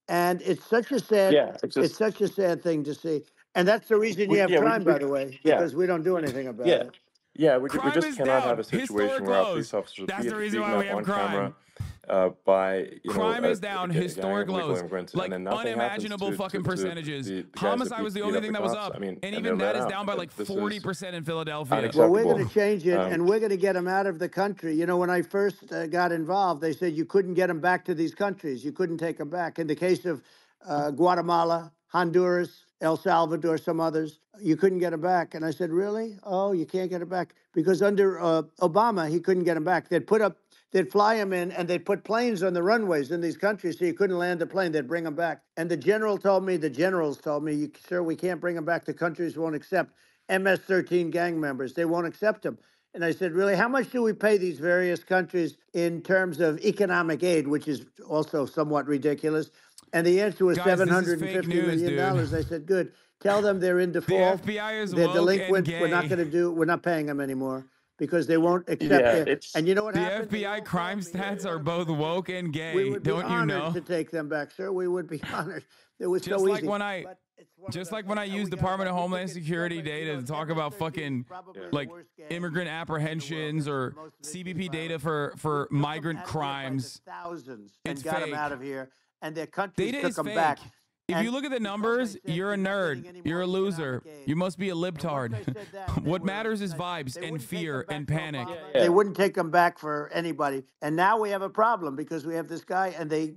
And it's such a sad Yeah, it's such a sad thing to see. And that's the reason you have crime, by the way, because we don't do anything about yeah. it. Yeah, we Crime just is cannot down. have a situation Historic where our lows. police officers That's the are reason beaten why we up have on crime. camera by Crime is down, gang historic of illegal lows, immigrants, like and then nothing unimaginable happens fucking to percentages. the guys that Homicide was the beat only up thing the that was cops. up, I mean, and and even they're that let is out. down by like This is 40% in Philadelphia. unacceptable. Well, we're going to change it, Um, and we're going to get them out of the country. You know, when I first got involved, they said you couldn't get them back to these countries. You couldn't take them back. In the case of Guatemala, Honduras, El Salvador, some others, you couldn't get them back. And I said, really? Oh, you can't get them back? Because under Obama, he couldn't get them back. They'd fly them in, and they'd put planes on the runways in these countries so you couldn't land a plane. They'd bring them back. And the generals told me, sir, we can't bring them back. The countries won't accept MS-13 gang members. They won't accept them. And I said, really, how much do we pay these various countries in terms of economic aid, which is also somewhat ridiculous? And the answer was Guys, this is $750 fake news, million. dude. I said, good. Tell them they're in default. The FBI is They're woke and delinquent. We're not gay. going to we're not paying them anymore because they won't accept Yeah, it. it's- And you know what The happened? They all FBI crime called me. stats are both woke and We gay. would be Don't you honored know? to take them back, sir. We would be honored. It was Just so like easy. when I, But it's one of just those like when I things. use We got Department of about- we Homeland think it's Security one, but, you data know, to talk about MS-13 fucking probably like the worst gang immigrant in the world. apprehensions or Most of it is CBP data violent. for We took them migrant out of here by the crimes. thousands It's and got them fake. out of here, and their countries Data took is them fake. back. If And you look at the because I numbers, said you're a we're not nerd. getting any You're more a loser. economic aid. You must be a And once libtard. I said that, they What were- matters is they vibes and wouldn't take fear them back and to panic. Obama. Yeah. They wouldn't take them back for anybody. And now we have a problem because we have this guy, and they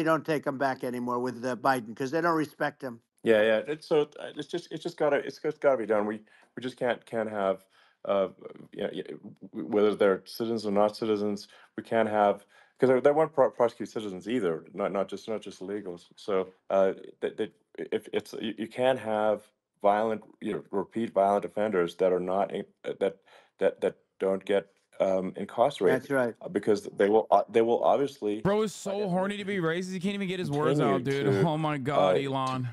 don't take them back anymore with Biden because they don't respect him. Yeah. It's just gotta be done. We just can't have whether they're citizens or not citizens. We can't have, because they won't prosecute citizens either, not just illegals. So if it's you can't have violent, repeat violent offenders that are not that don't get incarcerated. That's right. Because they will obviously. Bro is so horny to be racist. He can't even get his words out, dude. continue to, Oh my God, Elon.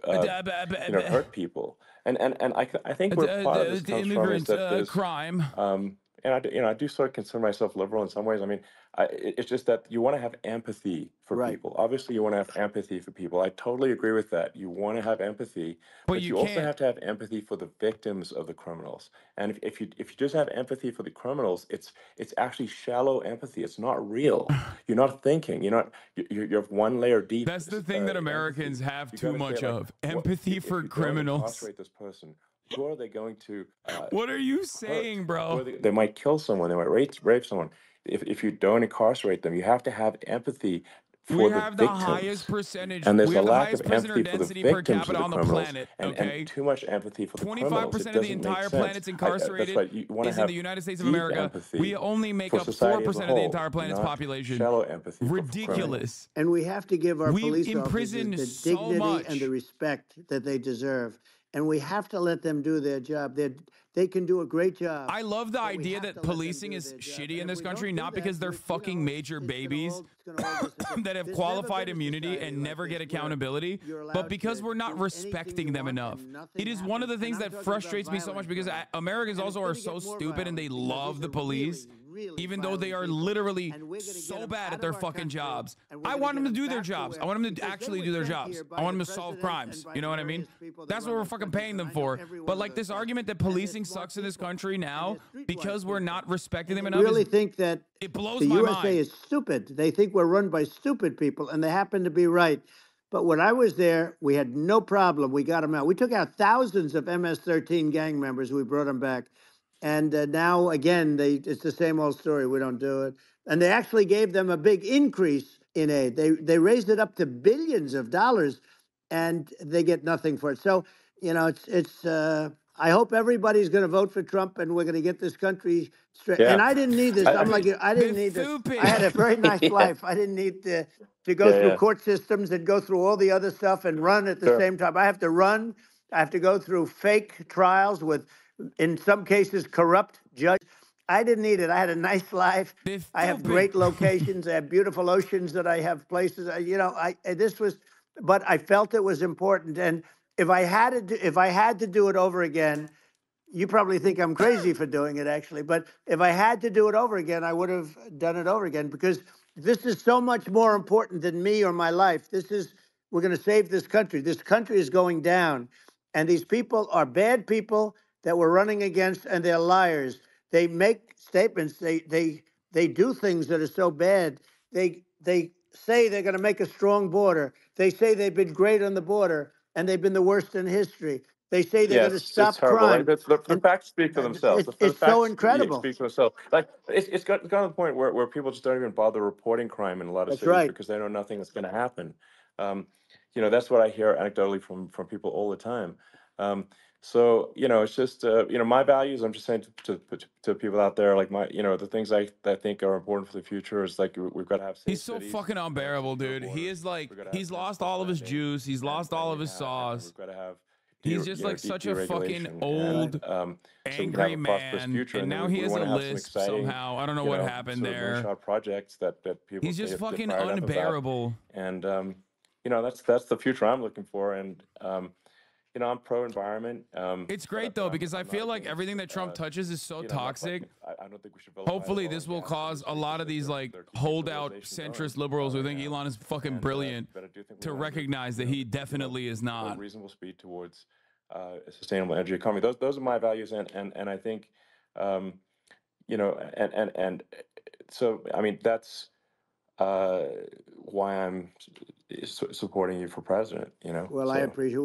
hurt people. And I think where part of this The comes from is immigrant that there's crime. and I do sort of consider myself liberal in some ways. I mean, it's just that you want to have empathy for Right. people. Obviously, you want to have empathy for people. I totally agree with that. You want to have empathy, But but you you also can't. have to have empathy for the victims of the criminals. And if you just have empathy for the criminals, it's actually shallow empathy. It's not real. You're not thinking. You're one layer deep. That's the thing that Americans empathy. have You too gotta much say, like, of. Empathy if for you don't criminals. incarcerate this person, who are they going to? What are you hurt? saying, Who bro? are they might kill someone. They might rape someone. If you don't incarcerate them, you have to have empathy for We the have the victims. highest percentage. And there's We a have the lack highest of prisoner empathy for the density per victims of capita the on the criminals, planet. and Okay. too much empathy for the criminals. 25% It of the doesn't make entire sense. planet's That's incarcerated why you want to is in have the United States of deep America. empathy We only make for up society 4% as a of the whole, entire planet's not population. shallow empathy for criminals. Ridiculous. And we have to give our We police imprison officers the so dignity much. and the respect that they deserve. And we have to let them do their job. They can do a great job. I love the but we idea have that to let them policing do is their job. shitty And in if this we don't country, do not that, because they're fucking major babies that have qualified immunity and never get accountability, but because we're not respecting them enough. It is one of the things that frustrates me so much because Americans also are so stupid and they love the police even though they are literally so bad at their fucking jobs. I want them to do their jobs. I want them to actually do their jobs. I want them to solve crimes. You know what I mean? That's what we're fucking paying them for. But like this argument that policing sucks in this country now because we're not respecting them enough. I really think that it blows the my USA mind. is stupid. They think we're run by stupid people, and they happen to be right. But when I was there, we had no problem. We got them out. We took out thousands of MS-13 gang members. We brought them back. And now, again, it's the same old story. We don't do it. And they actually gave them a big increase in aid. They raised it up to billions of dollars, and they get nothing for it. So, you know, I hope everybody's going to vote for Trump, and we're going to get this country straight. Yeah. And I didn't need this. I'm like, I didn't need this. I had a very nice life. I didn't need to go through court systems and go through all the other stuff and run at the same time. I have to run. I have to go through fake trials with, in some cases, corrupt judges. I didn't need it. I had a nice life. I have great locations. I have beautiful oceans that I have places. You know, but I felt it was important. And if I had to do it over again, you probably think I'm crazy for doing it, actually. But if I had to do it over again, I would have done it over again, because this is so much more important than me or my life. We're going to save this country. This country is going down. And these people are bad people that we're running against, and they're liars. They make statements. They do things that are so bad. They say they're going to make a strong border. They say they've been great on the border, and they've been the worst in history. They say they're going to stop crime. Like, the facts speak for themselves. It's so incredible. Speak for themselves. Like it's gotten to the point where people just don't even bother reporting crime in a lot of cities because they know nothing is going to happen. You know, that's what I hear anecdotally from people all the time. So, you know, it's just, you know, my values, I'm just saying to people out there, like the things I think are important for the future is like, we've got to have safe He's so cities, fucking unbearable, dude. He is like, he's lost all of his juice. He's lost all of his sauce. We've got to have he's just like such a fucking old, angry man. And now he has a list somehow. I don't know what happened there. Projects that people he's just fucking unbearable. And, you know, that's the future I'm looking for. And, you know, I'm pro-environment. It's great, though, because I feel like everything that Trump touches is so toxic. I don't think we should. Hopefully, this will cause a lot of these, like, holdout centrist liberals who think Elon is fucking brilliant to recognize that he definitely is not. Reasonable speed towards a sustainable energy economy. Those are my values, and I think, you know, and so, I mean, that's why I'm supporting you for president, you know. Well, I appreciate it.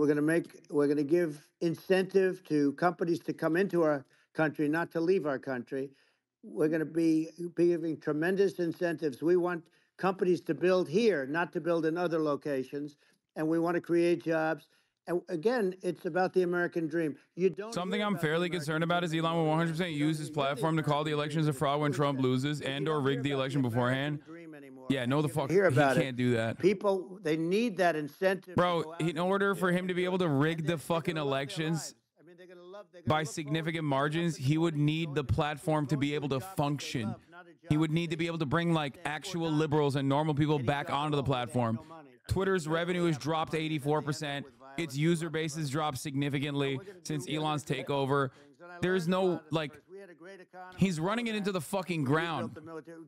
We're going to give incentive to companies to come into our country, not to leave our country. We're going to be giving tremendous incentives. We want companies to build here, not to build in other locations. And we want to create jobs. And again, it's about the American dream. Something I'm fairly concerned about is Elon will 100% use his platform to call the elections a fraud when Trump loses and/or rig the election beforehand. Yeah, no, the fuck, he can't do that. People, they need that incentive. Bro, in order for him to be able to rig the fucking elections by significant margins, he would need the platform to be able to function. He would need to be able to bring like actual liberals and normal people back onto the platform. Twitter's revenue has dropped 84%. Its user base has dropped significantly since Elon's takeover. There's no, like, he's running it into the fucking ground.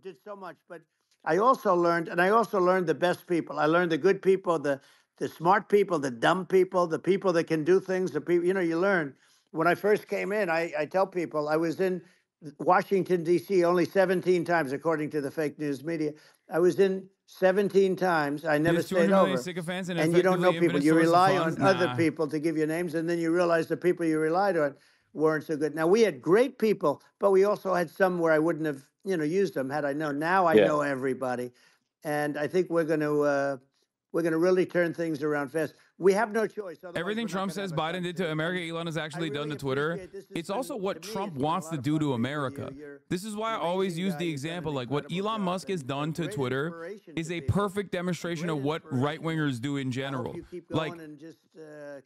Did so much, but I also learned the best people. I learned the good people, the smart people, the dumb people, the people that can do things. The people, you know, you learn. When I first came in, I tell people I was in Washington, D.C. only 17 times, according to the fake news media. I was in 17 times. I never stayed over. And you don't know people. You rely on other people to give you names, and then you realize the people you relied on weren't so good. Now, we had great people, but we also had some where I wouldn't have, you know, used them had I known. Now I know everybody. And I think we're going to really turn things around fast. We have no choice. Everything Trump says Biden did to America, Elon has actually done to Twitter. It's also what Trump wants to do to America. This is why I always use the example, like what Elon Musk has done to Twitter is a perfect demonstration of what right-wingers do in general. Like,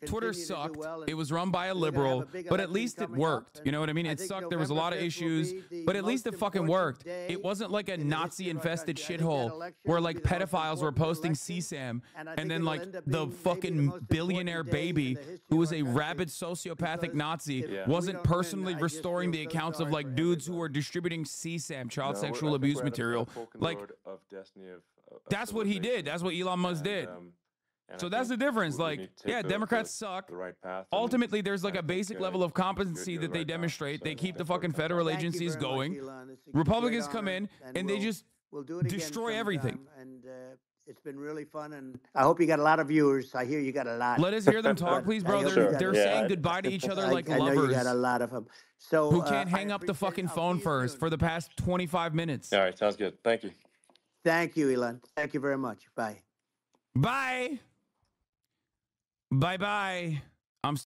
Twitter sucked. It was run by a liberal, but at least it worked. You know what I mean? It sucked. There was a lot of issues, but at least it fucking worked. It wasn't like a Nazi-infested shithole where like pedophiles were posting CSAM, and then like the fucking billionaire baby who was a rabid sociopathic Nazi wasn't personally restoring the accounts of like dudes who were distributing CSAM, child sexual abuse material. Like, that's what he did. That's what Elon Musk did. So that's the difference. Like, yeah, Democrats suck. Ultimately, there's like a basic level of competency that they demonstrate. They keep the fucking federal agencies going. Republicans come in and they just destroy everything. And it's been really fun, and I hope you got a lot of viewers. I hear you got a lot. Let us hear them talk, please, bro. They're saying goodbye to each other like lovers. I know you got a lot of them. So who can't hang up the fucking phone first for the past 25 minutes. All right, sounds good. Thank you. Thank you, Elon. Thank you very much. Bye. Bye. Bye-bye. I'm